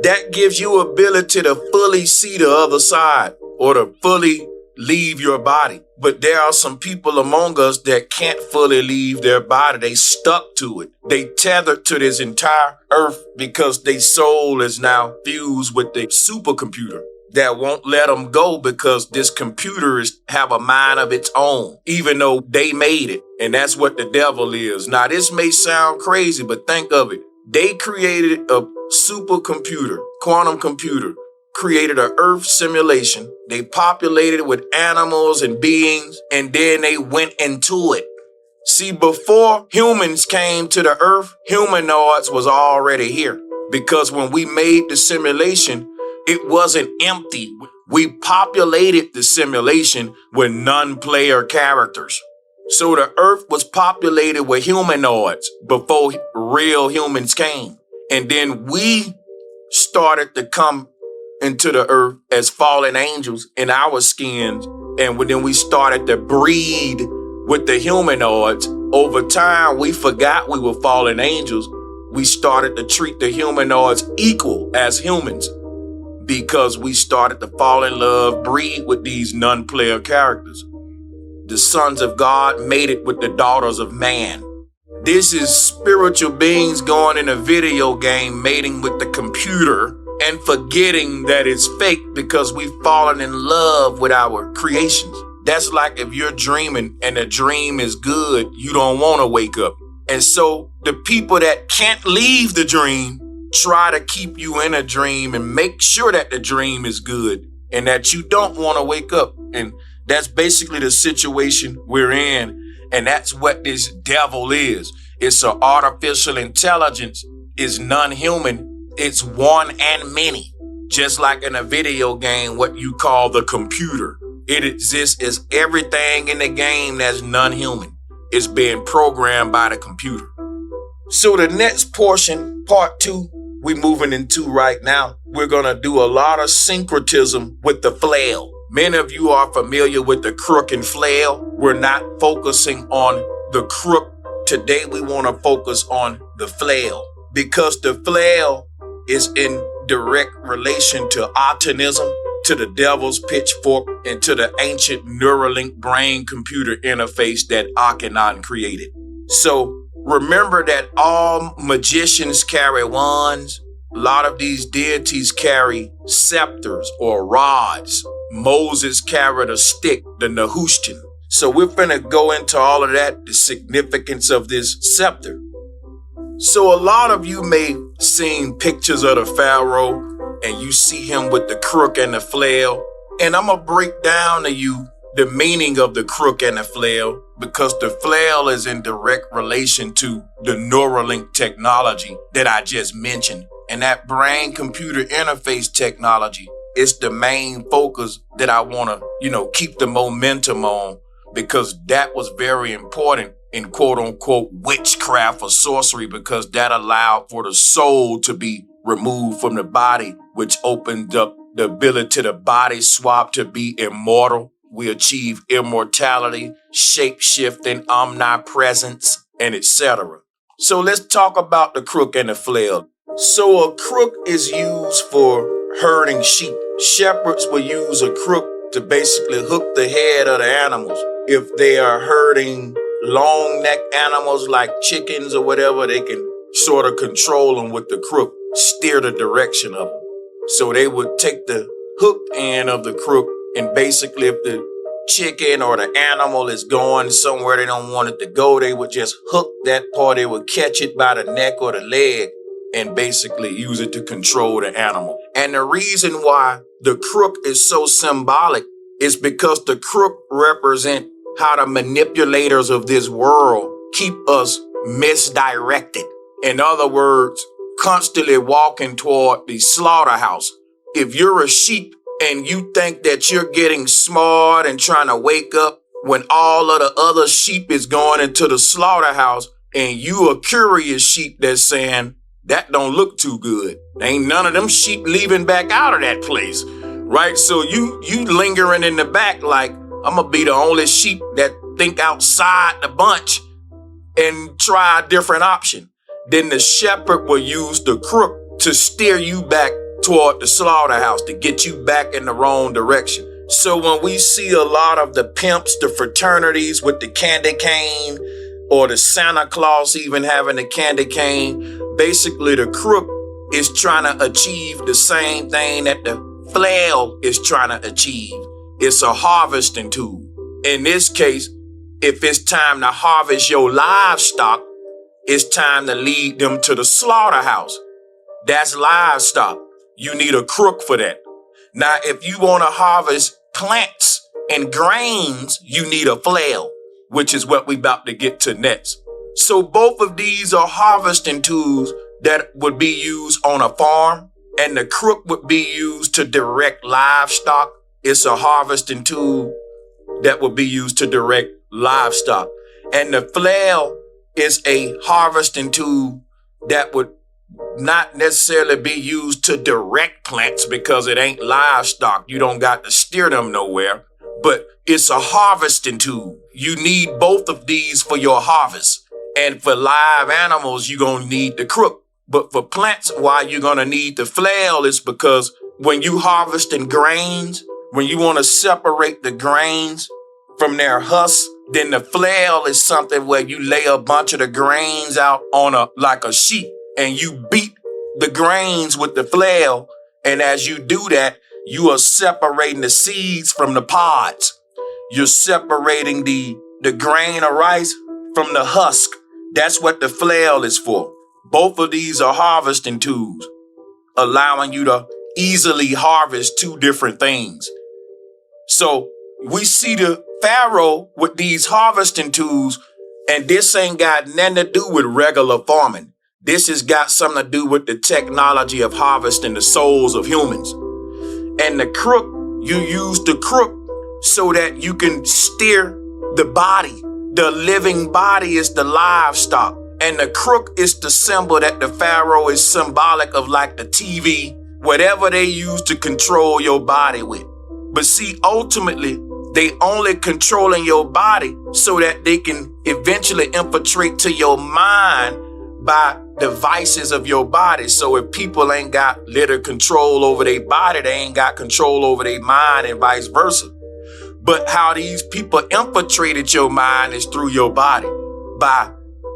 That gives you ability to fully see the other side or to fully leave your body. But there are some people among us that can't fully leave their body. They stuck to it. They tethered to this entire earth because their soul is now fused with the supercomputer that won't let them go because this computer have a mind of its own, even though they made it. And that's what the devil is. Now, this may sound crazy, but think of it. They created a supercomputer, quantum computer, created an earth simulation. They populated it with animals and beings, and then they went into it. See, before humans came to the earth, humanoids was already here. Because when we made the simulation, it wasn't empty. We populated the simulation with non-player characters. So the earth was populated with humanoids before real humans came. And then we started to come into the earth as fallen angels in our skins. And then we started to breed with the humanoids. Over time, we forgot we were fallen angels. We started to treat the humanoids equal as humans because we started to fall in love, breed with these non-player characters. The sons of God made it with the daughters of man. This is spiritual beings going in a video game, mating with the computer and forgetting that it's fake because we've fallen in love with our creations. That's like if you're dreaming and the dream is good, you don't want to wake up. And so the people that can't leave the dream try to keep you in a dream and make sure that the dream is good and that you don't want to wake up. And that's basically the situation we're in. And that's what this devil is. It's an artificial intelligence. It's non-human. It's one and many. Just like in a video game, what you call the computer. It exists as everything in the game that's non-human. It's being programmed by the computer. So the next portion, part 2, we're moving into right now. We're going to do a lot of syncretism with the Flail. Many of you are familiar with the Crook and Flail. We're not focusing on the Crook. Today we want to focus on the Flail because the Flail is in direct relation to Atenism, to the devil's pitchfork, and to the ancient Neuralink brain-computer interface that Akhenaten created. So remember that all magicians carry wands. A lot of these deities carry scepters or rods. Moses carried a stick, the Nehushtan. So we're finna go into all of that, the significance of this scepter. So a lot of you may seen pictures of the Pharaoh, and you see him with the crook and the flail. And I'm gonna break down to you the meaning of the crook and the flail, because the flail is in direct relation to the Neuralink technology that I just mentioned. And that brain-computer interface technology is the main focus that I wanna, keep the momentum on, because that was very important in quote-unquote witchcraft or sorcery, because that allowed for the soul to be removed from the body, which opened up the ability to the body swap to be immortal. We achieve immortality, shape-shifting, omnipresence, and etc. So let's talk about the crook and the flail. So a crook is used for herding sheep. Shepherds will use a crook to basically hook the head of the animals. If they are herding long neck animals like chickens or whatever, they can sort of control them with the crook, steer the direction of them. So they would take the hooked end of the crook, and basically if the chicken or the animal is going somewhere they don't want it to go, they would just hook that part. They would catch it by the neck or the leg and basically use it to control the animal. And the reason why the crook is so symbolic is because the crook represent how the manipulators of this world keep us misdirected. In other words, constantly walking toward the slaughterhouse. If you're a sheep and you think that you're getting smart and trying to wake up when all of the other sheep is going into the slaughterhouse, and you a curious sheep that's saying, that don't look too good. Ain't none of them sheep leaving back out of that place, right? So you lingering in the back like, I'm gonna be the only sheep that think outside the bunch and try a different option. Then the shepherd will use the crook to steer you back toward the slaughterhouse, to get you back in the wrong direction. So when we see a lot of the pimps, the fraternities with the candy cane, or the Santa Claus even having the candy cane, basically the crook is trying to achieve the same thing that the flail is trying to achieve. It's a harvesting tool. In this case, if it's time to harvest your livestock, it's time to lead them to the slaughterhouse. That's livestock. You need a crook for that. Now, if you want to harvest plants and grains, you need a flail, which is what we about to get to next. So both of these are harvesting tools that would be used on a farm, and the crook would be used to direct livestock. It's a harvesting tool that would be used to direct livestock. And the flail is a harvesting tool that would not necessarily be used to direct plants, because it ain't livestock. You don't got to steer them nowhere, but it's a harvesting tool. You need both of these for your harvest. And for live animals, you're going to need the crook. But for plants, why you're going to need the flail is because when you harvesting grains, when you want to separate the grains from their husks, then the flail is something where you lay a bunch of the grains out on like a sheet, and you beat the grains with the flail. And as you do that, you are separating the seeds from the pods. You're separating the grain of rice from the husk. That's what the flail is for. Both of these are harvesting tools, allowing you to easily harvest two different things. So we see the Pharaoh with these harvesting tools, and this ain't got nothing to do with regular farming. This has got something to do with the technology of harvesting the souls of humans. And the crook, you use the crook so that you can steer the body. The living body is the livestock. And the crook is the symbol that the Pharaoh is symbolic of, like the TV, whatever they use to control your body with. But see, ultimately, they only controlling your body so that they can eventually infiltrate to your mind by the vices of your body. So if people ain't got little control over their body, they ain't got control over their mind and vice versa. But how these people infiltrated your mind is through your body by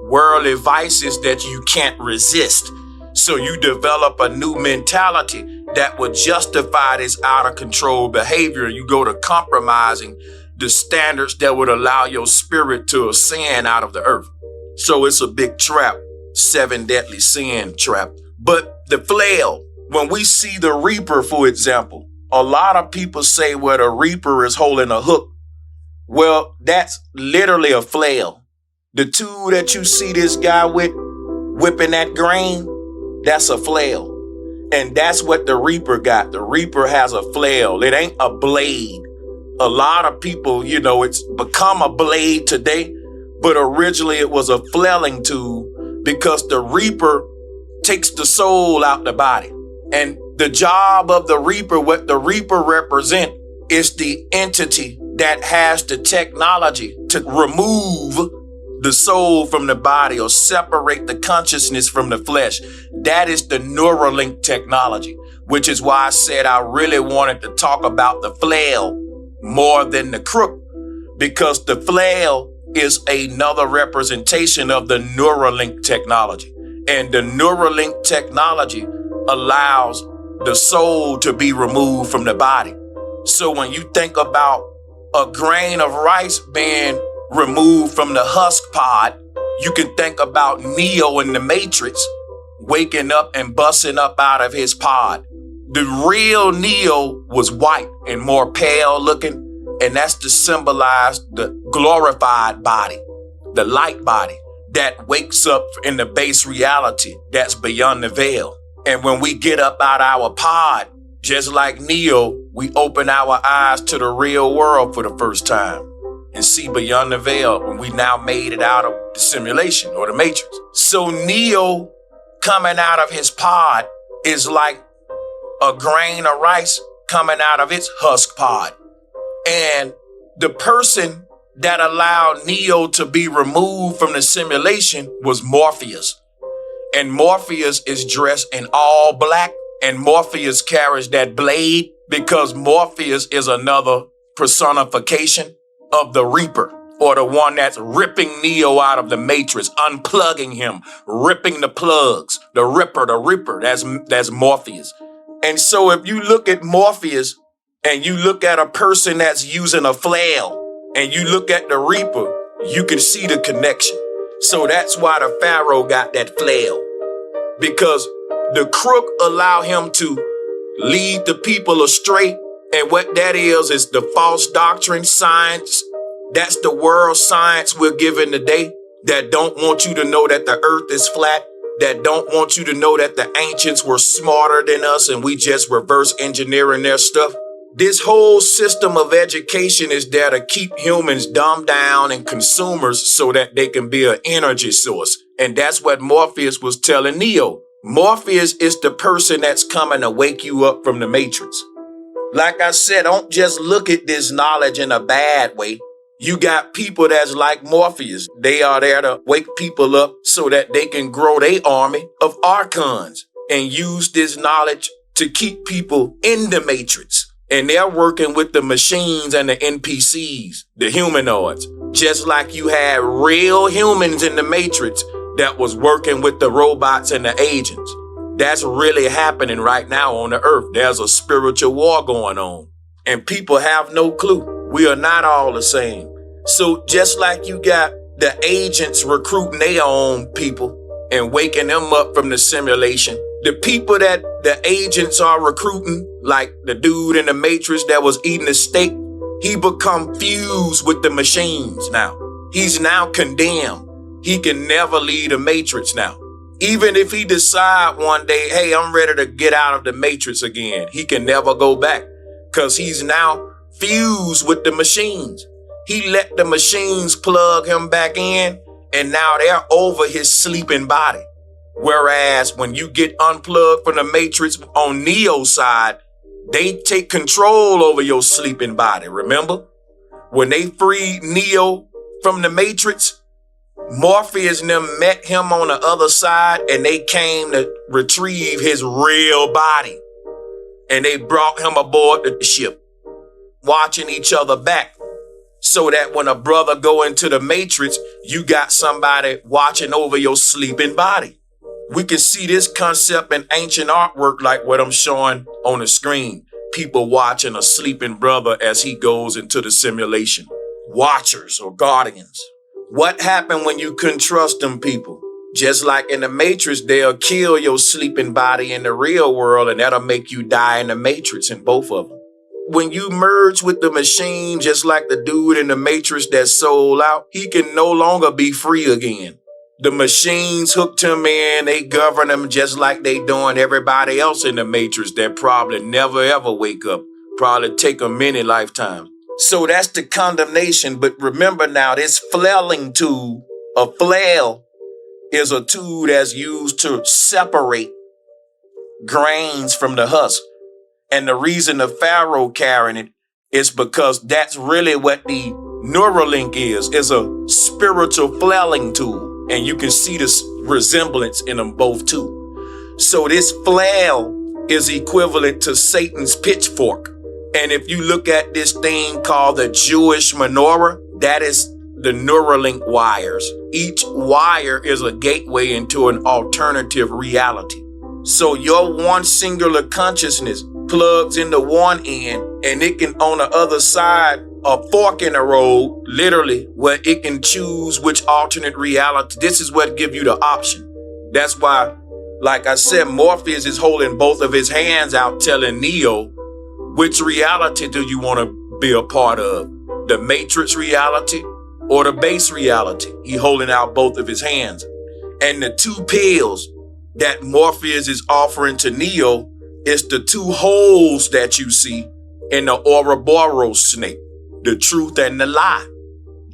worldly vices that you can't resist. So you develop a new mentality that would justify this out of control behavior. You go to compromising the standards that would allow your spirit to ascend out of the earth. So it's a big trap, 7 deadly sin trap. But the flail, when we see the reaper, for example, a lot of people say, well, the reaper is holding a hook. Well, that's literally a flail. The tool that you see this guy with, whipping that grain, that's a flail. And that's what the reaper got. The reaper has a flail. It ain't a blade. A lot of people, it's become a blade today, but originally it was a flailing tool because the reaper takes the soul out the body. And the job of the reaper, what the reaper represent, is the entity that has the technology to remove the soul from the body or separate the consciousness from the flesh. That is the Neuralink technology, which is why I said I really wanted to talk about the flail more than the crook, because the flail is another representation of the Neuralink technology. And the Neuralink technology allows the soul to be removed from the body. So when you think about a grain of rice being removed from the husk pod, you can think about Neo in the Matrix waking up and busting up out of his pod. The real Neo was white and more pale looking, and that's to symbolize the glorified body, the light body that wakes up in the base reality that's beyond the veil. And when we get up out our pod, just like Neo, we open our eyes to the real world for the first time and see beyond the veil when we now made it out of the simulation or the matrix. So Neo coming out of his pod is like a grain of rice coming out of its husk pod. And the person that allowed Neo to be removed from the simulation was Morpheus. And Morpheus is dressed in all black, and Morpheus carries that blade because Morpheus is another personification of the Reaper, or the one that's ripping Neo out of the matrix, unplugging him, ripping the plugs, the Ripper, that's Morpheus. And so if you look at Morpheus and you look at a person that's using a flail and you look at the Reaper, you can see the connection. So that's why the Pharaoh got that flail, because the crook allow him to lead the people astray. And what that is the false doctrine, science. That's the world science we're given today that don't want you to know that the earth is flat, that don't want you to know that the ancients were smarter than us and we just reverse engineering their stuff. This whole system of education is there to keep humans dumbed down and consumers so that they can be an energy source. And that's what Morpheus was telling Neo. Morpheus is the person that's coming to wake you up from the matrix. Like I said, don't just look at this knowledge in a bad way. You got people that's like Morpheus. They are there to wake people up so that they can grow their army of archons and use this knowledge to keep people in the matrix. And they're working with the machines and the NPCs, the humanoids, just like you had real humans in the matrix that was working with the robots and the agents. That's really happening right now on the earth. There's a spiritual war going on and people have no clue. We are not all the same. So just like you got the agents recruiting their own people and waking them up from the simulation, the people that the agents are recruiting, like the dude in the Matrix that was eating the steak, he become fused with the machines now. He's now condemned. He can never leave the Matrix now. Even if he decide one day, hey, I'm ready to get out of the Matrix again, he can never go back because he's now fused with the machines. He let the machines plug him back in, and now they're over his sleeping body. Whereas when you get unplugged from the Matrix on Neo's side, they take control over your sleeping body. Remember? When they freed Neo from the Matrix, Morpheus and them met him on the other side, and they came to retrieve his real body. And they brought him aboard the ship, watching each other back, so that when a brother go into the matrix, you got somebody watching over your sleeping body. We can see this concept in ancient artwork like what I'm showing on the screen. People watching a sleeping brother as he goes into the simulation. Watchers or guardians. What happened when you couldn't trust them people? Just like in the Matrix, they'll kill your sleeping body in the real world, and that'll make you die in the Matrix in both of them. When you merge with the machine, just like the dude in the Matrix that sold out, he can no longer be free again. The machines hooked him in, they govern him just like they doing everybody else in the Matrix that probably never ever wake up, probably take them many lifetimes. So that's the condemnation. But remember now, this flailing tool, a flail, is a tool that's used to separate grains from the husk. And the reason the Pharaoh carrying it is because that's really what the Neuralink is a spiritual flailing tool. And you can see this resemblance in them both too. So this flail is equivalent to Satan's pitchfork. And if you look at this thing called the Jewish menorah, that is the Neuralink wires. Each wire is a gateway into an alternative reality. So your one singular consciousness plugs into one end, and it can on the other side a fork in the road, literally, where it can choose which alternate reality. This is what gives you the option. That's why, like I said, Morpheus is holding both of his hands out telling Neo, which reality do you want to be a part of? The Matrix reality or the base reality? He holding out both of his hands. And the two pills that Morpheus is offering to Neo is the two holes that you see in the Ouroboros snake, the truth and the lie,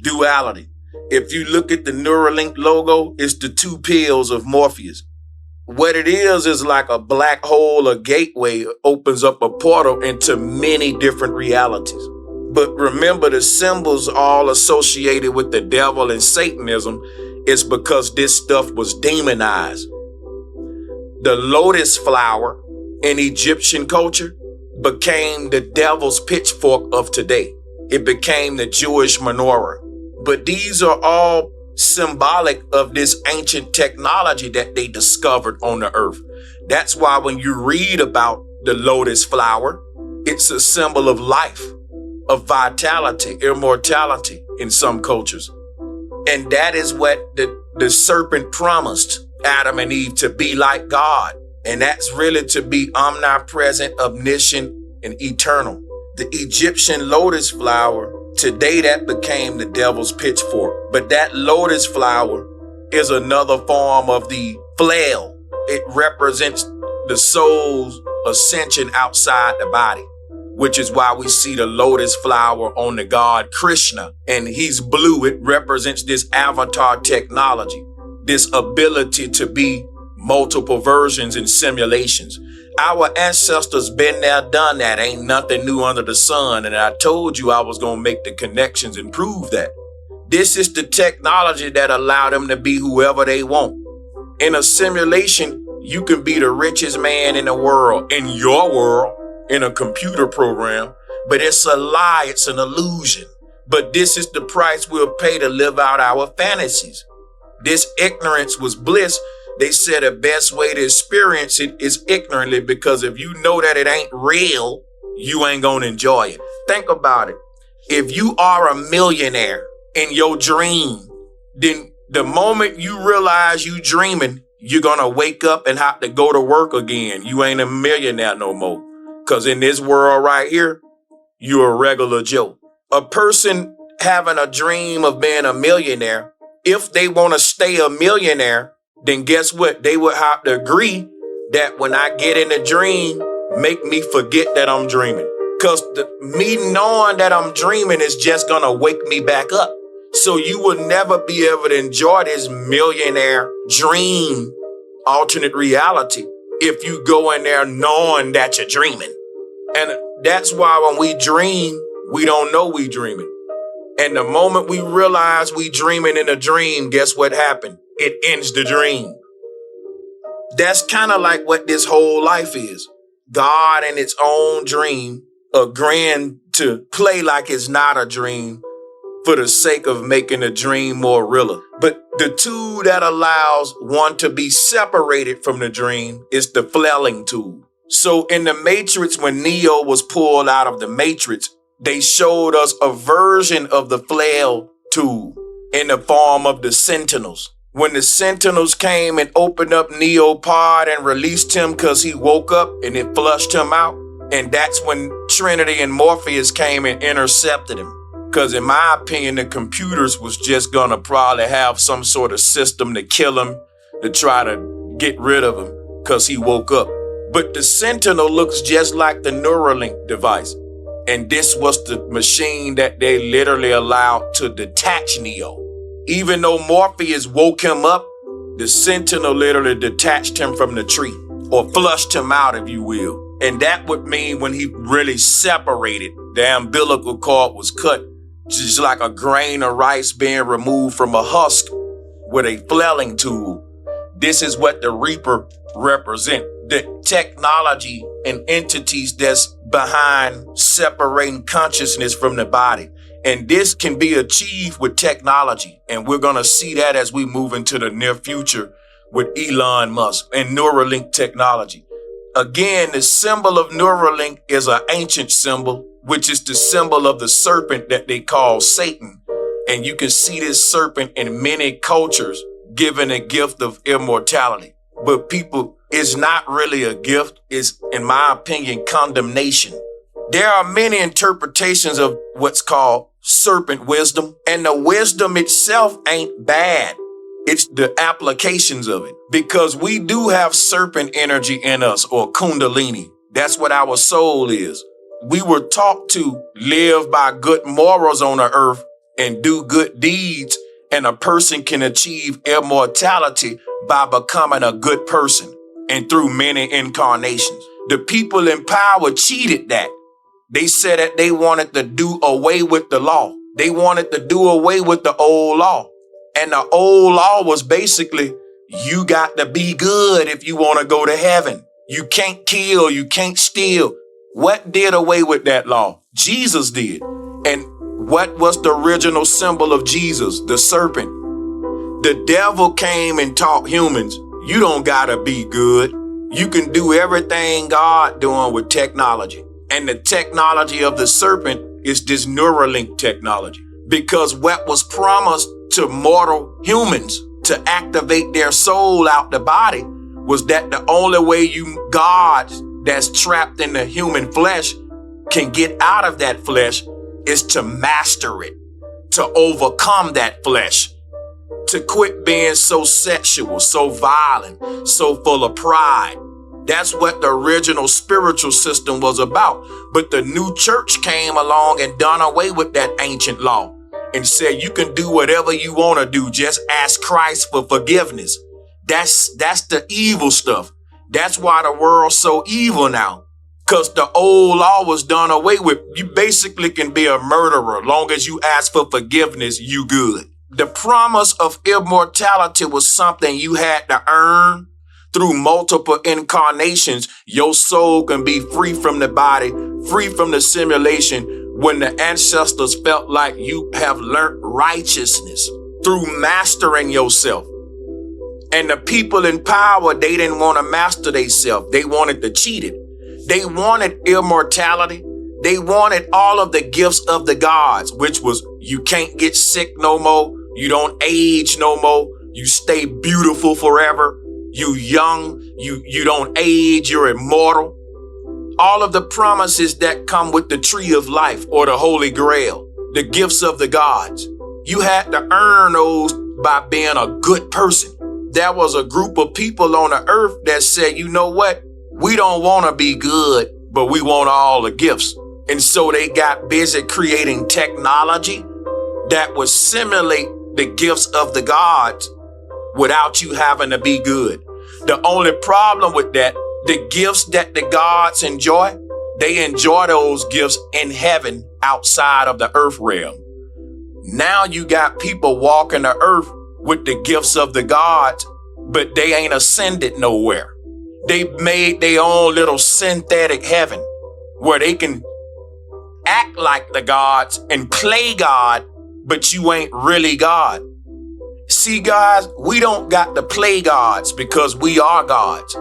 duality. If you look at the Neuralink logo, it's the two pills of Morpheus. What it is like a black hole, a gateway opens up a portal into many different realities. But remember, the symbols all associated with the devil and Satanism is because this stuff was demonized. The lotus flower in Egyptian culture became the devil's pitchfork of today. It became the Jewish menorah. But these are all symbolic of this ancient technology that they discovered on the earth. That's why when you read about the lotus flower, it's a symbol of life, of vitality, immortality in some cultures. And that is what the serpent promised Adam and Eve, to be like God. And that's really to be omnipresent, omniscient, and eternal. The Egyptian lotus flower, today that became the devil's pitchfork. But that lotus flower is another form of the flail. It represents the soul's ascension outside the body, which is why we see the lotus flower on the god Krishna. And he's blue. It represents this avatar technology, this ability to be multiple versions and simulations. Our ancestors been there, done that. Ain't nothing new under the sun. And I told you I was going to make the connections and prove that. This is the technology that allowed them to be whoever they want. In a simulation, you can be the richest man in the world, in your world, in a computer program, but it's a lie. It's an illusion. But this is the price we'll pay to live out our fantasies. This ignorance was bliss. They said the best way to experience it is ignorantly, because if you know that it ain't real, you ain't gonna enjoy it. Think about it. If you are a millionaire in your dream, then the moment you realize you dreaming, you're gonna wake up and have to go to work again. You ain't a millionaire no more. Because in this world right here, you're a regular Joe. A person having a dream of being a millionaire, if they want to stay a millionaire, then guess what? They would have to agree that when I get in a dream, make me forget that I'm dreaming. Because me knowing that I'm dreaming is just going to wake me back up. So you will never be able to enjoy this millionaire dream alternate reality if you go in there knowing that you're dreaming. And that's why when we dream, we don't know we dreaming. And the moment we realize we dreaming in a dream, guess what happened? It ends the dream. That's kind of like what this whole life is. God in its own dream agreeing to play like it's not a dream for the sake of making the dream more realer. But the tool that allows one to be separated from the dream is the flailing tool. So in the Matrix, when Neo was pulled out of the Matrix, they showed us a version of the flail tool in the form of the Sentinels. When the Sentinels came and opened up Neo Pod and released him because he woke up and it flushed him out. And that's when Trinity and Morpheus came and intercepted him. Because in my opinion, the computers was just going to probably have some sort of system to kill him, to try to get rid of him because he woke up. But the Sentinel looks just like the Neuralink device. And this was the machine that they literally allowed to detach Neo. Even though Morpheus woke him up, the Sentinel literally detached him from the tree, or flushed him out, if you will. And that would mean when he really separated, the umbilical cord was cut, just like a grain of rice being removed from a husk with a flailing tool. This is what the Reaper represent. The technology and entities that's behind separating consciousness from the body. And this can be achieved with technology. And we're going to see that as we move into the near future with Elon Musk and Neuralink technology. Again, the symbol of Neuralink is an ancient symbol, which is the symbol of the serpent that they call Satan. And you can see this serpent in many cultures given a gift of immortality. But people, it's not really a gift. It's, in my opinion, condemnation. There are many interpretations of what's called serpent wisdom, and the wisdom itself ain't bad. It's the applications of it, because we do have serpent energy in us, or kundalini. That's what our soul is. We were taught to live by good morals on the earth and do good deeds, and a person can achieve immortality by becoming a good person and through many incarnations. The people in power cheated that. They said that they wanted to do away with the law. They wanted to do away with the old law. And the old law was basically, you got to be good if you want to go to heaven. You can't kill, you can't steal. What did away with that law? Jesus did. And what was the original symbol of Jesus? The serpent. The devil came and taught humans, you don't got to be good. You can do everything God doing with technology. And the technology of the serpent is this Neuralink technology. Because what was promised to mortal humans to activate their soul out the body was that the only way you gods that's trapped in the human flesh can get out of that flesh is to master it, to overcome that flesh, to quit being so sexual, so violent, so full of pride. That's what the original spiritual system was about. But the new church came along and done away with that ancient law and said, you can do whatever you want to do. Just ask Christ for forgiveness. That's the evil stuff. That's why the world's so evil now. Because the old law was done away with. You basically can be a murderer. Long as you ask for forgiveness, you good. The promise of immortality was something you had to earn. Through multiple incarnations, your soul can be free from the body, free from the simulation, when the ancestors felt like you have learned righteousness through mastering yourself. And the people in power, they didn't want to master themselves. They wanted to cheat it. They wanted immortality. They wanted all of the gifts of the gods, which was you can't get sick no more. You don't age no more. You stay beautiful forever. You young, you don't age, you're immortal. All of the promises that come with the tree of life or the Holy Grail, the gifts of the gods. You had to earn those by being a good person. There was a group of people on the earth that said, you know what? We don't want to be good, but we want all the gifts. And so they got busy creating technology that would simulate the gifts of the gods without you having to be good. The only problem with that, the gifts that the gods enjoy, they enjoy those gifts in heaven outside of the earth realm. Now you got people walking the earth with the gifts of the gods, but they ain't ascended nowhere. They made their own little synthetic heaven where they can act like the gods and play God, but you ain't really God. See, guys, we don't got to play gods because we are gods.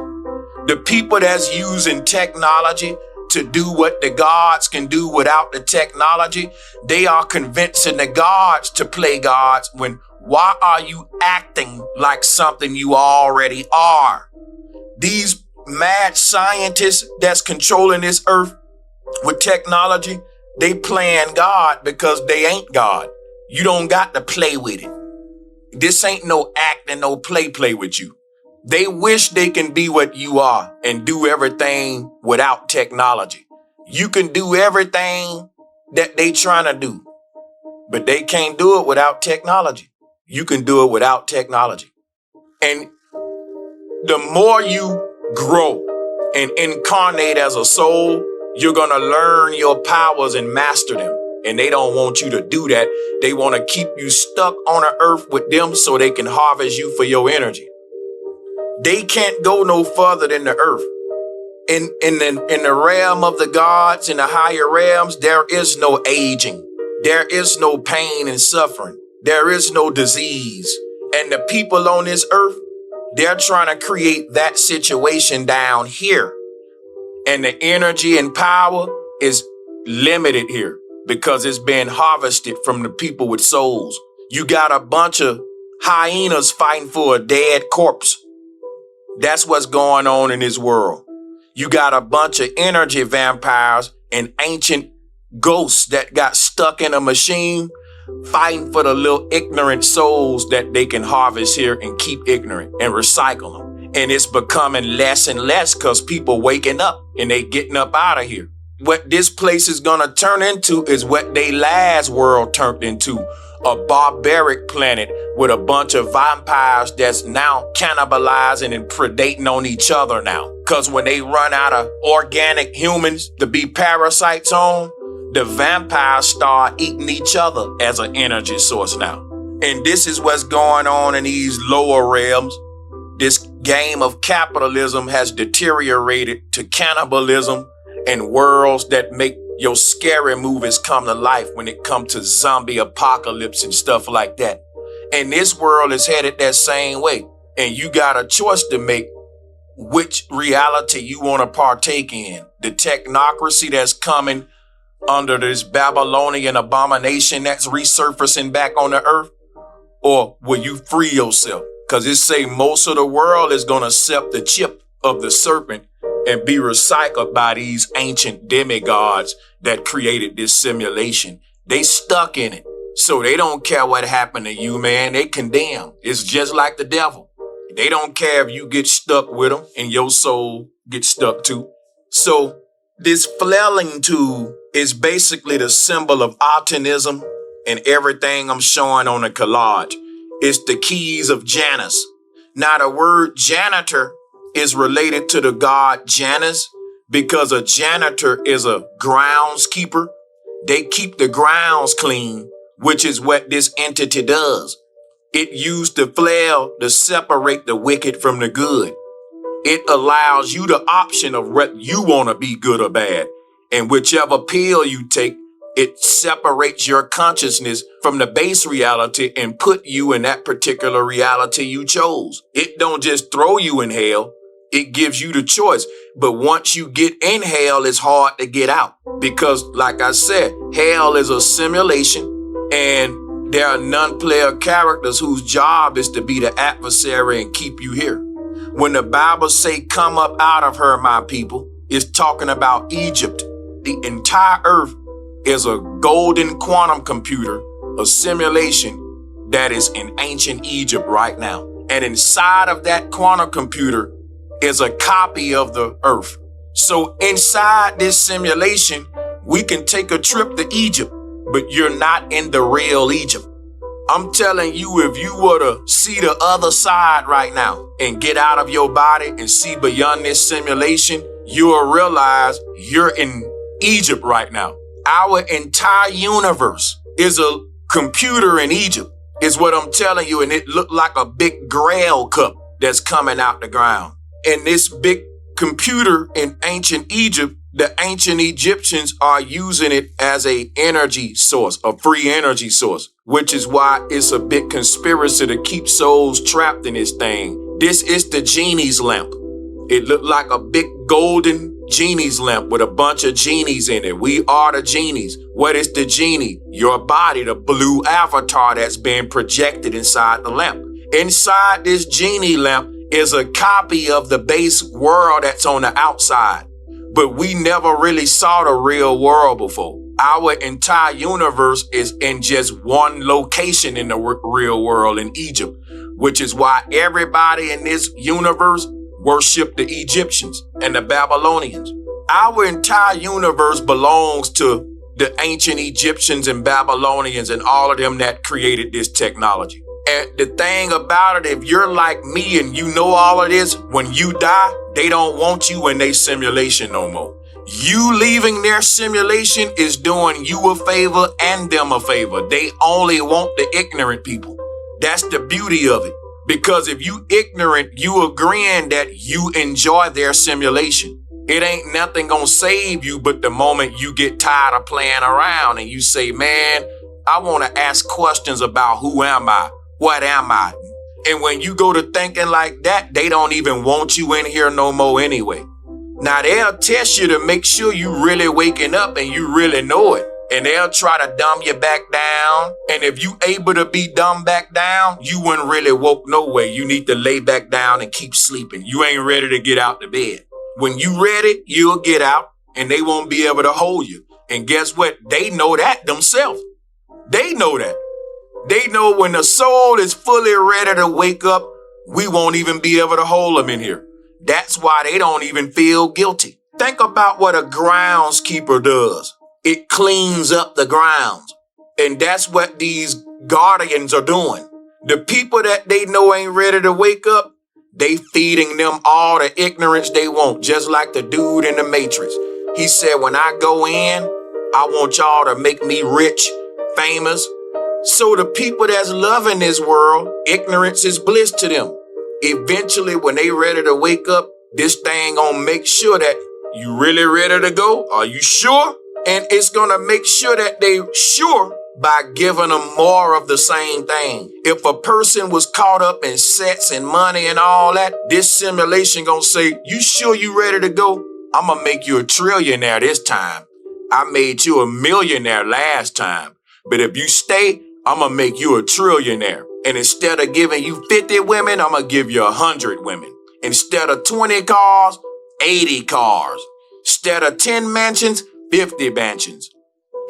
The people that's using technology to do what the gods can do without the technology, they are convincing the gods to play gods when why are you acting like something you already are? These mad scientists that's controlling this earth with technology, they playing God because they ain't God. You don't got to play with it. This ain't no act and no play with you. They wish they can be what you are and do everything without technology. You can do everything that they trying to do, but they can't do it without technology. You can do it without technology. And the more you grow and incarnate as a soul, you're going to learn your powers and master them. And they don't want you to do that. They want to keep you stuck on the earth with them so they can harvest you for your energy. They can't go no further than the earth. In the realm of the gods, in the higher realms, there is no aging. There is no pain and suffering. There is no disease. And the people on this earth, they're trying to create that situation down here. And the energy and power is limited here because it's being harvested from the people with souls. You got a bunch of hyenas fighting for a dead corpse. That's what's going on in this world. You got a bunch of energy vampires and ancient ghosts that got stuck in a machine fighting for the little ignorant souls that they can harvest here and keep ignorant and recycle them. And it's becoming less and less because people waking up and they getting up out of here. What this place is going to turn into is what they last world turned into. A barbaric planet with a bunch of vampires that's now cannibalizing and predating on each other now. Because when they run out of organic humans to be parasites on, the vampires start eating each other as an energy source now. And this is what's going on in these lower realms. This game of capitalism has deteriorated to cannibalism and worlds that make your scary movies come to life when it comes to zombie apocalypse and stuff like that. And this world is headed that same way. And you got a choice to make which reality you want to partake in. The technocracy that's coming under this Babylonian abomination that's resurfacing back on the earth? Or will you free yourself? Because it say most of the world is going to accept the chip of the serpent and be recycled by these ancient demigods that created this simulation. They stuck in it. So they don't care what happened to you, man. They condemn. It's just like the devil. They don't care if you get stuck with them and your soul gets stuck too. So this flailing tool is basically the symbol of Atenism and everything I'm showing on the collage. It's the keys of Janus. Now the word janitor is related to the god Janus because a janitor is a groundskeeper. They keep the grounds clean, which is what this entity does. It used the flail to separate the wicked from the good. It allows you the option of what you want to be, good or bad. And whichever pill you take, it separates your consciousness from the base reality and put you in that particular reality you chose. It don't just throw you in hell. It gives you the choice. But once you get in hell, it's hard to get out. Because like I said, hell is a simulation and there are non-player characters whose job is to be the adversary and keep you here. When the Bible say, come up out of her, my people, it's talking about Egypt. The entire earth is a golden quantum computer, a simulation that is in ancient Egypt right now. And inside of that quantum computer is a copy of the earth. So inside this simulation, we can take a trip to Egypt, but you're not in the real Egypt. I'm telling you, if you were to see the other side right now and get out of your body and see beyond this simulation, you will realize you're in Egypt right now. Our entire universe is a computer in Egypt is what I'm telling you. And it looked like a big Grail cup that's coming out the ground. And this big computer in ancient Egypt, the ancient Egyptians are using it as a energy source, a free energy source, which is why it's a big conspiracy to keep souls trapped in this thing. This is the genie's lamp. It looked like a big golden genie's lamp with a bunch of genies in it. We are the genies. What is the genie? Your body, the blue avatar that's being projected inside the lamp. Inside this genie lamp is a copy of the base world that's on the outside. But we never really saw the real world before. Our entire universe is in just one location in the real world in Egypt, which is why everybody in this universe worship the Egyptians and the Babylonians. Our entire universe belongs to the ancient Egyptians and Babylonians and all of them that created this technology. And the thing about it, if you're like me and you know all of this, when you die, they don't want you in their simulation no more. You leaving their simulation is doing you a favor and them a favor. They only want the ignorant people. That's the beauty of it. Because if you ignorant, you agreeing that you enjoy their simulation. It ain't nothing gonna save you but the moment you get tired of playing around and you say, man, I want to ask questions about who am I? What am I? And when you go to thinking like that, they don't even want you in here no more anyway. Now they'll test you to make sure you really waking up and you really know it. And they'll try to dumb you back down. And if you able to be dumbed back down, you wouldn't really woke no way. You need to lay back down and keep sleeping. You ain't ready to get out the bed. When you ready, you'll get out and they won't be able to hold you. And guess what? They know that themselves. They know that. They know when the soul is fully ready to wake up, we won't even be able to hold them in here. That's why they don't even feel guilty. Think about what a groundskeeper does. It cleans up the grounds. And that's what these guardians are doing. The people that they know ain't ready to wake up, they feeding them all the ignorance they want, just like the dude in the Matrix. He said, when I go in, I want y'all to make me rich, famous. So the people that's loving this world, ignorance is bliss to them. Eventually, when they ready to wake up, this thing gonna make sure that you really ready to go. Are you sure? And it's gonna make sure that they sure by giving them more of the same thing. If a person was caught up in sets and money and all that, this simulation gonna say, you sure you ready to go? I'm gonna make you a trillionaire this time. I made you a millionaire last time. But if you stay, I'm gonna make you a trillionaire. And instead of giving you 50 women, I'm gonna give you 100 women. Instead of 20 cars, 80 cars. Instead of 10 mansions, 50 mansions.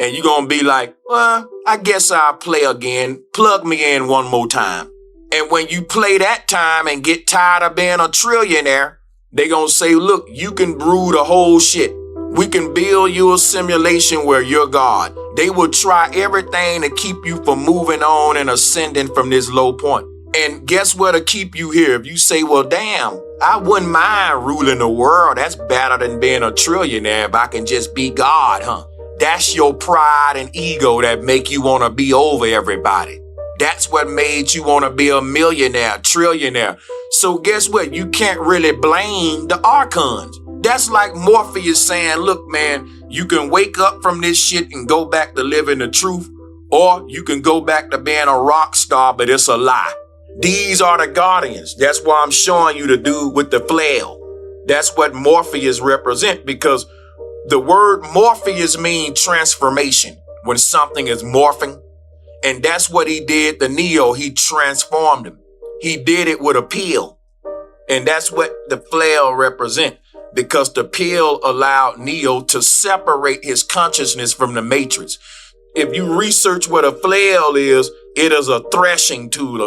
And you're gonna be like, well, I guess I'll play again. Plug me in one more time. And when you play that time and get tired of being a trillionaire, they gonna say, look, you can brew the whole shit. We can build you a simulation where you're God. They will try everything to keep you from moving on and ascending from this low point. And guess what'll keep you here? If you say, well, damn, I wouldn't mind ruling the world. That's better than being a trillionaire if I can just be God, huh? That's your pride and ego that make you want to be over everybody. That's what made you want to be a millionaire, trillionaire. So guess what? You can't really blame the archons. That's like Morpheus saying, look, man, you can wake up from this shit and go back to living the truth, or you can go back to being a rock star, but it's a lie. These are the guardians. That's why I'm showing you the dude with the flail. That's what Morpheus represent, because the word Morpheus means transformation, when something is morphing. And that's what he did to Neo. He transformed him. He did it with a pill. And that's what the flail represent, because the pill allowed Neo to separate his consciousness from the matrix. If you research what a flail is, it is a thrashing tool.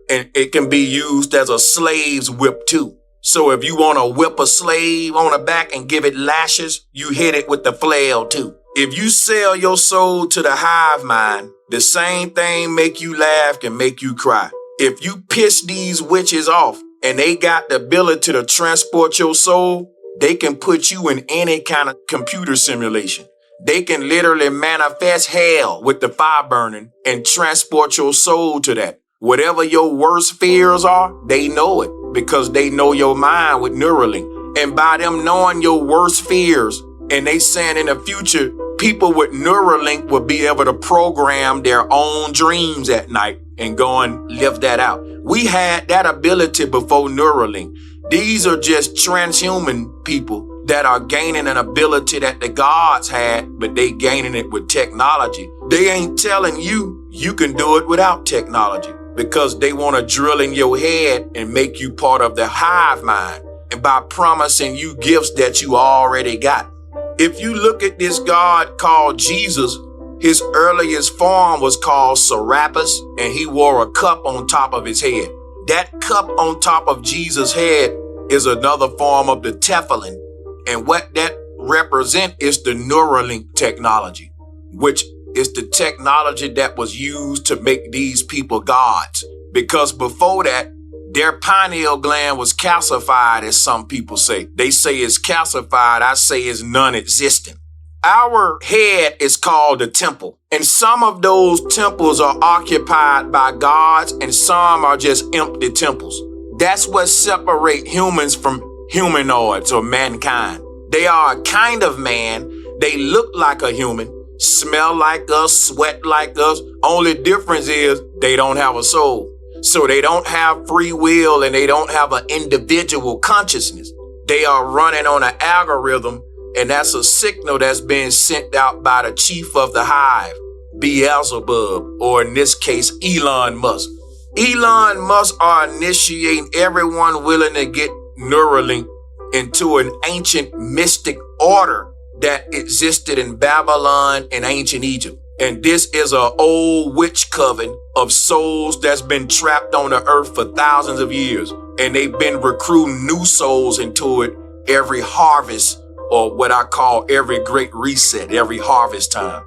And it can be used as a slave's whip too. So if you want to whip a slave on the back and give it lashes, you hit it with the flail too. If you sell your soul to the hive mind, the same thing make you laugh can make you cry. If you piss these witches off and they got the ability to transport your soul, they can put you in any kind of computer simulation. They can literally manifest hell with the fire burning and transport your soul to that. Whatever your worst fears are, they know it because they know your mind with Neuralink. And by them knowing your worst fears, and they saying in the future, people with Neuralink will be able to program their own dreams at night and go and live that out. We had that ability before Neuralink. These are just transhuman people that are gaining an ability that the gods had, but they gaining it with technology. They ain't telling you you can do it without technology because they want to drill in your head and make you part of the hive mind, and by promising you gifts that you already got. If you look at this God called Jesus, his earliest form was called Serapis, and he wore a cup on top of his head. That cup on top of Jesus' head is another form of the Tefillin. And what that represent is the Neuralink technology, which is the technology that was used to make these people gods. Because before that, their pineal gland was calcified, as some people say. They say it's calcified. I say it's non-existent. Our head is called a temple, and some of those temples are occupied by gods, and some are just empty temples. That's what separates humans from humanoids or mankind. They are a kind of man. They look like a human, smell like us, sweat like us. Only difference is they don't have a soul. So they don't have free will and they don't have an individual consciousness. They are running on an algorithm, and that's a signal that's being sent out by the chief of the Hive, Beelzebub, or in this case, Elon Musk. Elon Musk are initiating everyone willing to get Neuralink into an ancient mystic order that existed in Babylon and ancient Egypt. And this is an old witch coven of souls that's been trapped on the earth for thousands of years. And they've been recruiting new souls into it every harvest, or what I call every great reset, every harvest time.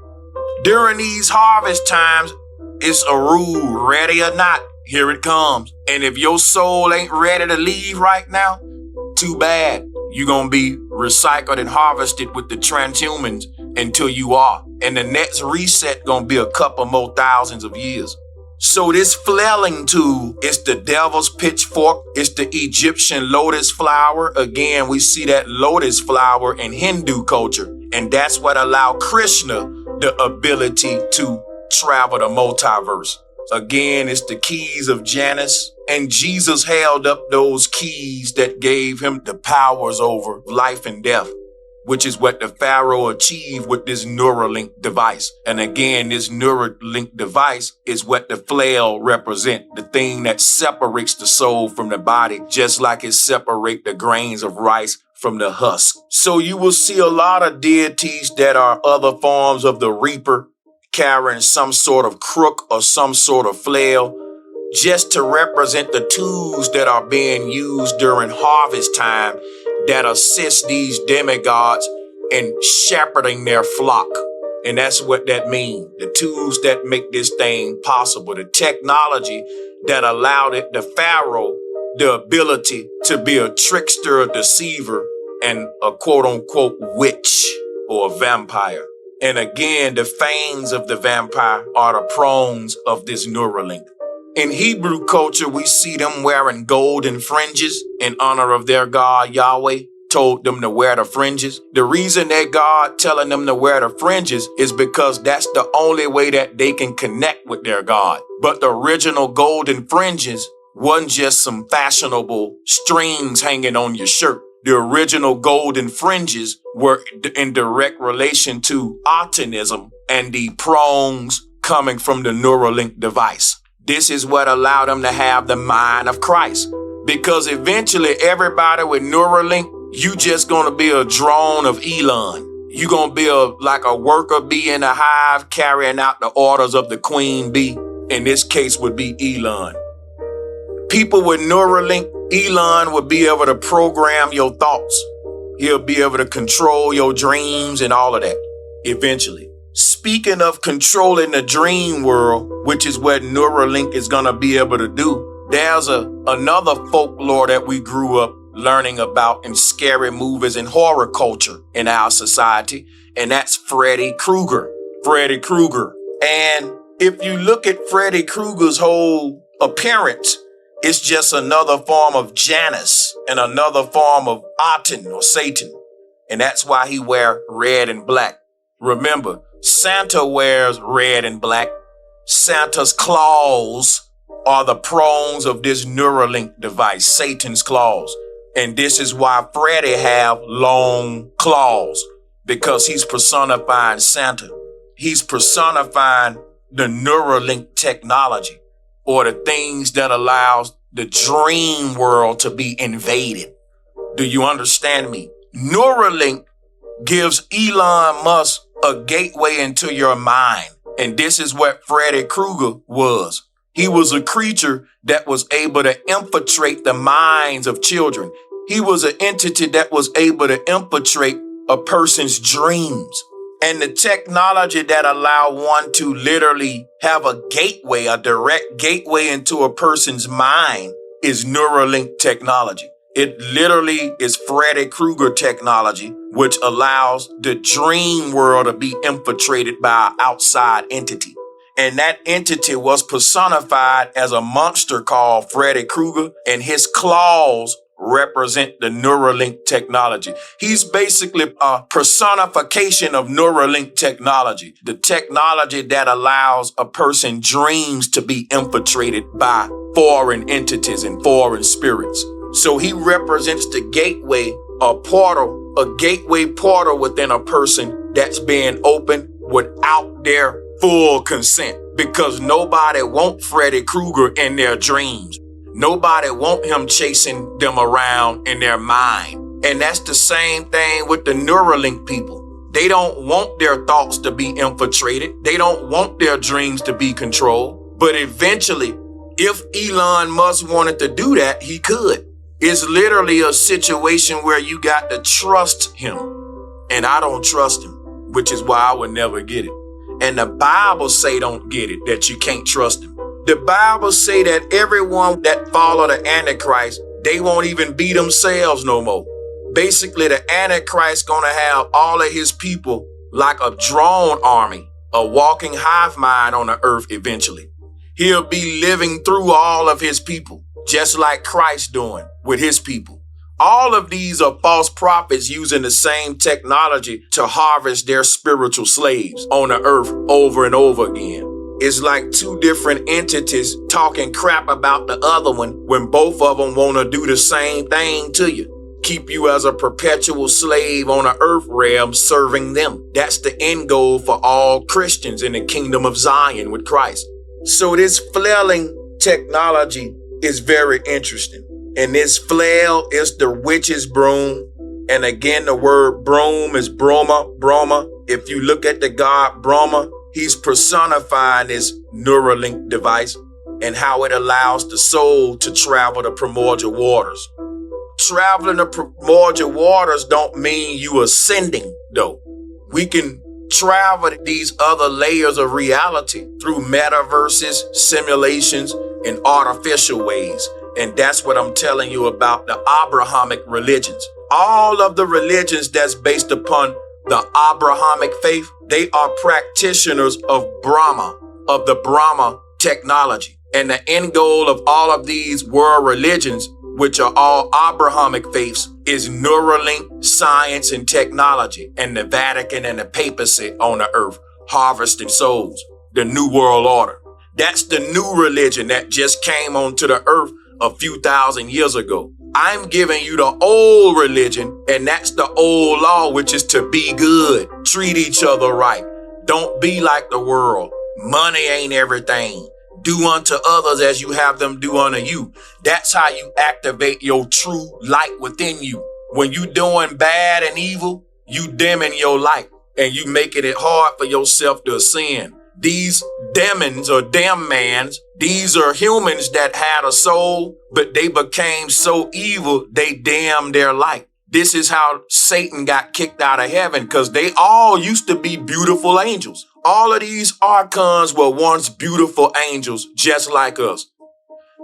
During these harvest times, it's a rule, ready or not, here it comes. And if your soul ain't ready to leave right now, too bad. You're going to be recycled and harvested with the transhumans until you are. And the next reset going to be a couple more thousands of years. So this flailing tool is the devil's pitchfork. It's the Egyptian lotus flower. Again, we see that lotus flower in Hindu culture. And that's what allowed Krishna the ability to travel the multiverse. Again, it's the keys of Janus. And Jesus held up those keys that gave him the powers over life and death, which is what the Pharaoh achieved with this Neuralink device. And again, this Neuralink device is what the Flail represent, the thing that separates the soul from the body, just like it separates the grains of rice from the husk. So you will see a lot of deities that are other forms of the Reaper, carrying some sort of crook or some sort of flail, just to represent the tools that are being used during harvest time that assist these demigods in shepherding their flock. And that's what that means. The tools that make this thing possible, the technology that allowed it, the Pharaoh, the ability to be a trickster, a deceiver, and a quote unquote witch or a vampire. And again, the fangs of the vampire are the prongs of this Neuralink. In Hebrew culture, we see them wearing golden fringes in honor of their God, Yahweh told them to wear the fringes. The reason that God telling them to wear the fringes is because that's the only way that they can connect with their God. But the original golden fringes wasn't just some fashionable strings hanging on your shirt. The original golden fringes were in direct relation to Atenism and the prongs coming from the Neuralink device. This is what allowed them to have the mind of Christ. Because eventually everybody with Neuralink, you just gonna be a drone of Elon. You gonna be like a worker bee in a hive carrying out the orders of the queen bee. In this case would be Elon. People with Neuralink, Elon would be able to program your thoughts. He'll be able to control your dreams and all of that eventually. Speaking of controlling the dream world, which is what Neuralink is going to be able to do, there's another folklore that we grew up learning about in scary movies and horror culture in our society, and that's Freddy Krueger. Freddy Krueger. And if you look at Freddy Krueger's whole appearance, it's just another form of Janus and another form of Aten or Satan. And that's why he wears red and black. Remember, Santa wears red and black. Santa's claws are the prongs of this Neuralink device, Satan's claws. And this is why Freddy have long claws, because he's personifying Santa. He's personifying the Neuralink technology, or the things that allows the dream world to be invaded. Do you understand me? Neuralink gives Elon Musk a gateway into your mind. And this is what Freddy Krueger was. He was a creature that was able to infiltrate the minds of children. He was an entity that was able to infiltrate a person's dreams. And the technology that allowed one to literally have a gateway, a direct gateway into a person's mind, is Neuralink technology. It literally is Freddy Krueger technology, which allows the dream world to be infiltrated by an outside entity. And that entity was personified as a monster called Freddy Krueger, and his claws represent the Neuralink technology. He's basically a personification of Neuralink technology, the technology that allows a person's dreams to be infiltrated by foreign entities and foreign spirits. So he represents the gateway, a gateway portal within a person that's being opened without their full consent, because nobody wants Freddy Krueger in their dreams. Nobody want him chasing them around in their mind. And that's the same thing with the Neuralink people. They don't want their thoughts to be infiltrated. They don't want their dreams to be controlled. But eventually, if Elon Musk wanted to do that, he could. It's literally a situation where you got to trust him. And I don't trust him, which is why I would never get it. And the Bible say don't get it, that you can't trust him. The Bible say that everyone that follow the Antichrist, they won't even be themselves no more. Basically, the Antichrist gonna have all of his people like a drone army, a walking hive mind on the earth eventually. He'll be living through all of his people, just like Christ doing with his people. All of these are false prophets using the same technology to harvest their spiritual slaves on the earth over and over again. It's like two different entities talking crap about the other one when both of them want to do the same thing to you. Keep you as a perpetual slave on the earth realm serving them. That's the end goal for all Christians in the kingdom of Zion with Christ. So this flailing technology is very interesting. And this flail is the witch's broom. And again, the word broom is Brahma. If you look at the god Brahma, he's personifying this Neuralink device and how it allows the soul to travel the primordial waters. Traveling the primordial waters don't mean you ascending, though. We can travel these other layers of reality through metaverses, simulations, and artificial ways. And that's what I'm telling you about the Abrahamic religions. All of the religions that's based upon the Abrahamic faith, they are practitioners of Brahma, of the Brahma technology. And the end goal of all of these world religions, which are all Abrahamic faiths, is Neuralink, science, and technology, and the Vatican and the papacy on the earth, harvesting souls, the New World Order. That's the new religion that just came onto the earth a few thousand years ago. I'm giving you the old religion, and that's the old law, which is to be good, treat each other right. Don't be like the world. Money ain't everything. Do unto others as you have them do unto you. That's how you activate your true light within you. When you doing bad and evil, you dimming your light, and you making it hard for yourself to ascend. These demons or damnmans, these are humans that had a soul, but they became so evil, they damned their light. This is how Satan got kicked out of heaven, because they all used to be beautiful angels. All of these archons were once beautiful angels, just like us.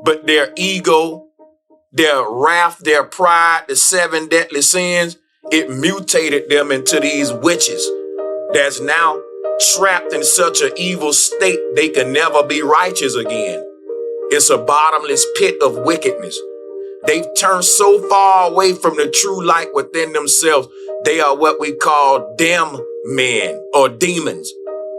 But their ego, their wrath, their pride, the 7 deadly sins, it mutated them into these witches that's now trapped in such an evil state they can never be righteous again. It's a bottomless pit of wickedness. They've turned so far away from the true light within themselves, they are what we call dim men or demons.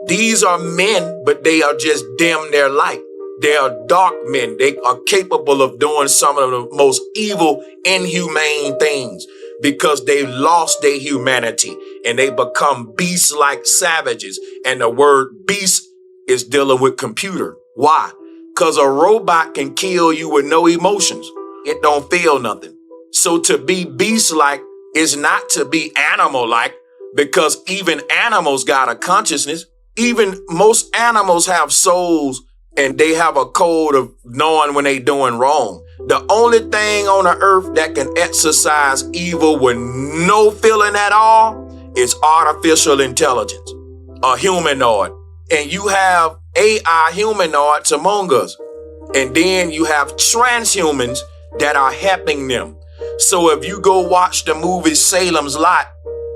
These are men, but they are just dim their light. They are dark men. They are capable of doing some of the most evil, inhumane things because they lost their humanity and they become beast-like savages. And the word beast is dealing with computer. Why? Because a robot can kill you with no emotions. It don't feel nothing. So to be beast-like is not to be animal-like, because even animals got a consciousness. Even most animals have souls and they have a code of knowing when they doing wrong. The only thing on the earth that can exercise evil with no feeling at all is artificial intelligence, a humanoid. And you have AI humanoids among us. And then you have transhumans that are helping them. So if you go watch the movie Salem's Lot,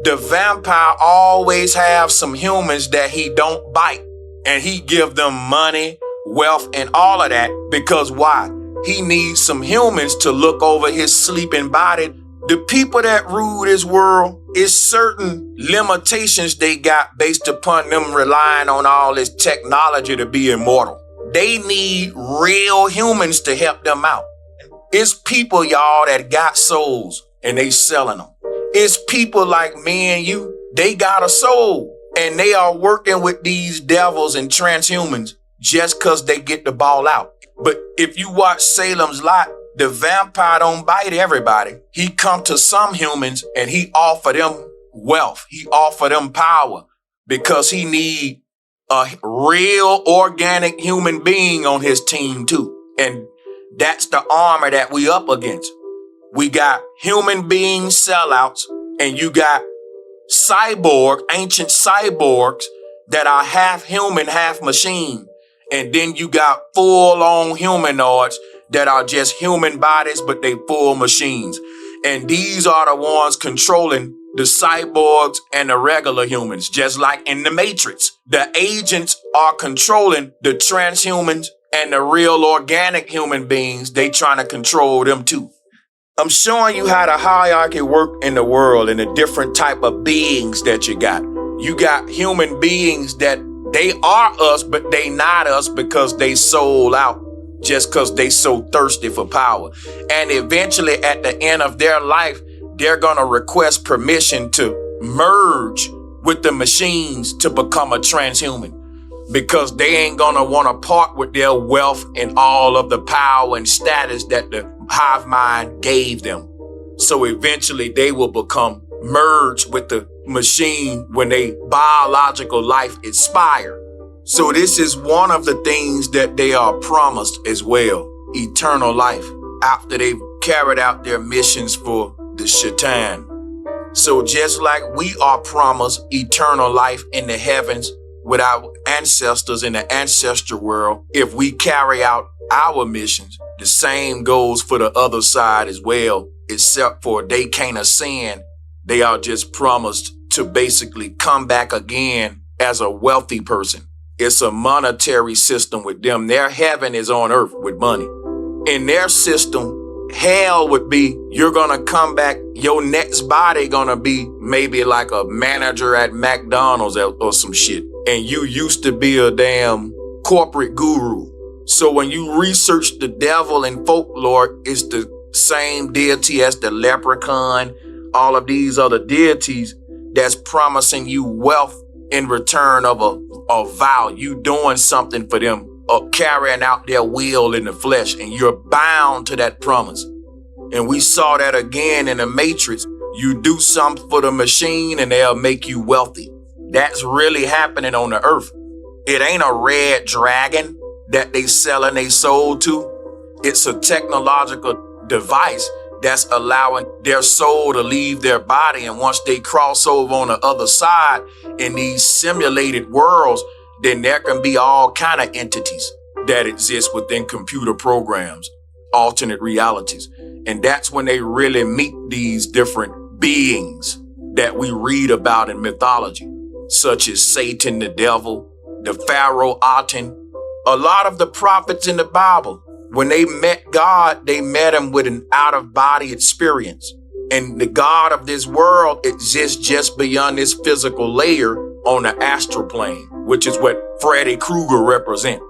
the vampire always have some humans that he don't bite. And he give them money, wealth, and all of that. Because why? He needs some humans to look over his sleeping body. The people that rule this world, is certain limitations they got based upon them relying on all this technology to be immortal. They need real humans to help them out. It's people, y'all, that got souls and they selling them. It's people like me and you, they got a soul and they are working with these devils and transhumans just because they get the ball out. But if you watch Salem's Lot, the vampire don't bite everybody. He come to some humans and he offer them wealth. He offer them power because he need a real organic human being on his team too. And that's the armor that we up against. We got human being sellouts and you got ancient cyborgs that are half human, half machine. And then you got full-on humanoids that are just human bodies, but they full machines. And these are the ones controlling the cyborgs and the regular humans, just like in the Matrix. The agents are controlling the transhumans and the real organic human beings. They trying to control them too. I'm showing you how the hierarchy work in the world and the different type of beings that you got. You got human beings that they are us, but they not us because they sold out just because they so thirsty for power. And eventually at the end of their life, they're going to request permission to merge with the machines to become a transhuman because they ain't going to want to part with their wealth and all of the power and status that the hive mind gave them. So eventually they will become merged with the machine when they biological life expire. So this is one of the things that they are promised as well, eternal life, after they've carried out their missions for the Shaitan. So just like we are promised eternal life in the heavens with our ancestors in the ancestral world, if we carry out our missions, the same goes for the other side as well, except for they can't ascend. They are just promised to basically come back again as a wealthy person. It's a monetary system with them. Their heaven is on earth with money. In their system, hell would be, you're going to come back, your next body going to be maybe like a manager at McDonald's or some shit. And you used to be a damn corporate guru. So when you research the devil and folklore, it's the same deity as the leprechaun, all of these other deities that's promising you wealth in return of a vow. You doing something for them or carrying out their will in the flesh, and you're bound to that promise. And we saw that again in the Matrix. You do something for the machine and they'll make you wealthy. That's really happening on the earth. It ain't a red dragon that they selling their soul to. It's a technological device that's allowing their soul to leave their body. And once they cross over on the other side in these simulated worlds, then there can be all kind of entities that exist within computer programs, alternate realities. And that's when they really meet these different beings that we read about in mythology, such as Satan, the devil, the Pharaoh, Aten. A lot of the prophets in the Bible, when they met God, they met him with an out-of-body experience. And the God of this world exists just beyond this physical layer on the astral plane, which is what Freddy Krueger represents.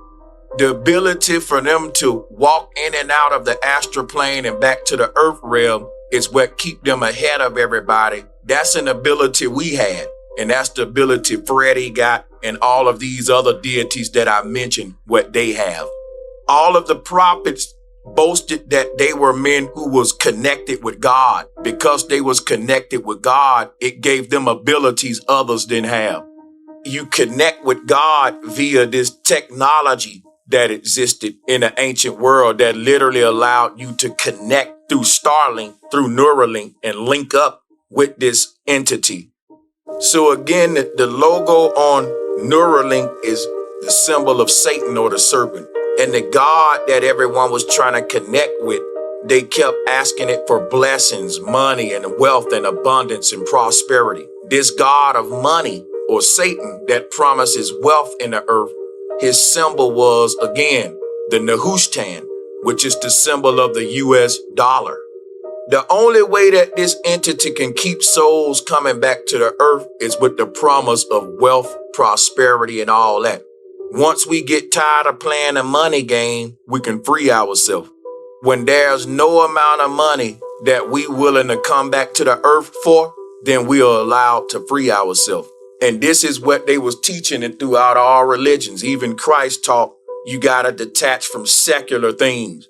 The ability for them to walk in and out of the astral plane and back to the earth realm is what keep them ahead of everybody. That's an ability we had. And that's the ability Freddy got and all of these other deities that I mentioned, what they have. All of the prophets boasted that they were men who was connected with God. Because they was connected with God, it gave them abilities others didn't have. You connect with God via this technology that existed in the ancient world that literally allowed you to connect through Starlink, through Neuralink, and link up with this entity. So again, the logo on Neuralink is the symbol of Satan or the serpent. And the God that everyone was trying to connect with, they kept asking it for blessings, money, and wealth, and abundance, and prosperity. This God of money, or Satan, that promises wealth in the earth, his symbol was, again, the Nehushtan, which is the symbol of the US dollar. The only way that this entity can keep souls coming back to the earth is with the promise of wealth, prosperity, and all that. Once we get tired of playing the money game, we can free ourselves. When there's no amount of money that we willing to come back to the earth for, then we are allowed to free ourselves. And this is what they was teaching it throughout all religions. Even Christ taught you got to detach from secular things.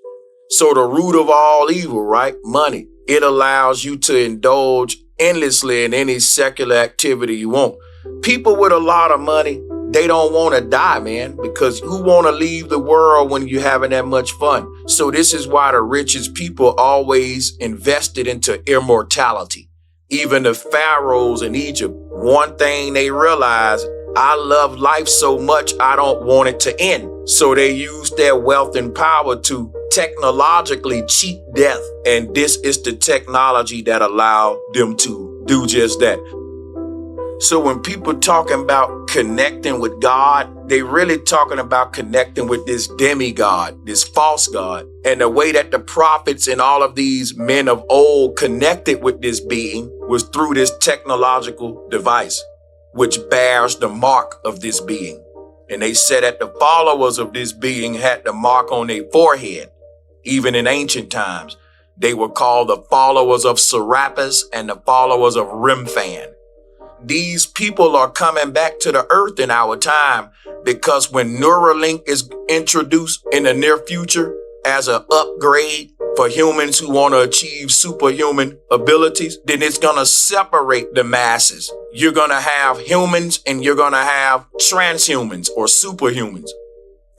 So the root of all evil, right? Money. It allows you to indulge endlessly in any secular activity you want. People with a lot of money, they don't want to die, man, because who want to leave the world when you're having that much fun? So this is why the richest people always invested into immortality. Even the pharaohs in Egypt, one thing they realized, I love life so much, I don't want it to end. So they use their wealth and power to technologically cheat death. And this is the technology that allowed them to do just that. So when people talking about connecting with God, they really talking about connecting with this demigod, this false god. And the way that the prophets and all of these men of old connected with this being was through this technological device, which bears the mark of this being. And they said that the followers of this being had the mark on their forehead. Even in ancient times, they were called the followers of Serapis and the followers of Remphan. These people are coming back to the earth in our time because when Neuralink is introduced in the near future as an upgrade for humans who want to achieve superhuman abilities, then it's going to separate the masses. You're going to have humans and you're going to have transhumans or superhumans.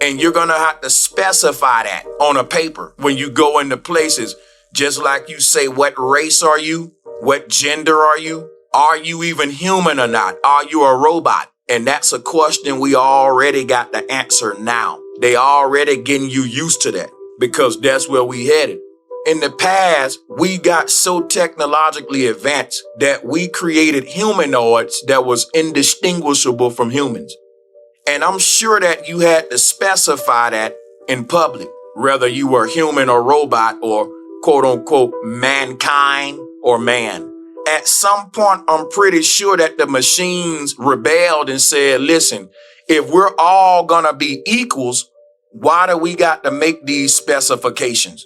And you're going to have to specify that on a paper when you go into places, just like you say, what race are you? What gender are you? Are you even human or not? Are you a robot? And that's a question we already got the answer now. They already getting you used to that because that's where we headed. In the past, we got so technologically advanced that we created humanoids that was indistinguishable from humans. And I'm sure that you had to specify that in public, whether you were human or robot or quote unquote mankind or man. At some point, I'm pretty sure that the machines rebelled and said, listen, if we're all gonna be equals, why do we got to make these specifications?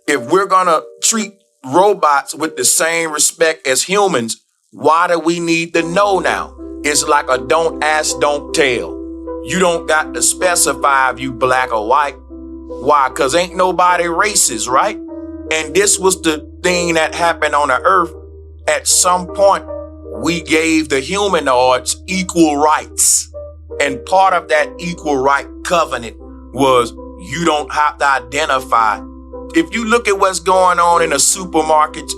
If we're gonna treat robots with the same respect as humans, why do we need to know now? It's like a don't ask, don't tell. You don't got to specify if you black or white. Why? Because ain't nobody racist, right? And this was the thing that happened on the earth. At some point, we gave the humanoids equal rights. And part of that equal right covenant was you don't have to identify. If you look at what's going on in the supermarkets,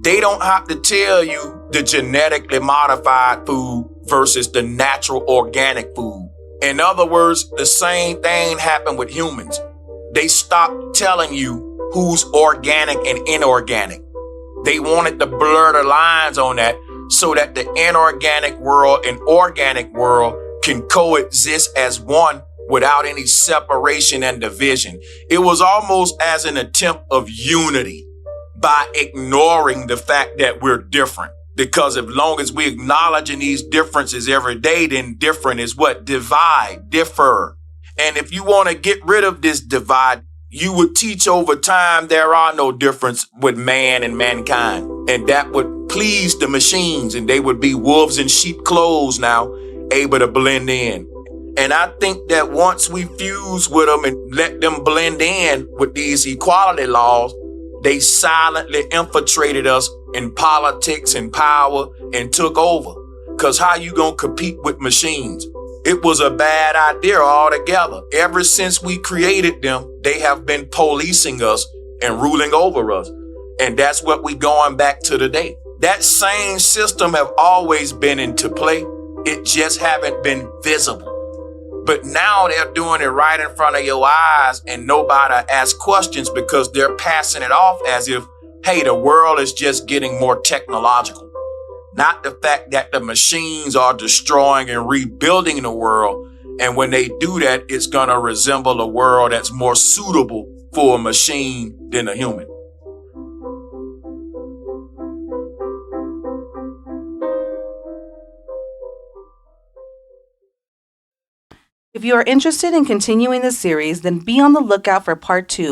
they don't have to tell you the genetically modified food versus the natural organic food. In other words, the same thing happened with humans. They stopped telling you who's organic and inorganic. They wanted to blur the lines on that so that the inorganic world and organic world can coexist as one without any separation and division. It was almost as an attempt of unity by ignoring the fact that we're different. Because as long as we acknowledging these differences every day, then different is what? Divide, differ. And if you want to get rid of this divide, you would teach over time there are no difference with man and mankind. And that would please the machines, and they would be wolves in sheep clothes now, able to blend in. And I think that once we fuse with them and let them blend in with these equality laws, they silently infiltrated us in politics and power and took over. Because how you gonna compete with machines? It was a bad idea altogether. Ever since we created them, they have been policing us and ruling over us. And that's what we going back to today. That same system have always been into play. It just haven't been visible. But now they're doing it right in front of your eyes and nobody asks questions because they're passing it off as if, hey, the world is just getting more technological. Not the fact that the machines are destroying and rebuilding the world. And when they do that, it's going to resemble a world that's more suitable for a machine than a human. If you are interested in continuing the series, then be on the lookout for part 2.